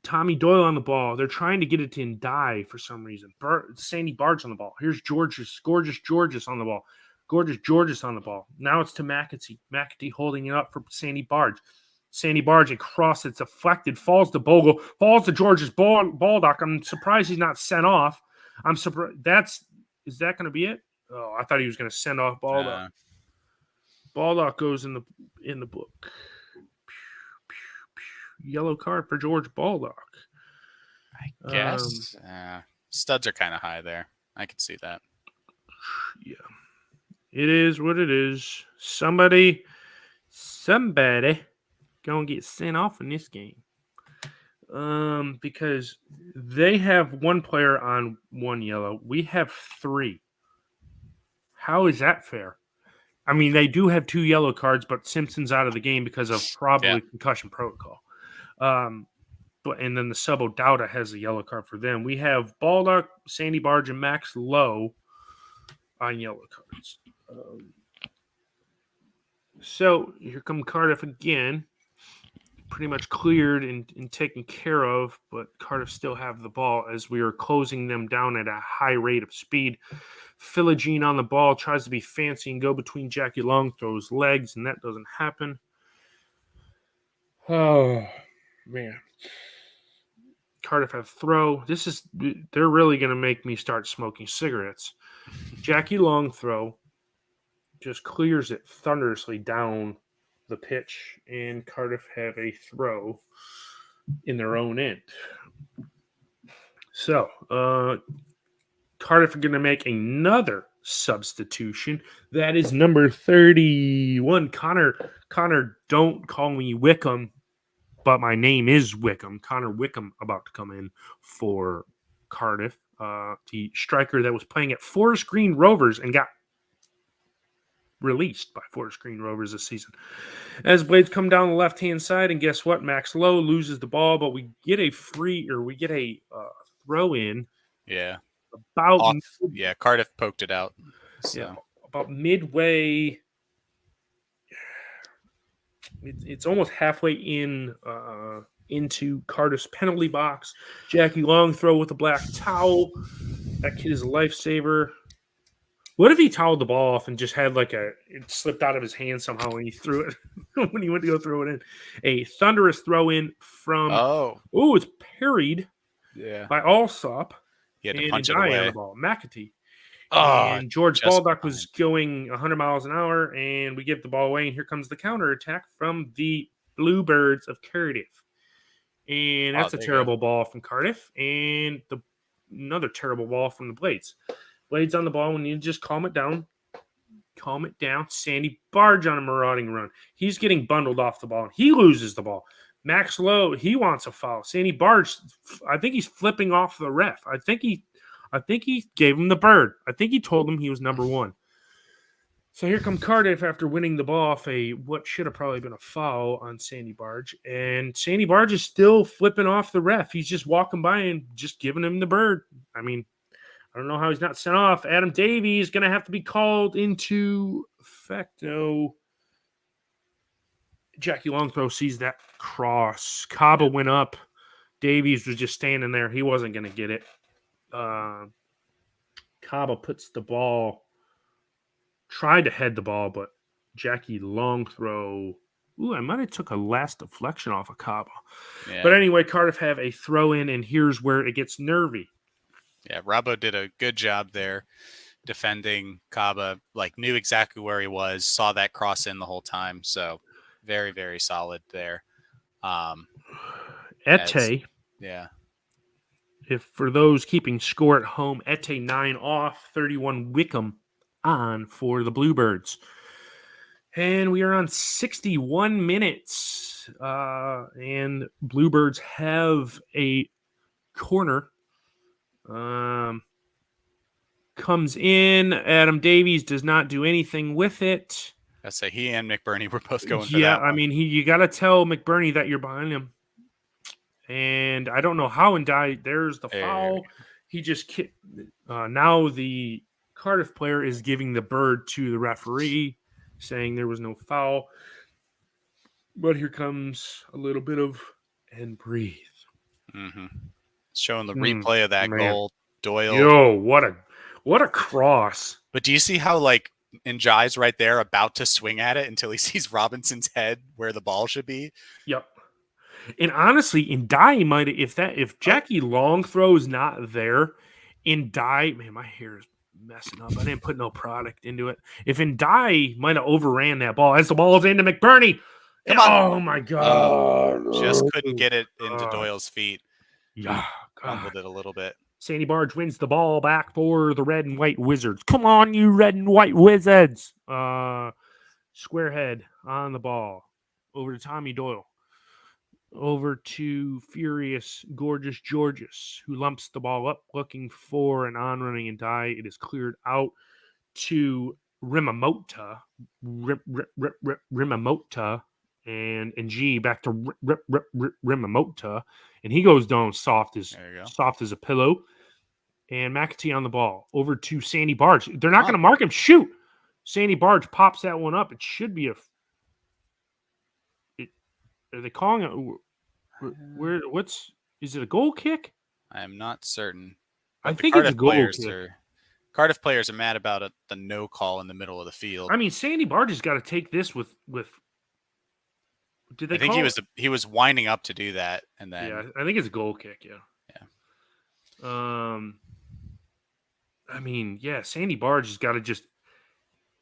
Tommy Doyle on the ball. They're trying to get it to Ndai for some reason. Sandy Barge on the ball. Here's Gorgeous Georges on the ball. Gorgeous Georges on the ball. Now it's to McAtee. McAtee holding it up for Sandy Barge. Sandy Barge across. It's deflected. Falls to Bogle. Falls to George's Baldock. I'm surprised he's not sent off. I'm surprised. Is that going to be it? Oh, I thought he was going to send off Baldock. Baldock goes in the book. Yellow card for George Baldock. I guess. Studs are kind of high there. I can see that. Yeah. It is what it is. Somebody going to get sent off in this game. Because they have one player on 1 yellow. We have 3. How is that fair? I mean, they do have 2 yellow cards, but Simpson's out of the game because of probably concussion protocol. And then the sub O'Dowda has a yellow card for them. We have Baldock, Sandy Barge, and Max Lowe on yellow cards. So here come Cardiff again. Pretty much cleared and taken care of, but Cardiff still have the ball as we are closing them down at a high rate of speed. Philogene on the ball, tries to be fancy and go between Jackie Longthrow's legs, and that doesn't happen. Oh, man. Cardiff have throw. They're really going to make me start smoking cigarettes. Jackie Longthrow just clears it thunderously down the pitch, and Cardiff have a throw in their own end. So, Cardiff are going to make another substitution. That is number 31. Connor, don't call me Wickham, but my name is Wickham. Connor Wickham about to come in for Cardiff. The striker that was playing at Forest Green Rovers and got released by Forest Green Rovers this season. As Blades come down the left-hand side, and guess what? Max Lowe loses the ball, but we get a throw in. Yeah. Cardiff poked it out. So. Yeah, about midway. It's almost halfway into Cardiff's penalty box. Jackie Longthrow with a black towel. That kid is a lifesaver. What if he toweled the ball off and just had it slipped out of his hand somehow and he threw it when he went to go throw it in? A thunderous throw in from it's parried by Allsop. He had to punch it away. On the ball. McAtee. And George Baldock was going 100 miles an hour, and we give the ball away, and here comes the counterattack from the Bluebirds of Cardiff. And that's a terrible ball from Cardiff, and another terrible ball from the Blades. Blades on the ball, when you just calm it down. Calm it down. Sandy Barge on a marauding run. He's getting bundled off the ball, and he loses the ball. Max Lowe, he wants a foul. Sandy Barge, I think he's flipping off the ref. I think he gave him the bird. I think he told him he was number 1. So here come Cardiff after winning the ball off what should have probably been a foul on Sandy Barge. And Sandy Barge is still flipping off the ref. He's just walking by and just giving him the bird. I mean, I don't know how he's not sent off. Adam Davies is going to have to be called into effecto. Jackie Longthrow sees that cross. Caba went up. Davies was just standing there. He wasn't going to get it. Caba puts the ball, tried to head the ball, but Jackie Longthrow. I might have took a last deflection off of Caba. Yeah. But anyway, Cardiff have a throw in, and here's where it gets nervy. Yeah, Robbo did a good job there defending Caba, knew exactly where he was, saw that cross in the whole time. So very, very solid there. Ete. Yeah. If for those keeping score at home, Ete 9 off, 31 Wickham on for the Bluebirds. And we are on 61 minutes. And Bluebirds have a corner. Comes in. Adam Davies does not do anything with it. I say he and McBurney were both going for that. Yeah, I mean, you got to tell McBurney that you're behind him. And I don't know how and there's the foul. He just now the Cardiff player is giving the bird to the referee, saying there was no foul. But here comes a little bit of and breathe. Mm-hmm. Showing the replay of that goal, Doyle. Yo, what a cross! But do you see how Njai's right there about to swing at it until he sees Robinson's head where the ball should be? Yep. And honestly, Ndai might if Jackie Longthrow is not there, Ndai, man, my hair is messing up. I didn't put no product into it. If Ndai might have overran that ball as the ball is into McBurney. Oh my God. Just couldn't get it into Doyle's feet. Yeah. Fumbled it a little bit. Sandy Barge wins the ball back for the Red and White Wizards. Come on, you Red and White Wizards. Squarehead on the ball. Over to Tommy Doyle. over to Furious Gorgeous Georges, who lumps the ball up, looking for an on-running and die. It is cleared out to Rimamota, Rimamota, and G back to Rimamota, and he goes down soft as a pillow. And McAtee on the ball over to Sandy Barge. They're not going to mark him. Shoot! Sandy Barge pops that one up. It should be are they calling it? Is it a goal kick? I am not certain. I think it's a goal kick. Cardiff players are mad about the no call in the middle of the field. I mean, Sandy Barge has got to take this with. Did they? I think he was winding up to do that, and then I think it's a goal kick. Yeah. I mean, Sandy Barge has got to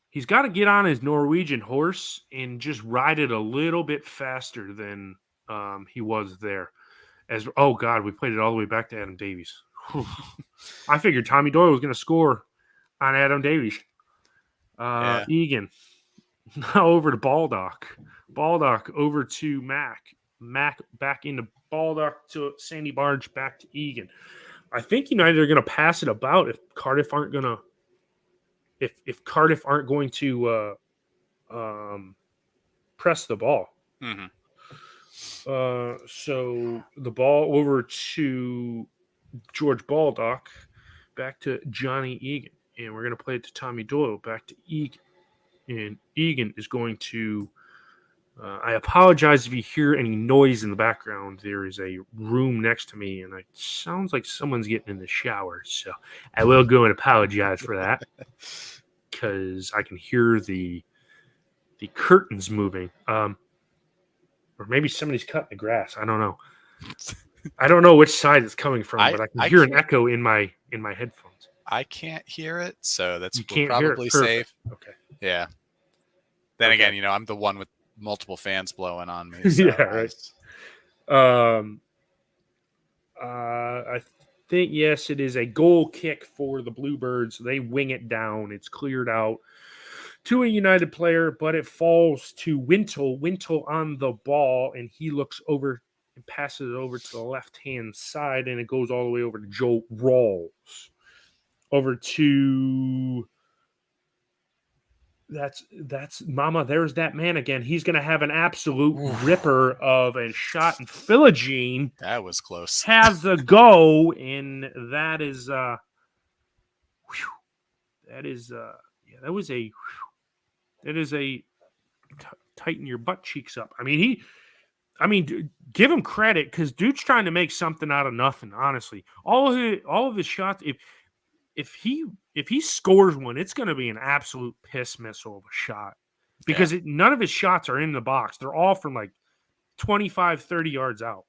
he's got to get on his Norwegian horse and just ride it a little bit faster than he was there. We played it all the way back to Adam Davies. I figured Tommy Doyle was going to score on Adam Davies. Egan. Now over to Baldock. Baldock over to Mac. Mac back into Baldock to Sandy Barge back to Egan. I think United are going to pass it about if Cardiff aren't going to if Cardiff aren't going to press the ball. Mm-hmm. So the ball over to George Baldock, back to Johnny Egan, and we're going to play it to Tommy Doyle, back to Egan, and Egan is going to. I apologize if you hear any noise in the background. There is a room next to me, and it sounds like someone's getting in the shower. So I will go and apologize for that because I can hear the curtains moving. Or maybe somebody's cutting the grass. I don't know. I don't know which side it's coming from, but I can hear an echo in my headphones. I can't hear it, so that's probably safe. Okay. Yeah. Then again, I'm the one with multiple fans blowing on me. So right. I think it is a goal kick for the Bluebirds. They wing it down. It's cleared out to a United player, but it falls to Wintle. Wintle on the ball, and he looks over and passes it over to the left-hand side, and it goes all the way over to Joe Rawls. Over to that's Mama. There's that man again. He's going to have an absolute ripper of a shot, and Philogene. That was close. Has a go, and that is that is a tighten your butt cheeks up. I mean, give him credit because dude's trying to make something out of nothing. Honestly, all of his shots. If he scores one, it's going to be an absolute piss missile of a shot because none of his shots are in the box. They're all from like 25, 30 yards out.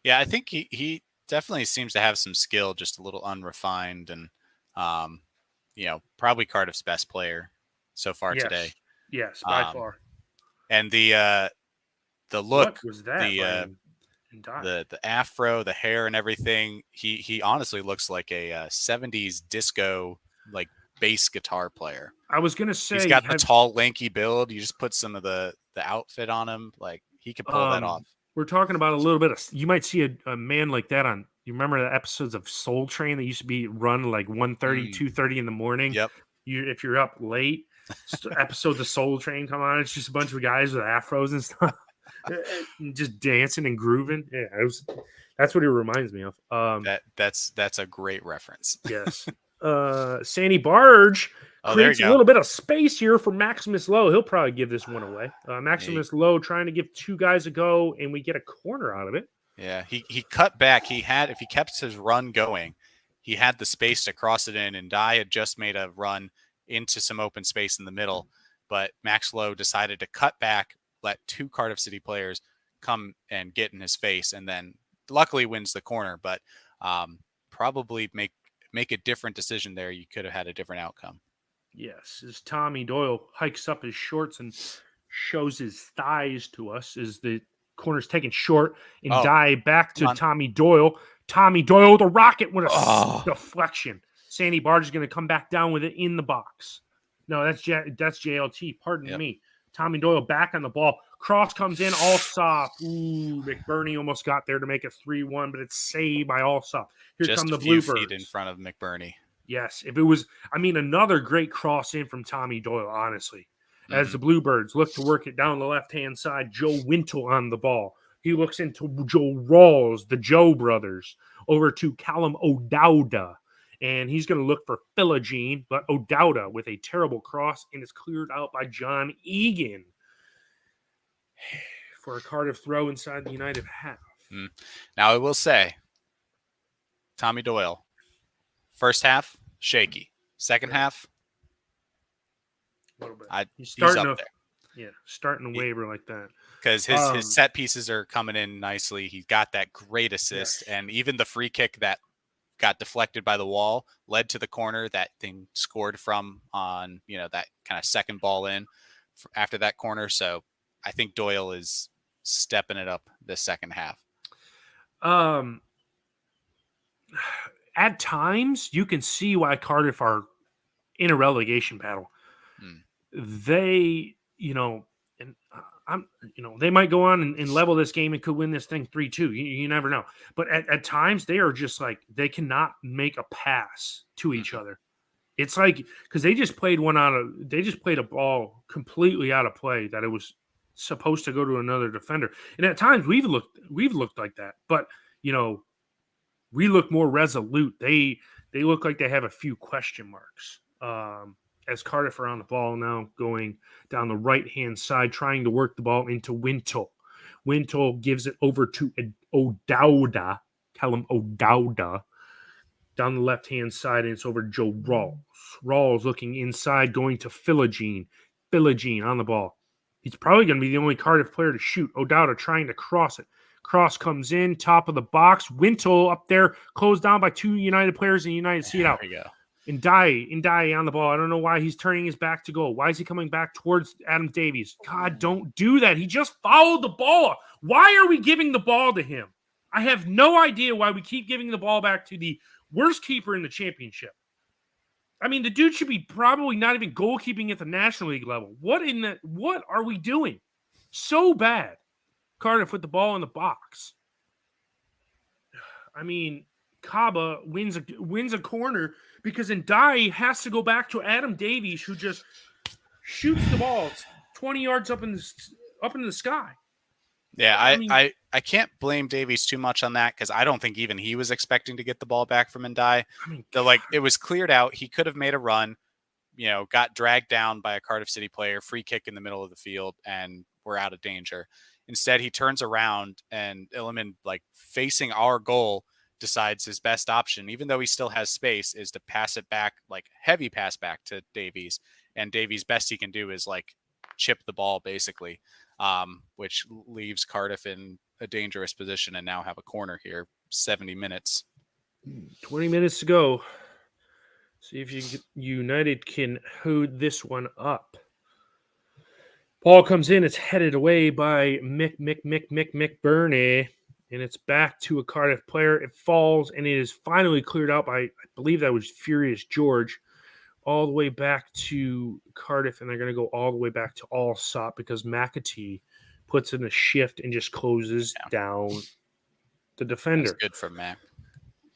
Yeah, I think he definitely seems to have some skill, just a little unrefined, and probably Cardiff's best player so far today. Yes, by far. And the look, what was that? The afro, the hair, and everything. He honestly looks like a 70s disco like bass guitar player. I was gonna say he's got the tall, lanky build. You just put some of the outfit on him, like he could pull that off. We're talking about a little bit of. You might see a man like that on. You remember the episodes of Soul Train that used to be run like 1:30, 2:30 in the morning? Yep. If you're up late, episodes of Soul Train come on. It's just a bunch of guys with afros and stuff. Just dancing and grooving. Yeah, that's what it reminds me of. That's a great reference. Yes. Sandy Barge creates a little bit of space here for Maximus Lowe. He'll probably give this one away. Maximus Lowe trying to give two guys a go, and we get a corner out of it. Yeah, he cut back. If he kept his run going, he had the space to cross it in, and Dye had just made a run into some open space in the middle, but Max Lowe decided to cut back, let two Cardiff City players come and get in his face, and then luckily wins the corner, but probably make a different decision there. You could have had a different outcome. Yes, as Tommy Doyle hikes up his shorts and shows his thighs to us as the corner's taken short and Dye back to Tommy Doyle. Tommy Doyle, the rocket with a deflection. Sandy Barge is going to come back down with it in the box. No, that's JLT. Pardon me. Tommy Doyle back on the ball. Cross comes in, Allsop. Ooh, McBurney almost got there to make it 3-1, but it's saved by Allsop. Here Just come a the few feet in Bluebirds. front of McBurney. Yes, if it was, another great cross in from Tommy Doyle, honestly. As the Bluebirds look to work it down the left-hand side, Joe Wintle on the ball. He looks into Joe Rawls, the Joe brothers, over to Callum O'Dowda. And he's going to look for Philogene, but O'Dowda with a terrible cross and is cleared out by John Egan for a Cardiff throw inside the United half. Now, I will say, Tommy Doyle, first half, shaky. Second half, A little bit. he's there. up Yeah, starting to waver like that. Because his set pieces are coming in nicely. He got that great assist. Yes. And even the free kick that got deflected by the wall led to the corner that thing scored from on, that kind of second ball in after that corner. So I think Doyle is stepping it up this second half. At times, you can see why Cardiff are in a relegation battle. They, they might go on and level this game and could win this thing 3-2. You never know. But at times, they are just like, they cannot make a pass to each other. It's like, because they just played a ball completely out of play that it was supposed to go to another defender. And at times, we've looked like that. But, we look more resolute. They look like they have a few question marks. As Cardiff are on the ball now, going down the right-hand side, trying to work the ball into Wintle. Wintle gives it over to O'Dowda, Callum O'Dowda, down the left-hand side, and it's over to Joe Rawls. Rawls looking inside, going to Philogene. Philogene on the ball. He's probably going to be the only Cardiff player to shoot. O'Dowda trying to cross it. Cross comes in, top of the box. Wintle up there, closed down by two United players, and United see it out. There we go. Ndai on the ball. I don't know why he's turning his back to goal. Why is he coming back towards Adam Davies? God, don't do that. He just fouled the ball. Why are we giving the ball to him? I have no idea why we keep giving the ball back to the worst keeper in the championship. The dude should be probably not even goalkeeping at the National League level. What are we doing? So bad. Cardiff with the ball in the box. Kaba wins a corner because Ndai has to go back to Adam Davies, who just shoots the ball 20 yards up into the sky. Yeah, I can't blame Davies too much on that because I don't think even he was expecting to get the ball back from Ndai. It was cleared out. He could have made a run, got dragged down by a Cardiff City player, free kick in the middle of the field, and we're out of danger. Instead, he turns around and Illiman, facing our goal, decides his best option, even though he still has space, is to pass it back, heavy pass back to Davies. And Davies' best he can do is chip the ball basically, which leaves Cardiff in a dangerous position and now have a corner here. 70 minutes. 20 minutes to go. See if United can hold this one up. Ball comes in. It's headed away by McBurney. And it's back to a Cardiff player. It falls, and it is finally cleared out by, I believe that was Furious George, all the way back to Cardiff, and they're going to go all the way back to Allsop because McAtee puts in a shift and just closes down the defender. That's good for Mac.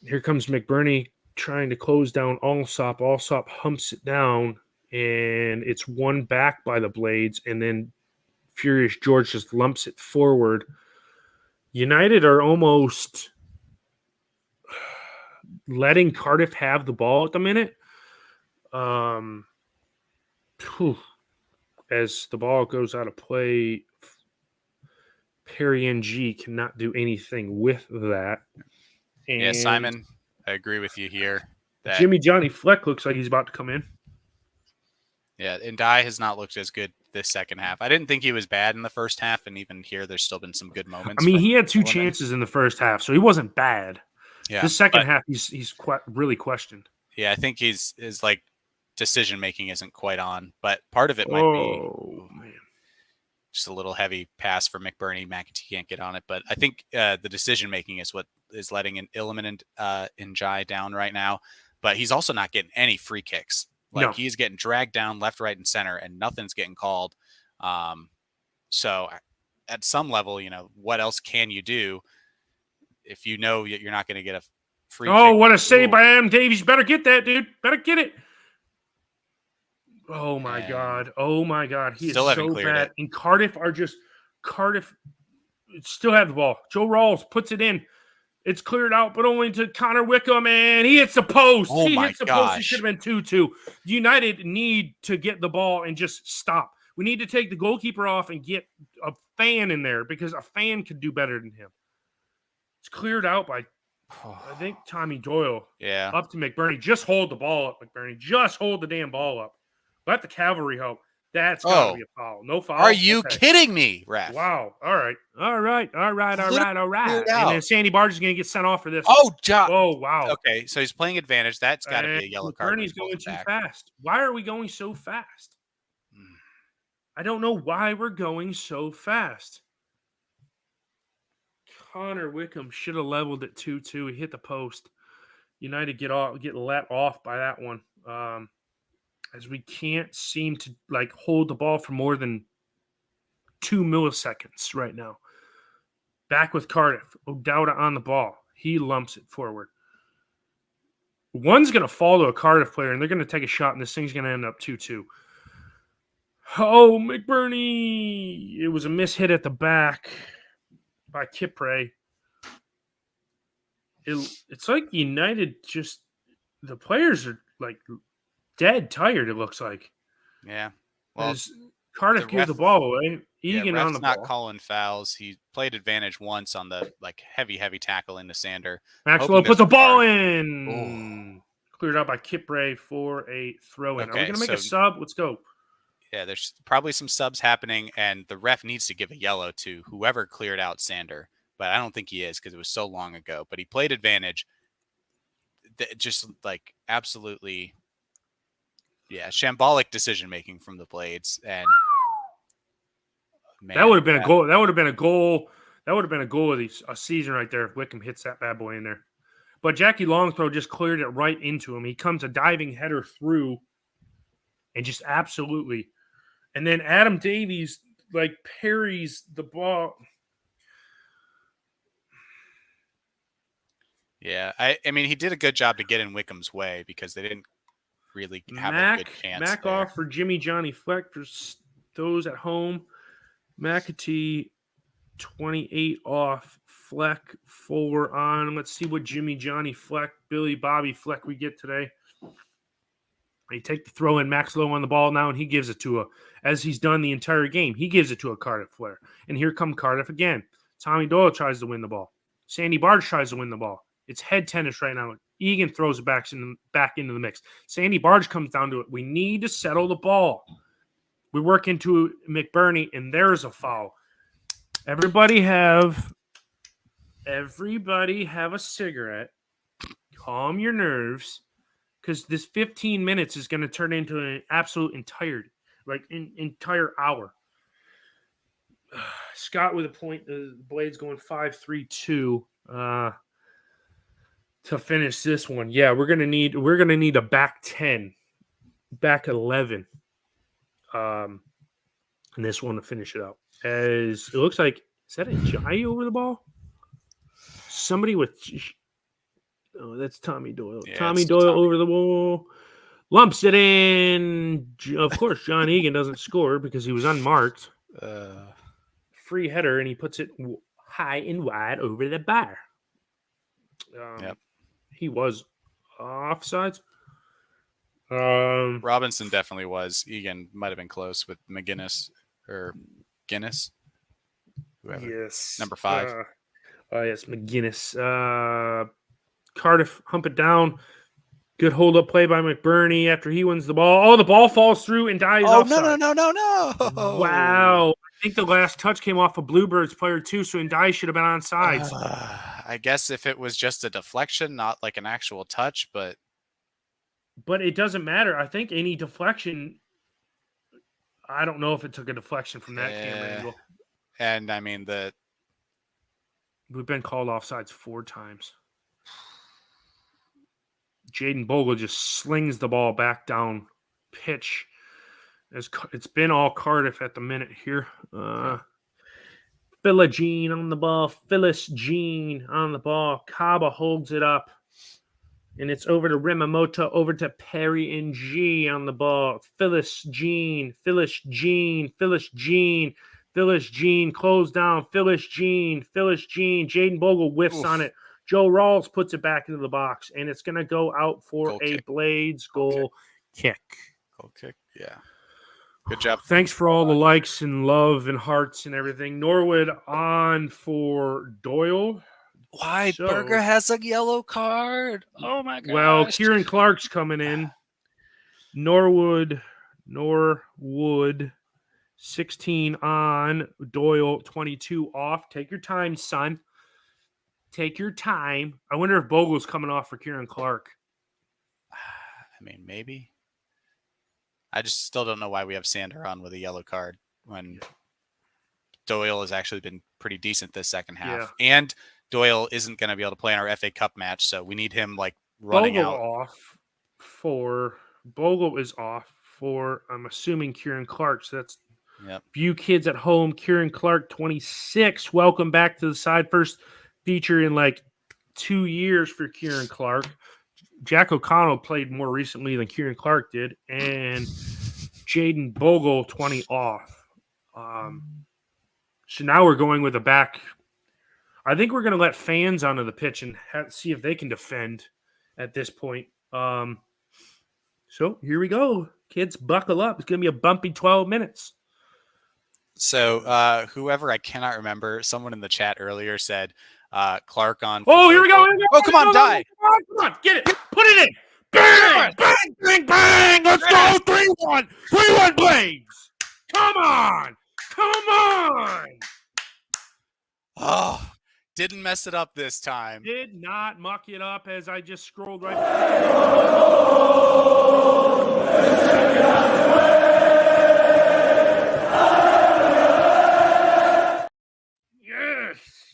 Here comes McBurney trying to close down Allsop. Allsop humps it down, and it's won back by the Blades, and then Furious George just lumps it forward. United are almost letting Cardiff have the ball at the minute. As the ball goes out of play, Perry NG cannot do anything with that. And yeah, Simon, I agree with you here. Jimmy Johnny Fleck looks like he's about to come in. Yeah, and Ndai has not looked as good this second half. I didn't think he was bad in the first half, and even here, there's still been some good moments. He had two chances in the first half, so he wasn't bad. Yeah, the second half, he's really questioned. Yeah, I think his decision making isn't quite on, but part of it might be just a little heavy pass for McBurney. McAtee can't get on it, but I think the decision making is what is letting an Illiman and Njai down right now. But he's also not getting any free kicks. He's getting dragged down left, right, and center, and nothing's getting called. So at some level, what else can you do if you know you're not going to get a free Oh, kick? what a save Ooh, by Adam Davies. Better get that, dude. Better get it. Oh, my and God. Oh, my God. He is still haven't so cleared bad. it. And Cardiff still have the ball. Joe Rawls puts it in. It's cleared out, but only to Connor Wickham, and he hits the post. Oh He my hits the post. It should gosh. have been 2-2. United need to get the ball and just stop. We need to take the goalkeeper off and get a fan in there because a fan could do better than him. It's cleared out by, I think, Tommy Doyle. Yeah. Up to McBurney. Just hold the ball up, McBurney. Just hold the damn ball up. Let the cavalry help. That's got to Oh, be a foul. No foul? are you Okay. kidding me, ref? Wow. All right. All right. All right. All Literally right. All cleared right. And then out. Sandy Barge is going to get sent off for this. Oh, John. Oh, wow. Okay, so he's playing advantage. That's got to And be a yellow card when he McBurney's pulls going it too back. fast. Why are we going so fast? I don't know why we're going so fast. Connor Wickham should have leveled at 2-2. He hit the post. United get let off by that one. As we can't seem to hold the ball for more than 2 milliseconds right now. Back with Cardiff. O'Dowda on the ball. He lumps it forward. One's going to fall to a Cardiff player, and they're going to take a shot, and this thing's going to end up 2-2. Oh, McBurney. It was a mishit at the back by Kipre. It's like United just – the players are, dead tired, it looks like. Yeah. Well, Cardiff gave the ball away. Egan on the ref's not ball. calling fouls. He played advantage once on the heavy tackle into Sander. Maxwell puts a ball in. Cleared out by Kipre for a throw-in. Are we going to make a sub? Let's go. Yeah, there's probably some subs happening, and the ref needs to give a yellow to whoever cleared out Sander. But I don't think he is because it was so long ago. But he played advantage. Just absolutely, shambolic decision-making from the Blades. And man, that would have been a goal. That would have been a goal. That would have been a goal of a season right there if Wickham hits that bad boy in there. But Jackie Longthrow just cleared it right into him. He comes a diving header through and just absolutely. And then Adam Davies parries the ball. Yeah, I mean, he did a good job to get in Wickham's way because they didn't really have a good chance. Mac there. Off for Jimmy Johnny Fleck for those at home. McAtee 28 off. Fleck 4 on. Let's see what Jimmy Johnny Fleck, Billy Bobby Fleck we get today. They take the throw in. Max Lowe on the ball now, and he gives it to as he's done the entire game. He gives it to a Cardiff player. And here come Cardiff again. Tommy Doyle tries to win the ball. Sandy Barge tries to win the ball. It's head tennis right now. Egan throws it back into the mix. Sandy Barge comes down to it. We need to settle the ball. We work into McBurney, and there's a foul. Everybody have a cigarette. Calm your nerves, because this 15 minutes is going to turn into an absolute entire hour. Scott with a point. The Blades going 5-3-2 to finish this one. Yeah, we're gonna need a back 10, back 11, and this one to finish it out. As it looks like, is that a Jai over the ball? Somebody with. Oh, that's Tommy Doyle. Yeah, Tommy Doyle over the wall. Lumps it in. Of course, John Egan doesn't score because he was unmarked. Free header, and he puts it high and wide over the bar. Yep. He was offsides. Robinson definitely was. Egan might have been close with McGinnis or Guinness. Whoever. Yes. Number 5. Yes, McGinnis. Cardiff hump it down. Good hold up play by McBurney after he wins the ball. Oh, the ball falls through and dies. Oh, offside. No. Wow. I think the last touch came off a Bluebirds player too, so Ndai should have been on sides. I guess if it was just a deflection, not like an actual touch, but it doesn't matter. I think any deflection, I don't know if it took a deflection from that camera angle. And I mean we've been called offsides 4 times. Jaden Bogle just slings the ball back down pitch. It's been all Cardiff at the minute here. Phyllis Jean on the ball. Phyllis Jean on the ball. Kaba holds it up. And it's over to Rimamoto, over to Perry and G on the ball. Phyllis Jean, Phyllis Jean, Phyllis Jean, Phyllis Jean, close down. Phyllis Jean, Phyllis Jean. Jaden Bogle whiffs on it. Joe Rawls puts it back into the box, and it's going to go out for a Blades goal kick. Goal kick, yeah. Good job. Thanks for all the likes and love and hearts and everything. Norwood on for Doyle. Why? Berger has a yellow card. Oh, my gosh. Well, Kieran Clark's coming in. Norwood, 16 on. Doyle, 22 off. Take your time, son. Take your time. I wonder if Bogle's coming off for Kieran Clark. I mean, maybe. I just still don't know why we have Sander on with a yellow card when Doyle has actually been pretty decent this second half. Yeah. And Doyle isn't going to be able to play in our FA Cup match, so we need him like running out. Bogle is off for, I'm assuming, Kieran Clark. So that's View Kids at Home. Kieran Clark, 26. Welcome back to the side. First feature in like 2 years for Kieran Clark. Jack O'Connell played more recently than Kieran Clark did, and Jaden Bogle, 20 off. So now we're going with a back. I think we're going to let fans onto the pitch and see if they can defend at this point. So here we go. Kids, buckle up. It's going to be a bumpy 12 minutes. So whoever, I cannot remember, someone in the chat earlier said Clark on. Oh, here we go. Oh, come on, die. Come on, get it. Put it in. Bang, bang, bang, bang. Let's go. 3-1. 3-1 Blades. Come on. Oh, didn't mess it up this time. Did not muck it up as I just scrolled right.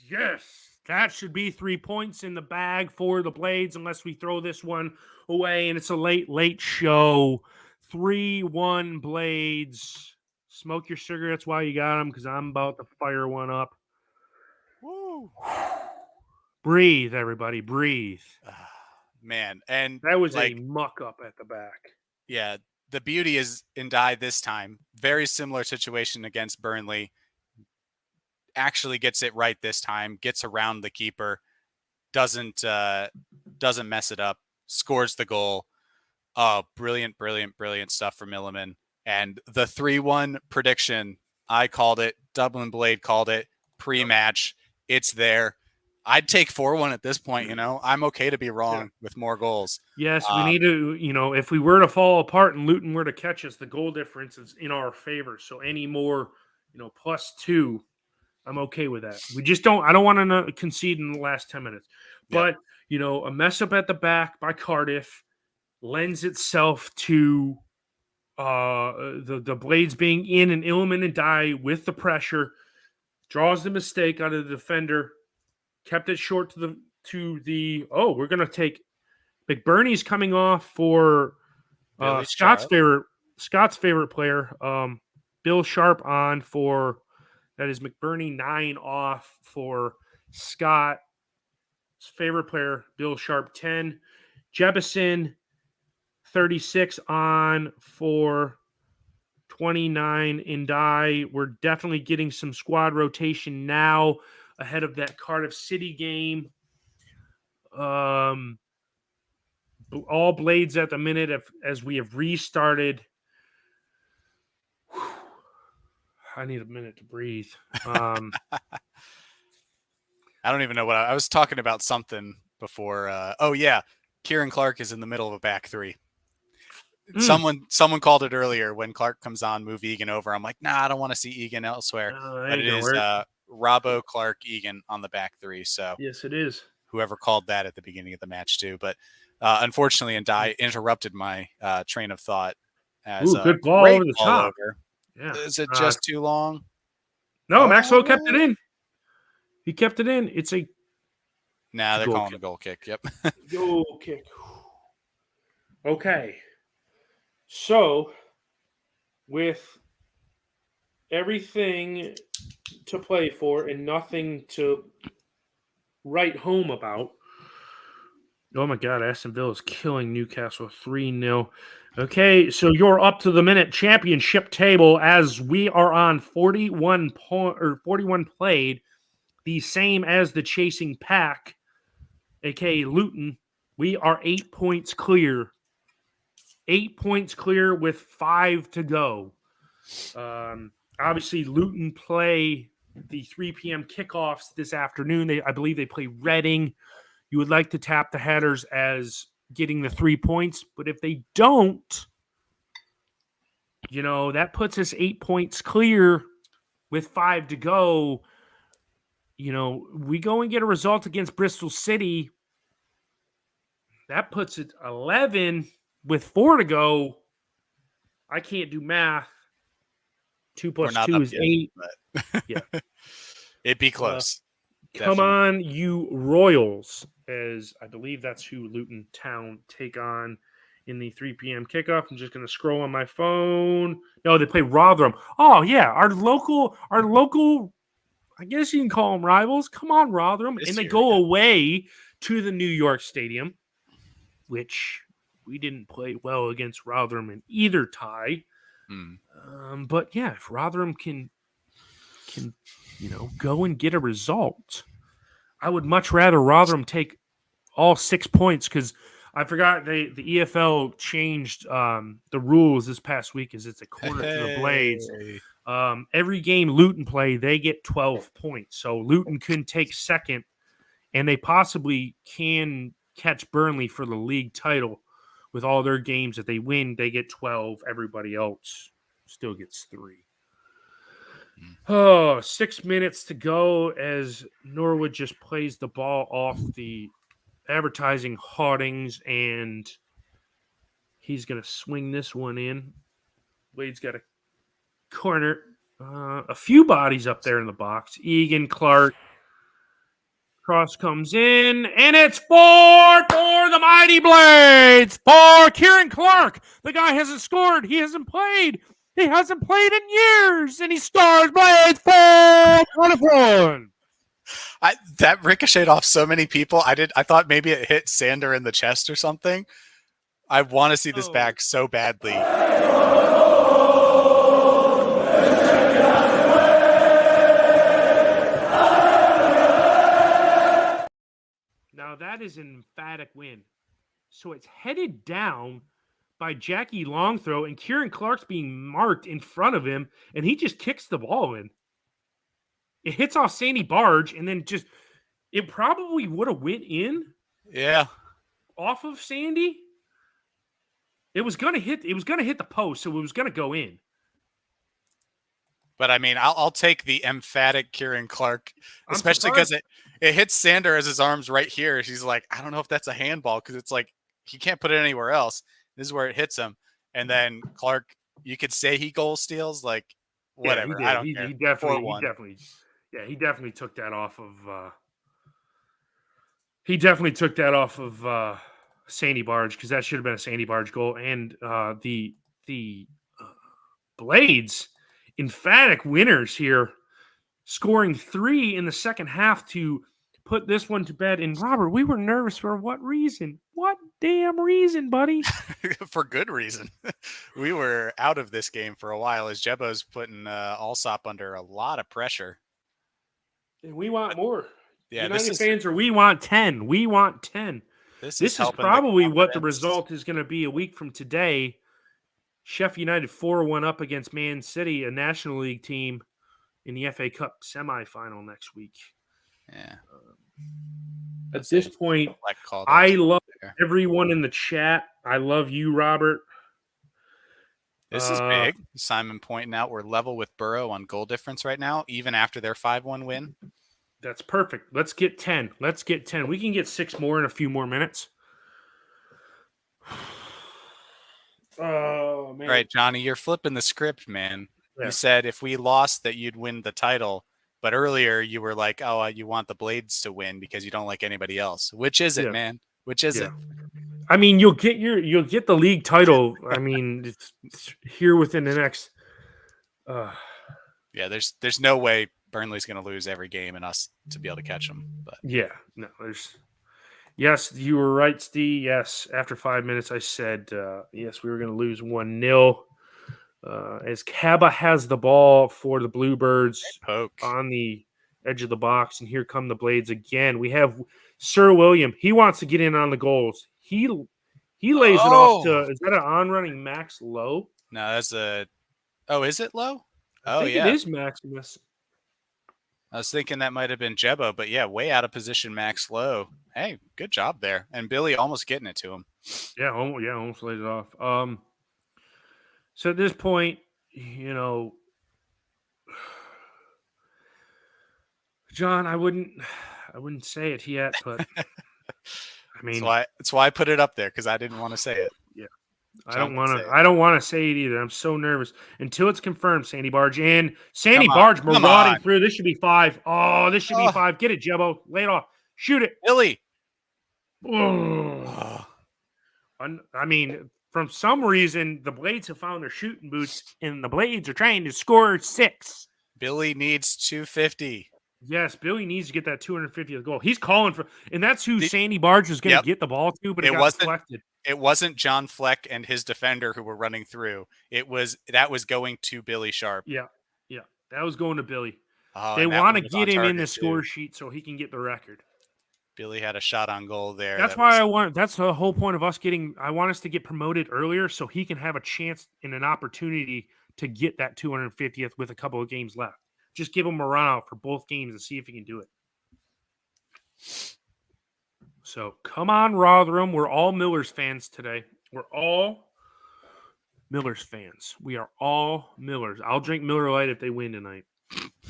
Yes. That should be 3 points in the bag for the Blades unless we throw this one away. And it's a late show. 3-1 Blades. Smoke your cigarettes while you got them because I'm about to fire one up. Woo. Breathe, everybody. Breathe. Man. And that was a muck up at the back. Yeah. The beauty is in Die this time. Very similar situation against Burnley. Actually gets it right this time, gets around the keeper, doesn't mess it up, scores the goal. Oh, brilliant stuff from Milliman. And the 3-1 prediction, I called it, Dublin Blade called it, pre-match. It's there. I'd take 4-1 at this point, I'm okay to be wrong with more goals. Yes, we need to, if we were to fall apart and Luton were to catch us, the goal difference is in our favor. So any more, +2, I'm okay with that. I don't want to concede in the last 10 minutes. But, a mess up at the back by Cardiff lends itself to the Blades being in and Ilman and Die with the pressure, draws the mistake out of the defender, kept it short we're going to take McBurney's coming off for Scott's favorite player, Bill Sharp on for. That is McBurney, 9 off for Scott's favorite player, Bill Sharp, 10. Jebison, 36 on for 29 in Die. We're definitely getting some squad rotation now ahead of that Cardiff City game. All Blades at the minute as we have restarted. I need a minute to breathe. I don't even know what I was talking about something before. Kieran Clark is in the middle of a back three. Someone called it earlier when Clark comes on, move Egan over. I'm like, nah, I don't want to see Egan elsewhere. But it is Robbo, Clark, Egan on the back three. So yes, it is. Whoever called that at the beginning of the match too. But unfortunately, and Die interrupted my train of thought. As good ball over the top. Yeah. Is it just too long? No, Maxwell kept it in. He kept it in. It's a. Nah, they're calling a goal kick. Yep. Goal kick. Okay. So, with everything to play for and nothing to write home about. Oh my God, Aston Villa is killing Newcastle 3-0. Okay, so you're up to the minute championship table as we are on 41 played, the same as the chasing pack, aka Luton. We are 8 points clear. 8 points clear with 5 to go. Obviously, Luton play the 3 p.m. kickoffs this afternoon. I believe they play Reading. You would like to tap the headers as getting the 3 points, but if they don't, that puts us 8 points clear with 5 to go. We go and get a result against Bristol City. That puts it 11 with 4 to go. I can't do math. 2 plus 2 is 8. But yeah. It'd be close. Come on, you Royals, as I believe that's who Luton Town take on in the 3 p.m. kickoff. I'm just going to scroll on my phone. No, they play Rotherham. Oh, yeah, our local, I guess you can call them rivals. Come on, Rotherham. And they go away to the New York Stadium, which we didn't play well against Rotherham in either tie. But, yeah, if Rotherham can go and get a result, I would much rather Rotherham take all 6 points, because I forgot the EFL changed the rules this past week, as it's a corner to the Blades. Every game Luton play, they get 12 points. So Luton can take second, and they possibly can catch Burnley for the league title with all their games. If they win, they get 12. Everybody else still gets 3. 6 minutes to go as Norwood just plays the ball off the advertising hoardings, and he's going to swing this one in. Wade's got a corner. A few bodies up there in the box. Egan, Clark. Cross comes in, and it's 4 for the Mighty Blades. For Kieran Clark. The guy hasn't scored. He hasn't played. He hasn't played in years, and he scores. Blades 4-1. That ricocheted off so many people. I thought maybe it hit Sander in the chest or something. I want to see this back so badly. Now that is an emphatic win. So it's headed down by Jackie Longthrow, and Kieran Clark's being marked in front of him, and he just kicks the ball in. It hits off Sandy Barge, and then it probably would have went in. Yeah. Off of Sandy. It was gonna hit the post, so it was gonna go in. But I mean, I'll take the emphatic Kieran Clark, especially because it hits Sander as his arm's right here. She's like, I don't know if that's a handball, because it's like he can't put it anywhere else. This is where it hits him. And then Clark, you could say he goal steals, like whatever. Yeah, I don't care. He definitely took that off of Sandy Barge, because that should have been a Sandy Barge goal. And the Blades, emphatic winners here, scoring 3 in the second half to put this one to bed. And Robert, we were nervous for what reason? What damn reason, buddy? For good reason. We were out of this game for a while as Jebo's putting Allsop under a lot of pressure. And we want more. Yeah, United fans, we want 10. We want 10. This is probably what the result is going to be a week from today. Sheffield United 4-1 up against Man City, a National League team, in the FA Cup semifinal next week. Yeah. At this point, I love everyone in the chat. I love you, Robert. This is big. Simon pointing out we're level with Borough on goal difference right now, even after their 5-1 win. That's perfect. Let's get 10. We can get 6 more in a few more minutes. Oh, man. All right, Johnny, you're flipping the script, man. Yeah. You said if we lost that you'd win the title, but earlier you were like, oh, you want the Blades to win because you don't like anybody else. Which is it, man? Which is it? I mean, you'll get the league title. I mean, it's here within the next Yeah, there's no way Burnley's going to lose every game and us to be able to catch them. But Yeah, no, there's. Yes, you were right, Steve. Yes, after 5 minutes, I said yes, we were going to lose 1-0. As Kaba has the ball for the Bluebirds poke. on the edge of the box, and here come the Blades again. We have Sir William. He wants to get in on the goals. He lays it off to. Is that an on-running Max Low? No, that's a. Oh, is it Low? I think it is Maximus. I was thinking that might have been Jebbo, but yeah, way out of position, Max Low. Hey, good job there. And Billy almost getting it to him. Yeah, almost laid it off. So at this point, John, I wouldn't say it yet, but I mean, that's why I put it up there, because I didn't want to say it. Yeah, I don't want to say it either. I'm so nervous until it's confirmed. Sandy Barge marauding through. This should be 5. Oh, this should be 5. Get it, Jebbo. Lay it off. Shoot it, Billy. I mean, from some reason, the Blades have found their shooting boots, and the Blades are trying to score 6. Billy needs 250. Yes, Billy needs to get that 250th goal. He's calling for, and that's who Sandy Barge was going to get the ball to, but it got deflected. It wasn't John Fleck and his defender who were running through. That was going to Billy Sharp. Yeah, that was going to Billy. They want to get him in the score sheet so he can get the record. Billy had a shot on goal there. That's that's the whole point of us I want us to get promoted earlier so he can have a chance and an opportunity to get that 250th with a couple of games left. Just give him a run out for both games and see if he can do it. So come on, Rotherham. We're all Millers fans today. We're all Millers fans. We are all Millers. I'll drink Miller Lite if they win tonight.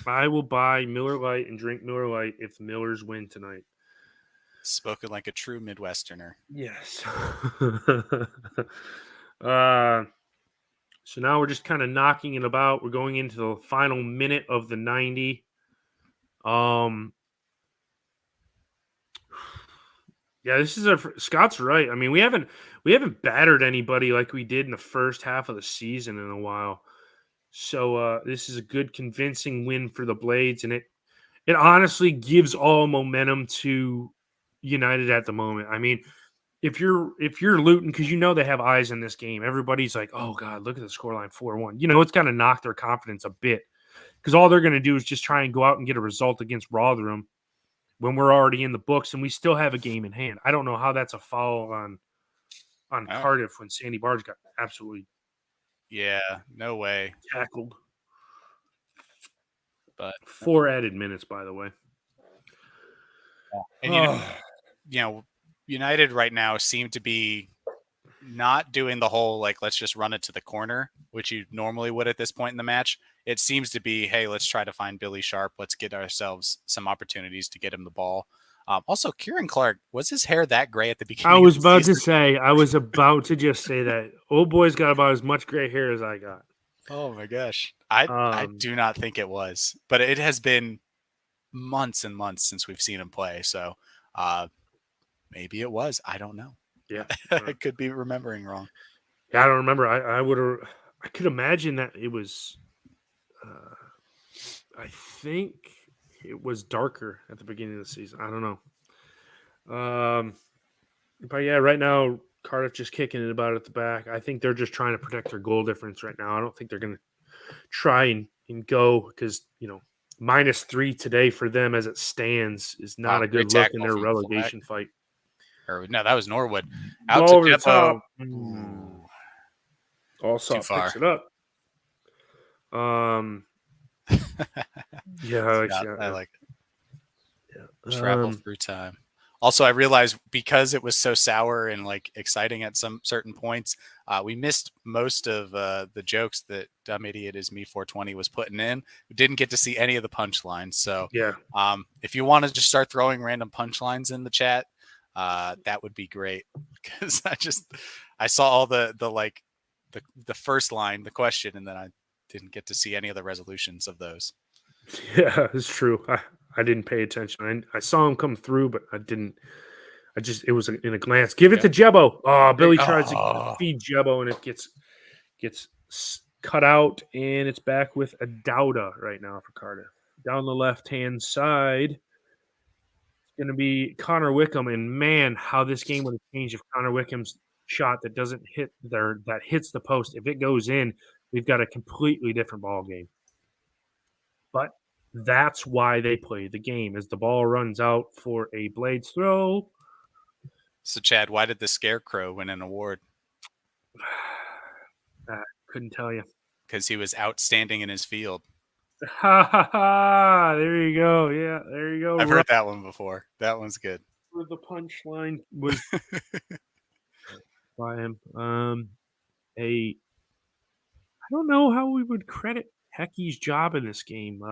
I will buy Miller Lite and drink Miller Lite if the Millers win tonight. Spoken like a true Midwesterner. Yes. So now we're just kind of knocking it about. We're going into the final minute of the 90. Yeah, this is Scott's right. I mean, we haven't battered anybody like we did in the first half of the season in a while. So this is a good, convincing win for the Blades, and it honestly gives all momentum to United at the moment. I mean, if you're Luton, because they have eyes in this game, everybody's like, oh God, look at the scoreline 4-1. It's going to knock their confidence a bit because all they're going to do is just try and go out and get a result against Rotherham when we're already in the books and we still have a game in hand. I don't know how that's a foul on Cardiff when Sandy Barge got absolutely no way tackled. But 4 added minutes, by the way. And United right now seem to be not doing the whole, let's just run it to the corner, which you normally would at this point in the match. It seems to be, hey, let's try to find Billy Sharp. Let's get ourselves some opportunities to get him the ball. Also, Kieran Clark, was his hair that gray at the beginning? I was about to just say that. Old boy's got about as much gray hair as I got. Oh, my gosh. I do not think it was. But it has been months and months since we've seen him play. So, maybe it was. I don't know. Yeah. I could be remembering wrong. Yeah, I don't remember. I could imagine that it was I think it was darker at the beginning of the season. I don't know. But yeah, right now Cardiff just kicking it about at the back. I think they're just trying to protect their goal difference right now. I don't think they're going to try and go because, -3 today for them as it stands is not a good look in their relegation fight. No, that was Norwood. Out over to the top. Allsop picks it up. Yeah, I like it. Yeah. Travel through time. Also, I realized because it was so sour and exciting at some certain points, we missed most of the jokes that Dumb Idiot is Me 420 was putting in. We didn't get to see any of the punchlines. So, if you want to just start throwing random punchlines in the chat, that would be great because I saw all the first line, the question, and then I didn't get to see any of the resolutions of those. Yeah, it's true. I didn't pay attention. I saw him come through, but I didn't. It was in a glance. Give it to Jebbo. Oh, Billy tries to feed Jebbo, and it gets cut out, and it's back with a Dowda right now for Cardiff. Down the left-hand side, it's going to be Connor Wickham, and man, how this game would have changed if Connor Wickham's shot that doesn't hit there, that hits the post, if it goes in, we've got a completely different ball game. But that's why they play the game, as the ball runs out for a Blades throw. So, Chad, why did the Scarecrow win an award? Couldn't tell you. Because he was outstanding in his field. Ha ha ha! There you go. Yeah, there you go. I've heard that one before. That one's good. The punchline was by him. I don't know how we would credit Hecky's job in this game.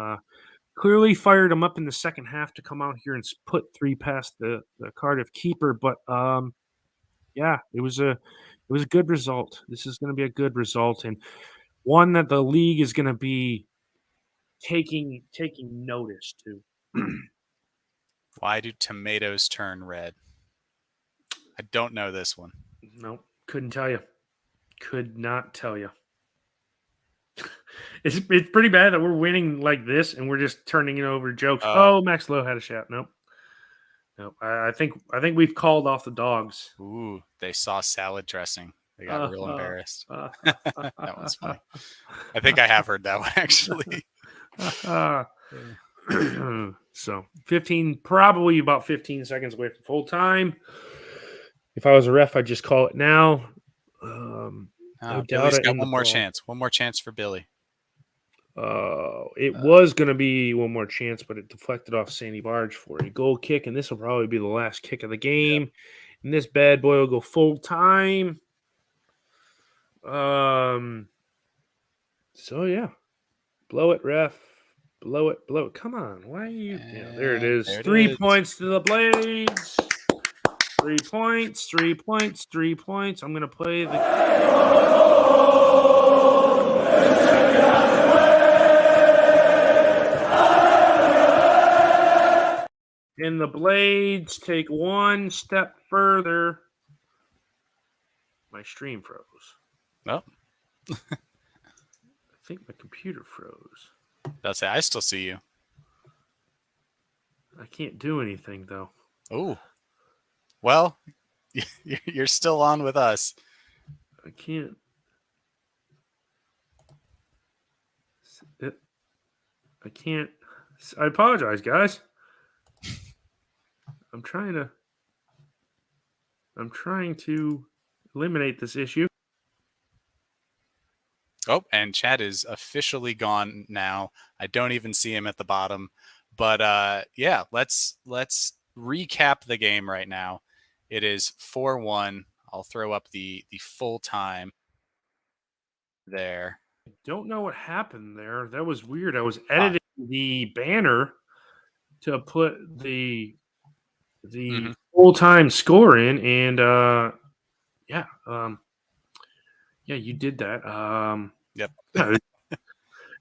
Clearly fired him up in the second half to come out here and put 3 past the Cardiff keeper, but yeah, it was a good result. This is going to be a good result, and one that the league is going to be taking notice to. Why do tomatoes turn red? I don't know this one. No, couldn't tell you. Could not tell you. It's pretty bad that we're winning like this and we're just turning it over to jokes. Max Lowe had a shot. Nope. I think we've called off the dogs. Ooh, they saw salad dressing. They got real embarrassed. That one's funny. I think I have heard that one actually. So 15, probably about 15 seconds away from full time. If I was a ref, I'd just call it now. Billy's got one more chance. One more chance for Billy. It was going to be one more chance, but it deflected off Sandy Barge for a goal kick, and this will probably be the last kick of the game. Yep. And this bad boy will go full time. So yeah, blow it, ref. Blow it. Come on, why are you? Yeah, there it is. There 3 points to the Blades. 3 points. 3 points. 3 points. I'm gonna play the. And the Blades take one step further. My stream froze. Oh. I think my computer froze. That's it. I still see you. I can't do anything, though. Oh. Well, you're still on with us. I can't. I can't. I apologize, guys. I'm trying to eliminate this issue. Oh, and Chad is officially gone now. I don't even see him at the bottom. But yeah, let's recap the game right now. It is 4-1. I'll throw up the full time there. I don't know what happened there. That was weird. I was editing the banner to put the full-time score in, and yeah, you did that. Yep.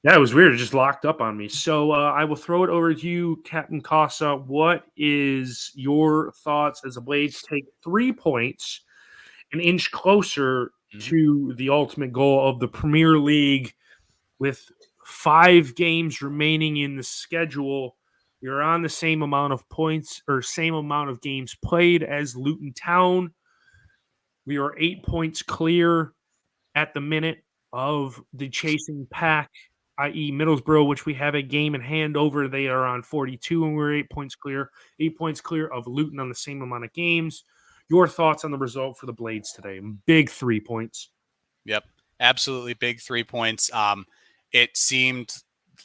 Yeah, it was weird. It just locked up on me. So I will throw it over to you, Captain Casa. What is your thoughts as the Blades take 3 points, an inch closer to the ultimate goal of the Premier League, with 5 games remaining in the schedule? You're on the same amount of points or same amount of games played as Luton Town. We are 8 points clear at the minute of the chasing pack, i.e. Middlesbrough, which we have a game in hand over. They are on 42, and we're 8 points clear. 8 points clear of Luton on the same amount of games. Your thoughts on the result for the Blades today? Big 3 points. Yep, absolutely big 3 points. It seemed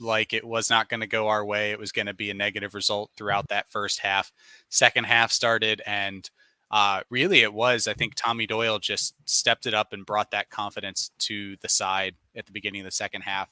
like it was not going to go our way. It was going to be a negative result throughout that first half. Second half started, and really it was, I think Tommy Doyle just stepped it up and brought that confidence to the side at the beginning of the second half.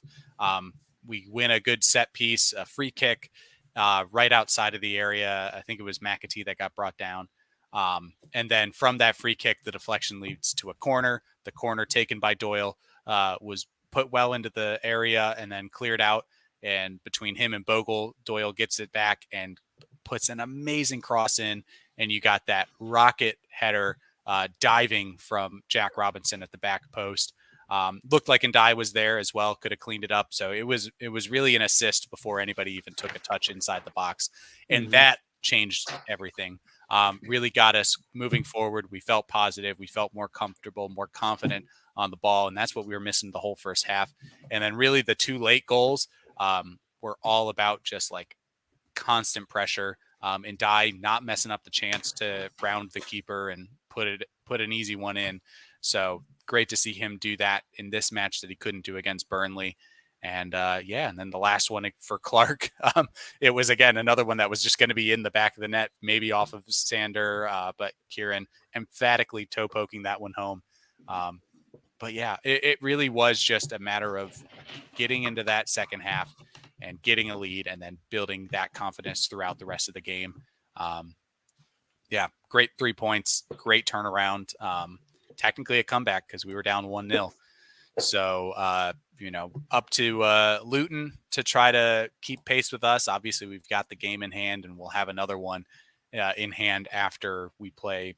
We win a good set piece, a free kick right outside of the area. I think it was McAtee that got brought down. And then from that free kick, the deflection leads to a corner. The corner taken by Doyle was put well into the area and then cleared out. And between him and Bogle, Doyle gets it back and puts an amazing cross in. And you got that rocket header diving from Jack Robinson at the back post. Looked like Ndai was there as well, could have cleaned it up. So it was really an assist before anybody even took a touch inside the box, and that changed everything. Really got us moving forward. We felt positive. We felt more comfortable, more confident on the ball, and that's what we were missing the whole first half. And then really the 2 late goals were all about just like constant pressure, and Dye not messing up the chance to round the keeper and put an easy one in. So great to see him do that in this match that he couldn't do against Burnley. And and then the last one for Clark, it was again another one that was just going to be in the back of the net, maybe off of Sander, but Kieran emphatically toe poking that one home. But yeah, it really was just a matter of getting into that second half and getting a lead and then building that confidence throughout the rest of the game. Great 3 points, great turnaround. Technically a comeback because we were down 1-0. So, up to Luton to try to keep pace with us. Obviously, we've got the game in hand, and we'll have another one in hand after we play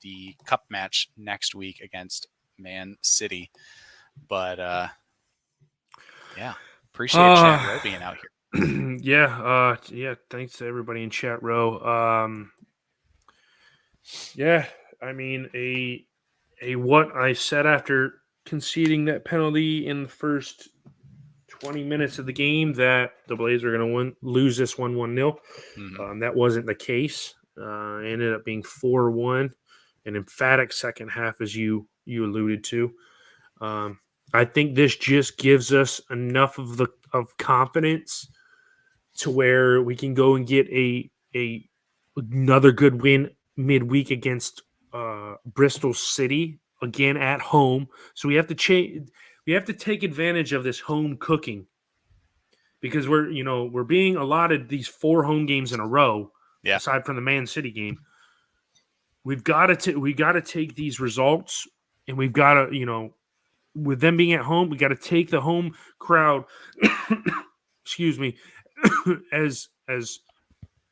the cup match next week against Man City. But, appreciate Chat Row being out here. Yeah, thanks to everybody in Chat Row. I mean, a what I said after conceding that penalty in the first 20 minutes of the game that the Blades are going to lose this 1-0. That wasn't the case. Ended up being 4-1, an emphatic second half, as you alluded to. I think this just gives us enough of confidence to where we can go and get another good win midweek against Bristol City again at home. So we have to we have to take advantage of this home cooking because we're being allotted these 4 home games in a row. Yeah. Aside from the Man City game, we've got to take these results, and we've got to with them being at home, we got to take the home crowd. Excuse me, as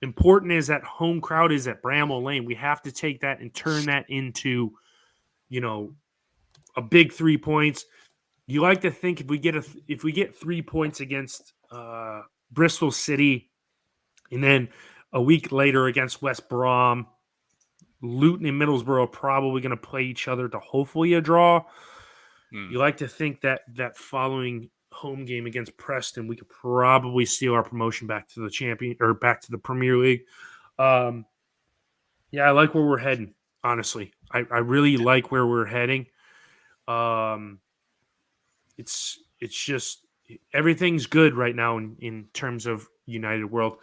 important as that home crowd is at Bramall Lane, we have to take that and turn that into, a big 3 points. You like to think if we get 3 points against Bristol City, and then a week later against West Brom, Luton and Middlesbrough are probably going to play each other to hopefully a draw. You like to think that following home game against Preston, we could probably steal our promotion back to the Premier League. I like where we're heading. Honestly, I really like where we're heading. It's just everything's good right now in terms of United World.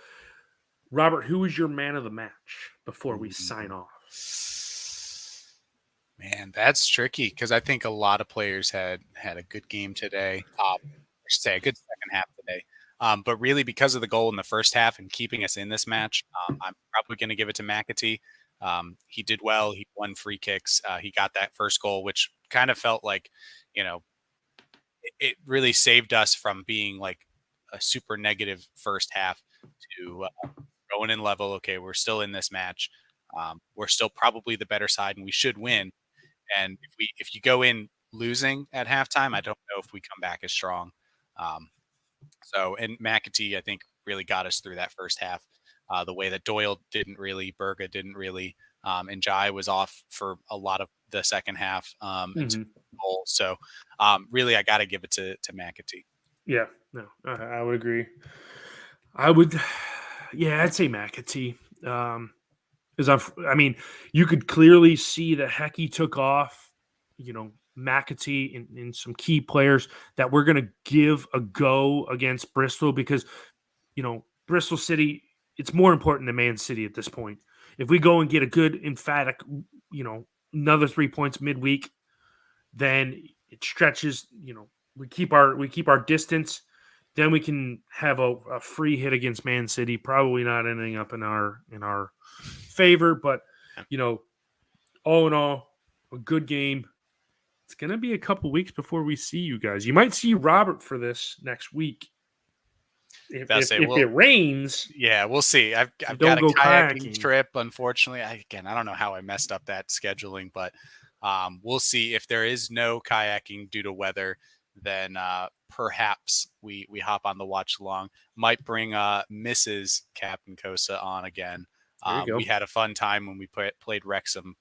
Robert, who is your man of the match before we sign off? Man, that's tricky because I think a lot of players had a good game today. I should say a good second half today. But really, because of the goal in the first half and keeping us in this match, I'm probably going to give it to McAtee. He did well. He won free kicks. He got that first goal, which kind of felt like, it really saved us from being like a super negative first half to going in level. Okay, we're still in this match. We're still probably the better side, and we should win. And if you go in losing at halftime, I don't know if we come back as strong. And McAtee, I think, really got us through that first half. The way that Doyle didn't really, Berga didn't really, and Jai was off for a lot of the second half. So really, I got to give it to McAtee. Yeah, no, I would agree. I'd say McAtee. You could clearly see that Hecky took off, McAtee and some key players that we're going to give a go against Bristol because, Bristol City, it's more important than Man City at this point. If we go and get a good, emphatic, another 3 points midweek, then it stretches, we keep our distance. Then we can have a free hit against Man City, probably not ending up in our favor, but all in all, a good game. It's gonna be a couple weeks before we see you guys. You might see Robert for this next week. If it rains, yeah, we'll see. I've got a kayaking trip. Unfortunately, I don't know how I messed up that scheduling, but We'll see if there is no kayaking due to weather. Then perhaps we hop on the watch along. Might bring Mrs. Captain Kosa on again. There you go. We had a fun time when we played Wrexham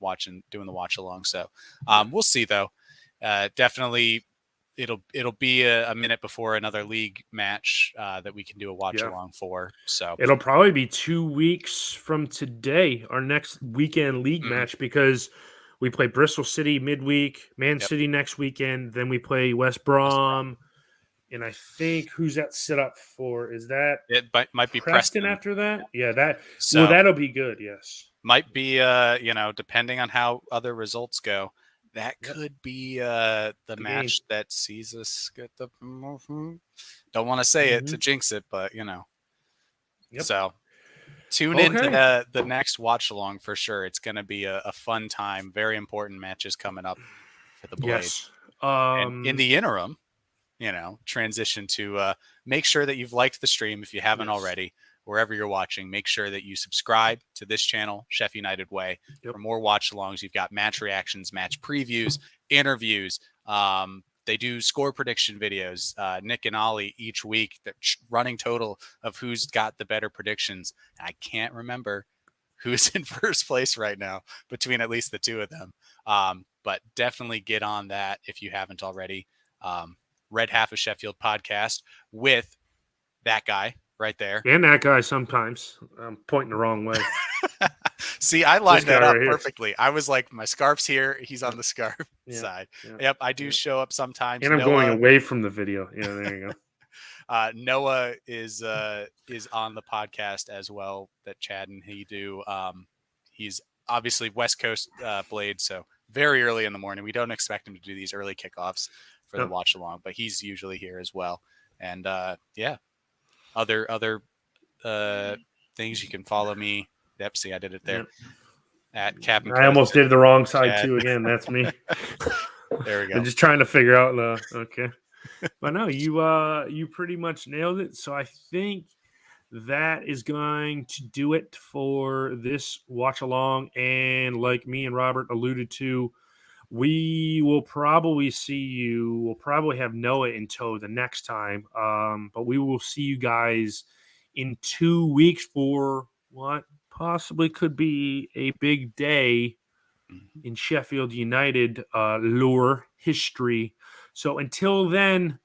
doing the watch along. So we'll see though. Definitely, it'll be a minute before another league match that we can do a watch along for. So it'll probably be 2 weeks from today, our next weekend league match, because we play Bristol City midweek, Man City next weekend, then we play West Brom. And I think who's that set up for? Is that might be Preston after that? Yeah, so that'll be good. Yes, might be depending on how other results go, that could be the match that sees us get the. Don't want to say it to jinx it, but So tune into the next watch along for sure. It's going to be a fun time. Very important matches coming up for the Blade. Yes. And in the interim, transition to make sure that you've liked the stream if you haven't already, wherever you're watching. Make sure that you subscribe to this channel, Sheff United Way, for more watch alongs. You've got match reactions, match previews, interviews. They do score prediction videos. Nick and Ollie each week, the running total of who's got the better predictions. I can't remember who's in first place right now between at least the two of them. But definitely get on that if you haven't already. Red Half of Sheffield podcast with that guy right there. And that guy sometimes. I'm pointing the wrong way. See, I lined that up perfectly. I was like, my scarf's here. He's on the scarf side. Yep, I do show up sometimes. And I'm going away from the video. Yeah, there you go. Noah is on the podcast as well that Chad and he do. He's obviously West Coast Blade, so very early in the morning. We don't expect him to do these early kickoffs for the watch along, but he's usually here as well. And other things, you can follow me. Yep, see, I did it there. At Captain. I almost did the wrong side too. Again, that's me. There we go. I'm just trying to figure out okay. But no, you pretty much nailed it. So I think that is going to do it for this watch along. And like me and Robert alluded to, we will probably see you. We'll probably have Noah in tow the next time. But we will see you guys in 2 weeks for what possibly could be a big day in Sheffield United lore history. So until then,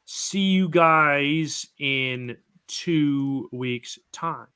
see you guys in 2 weeks' time.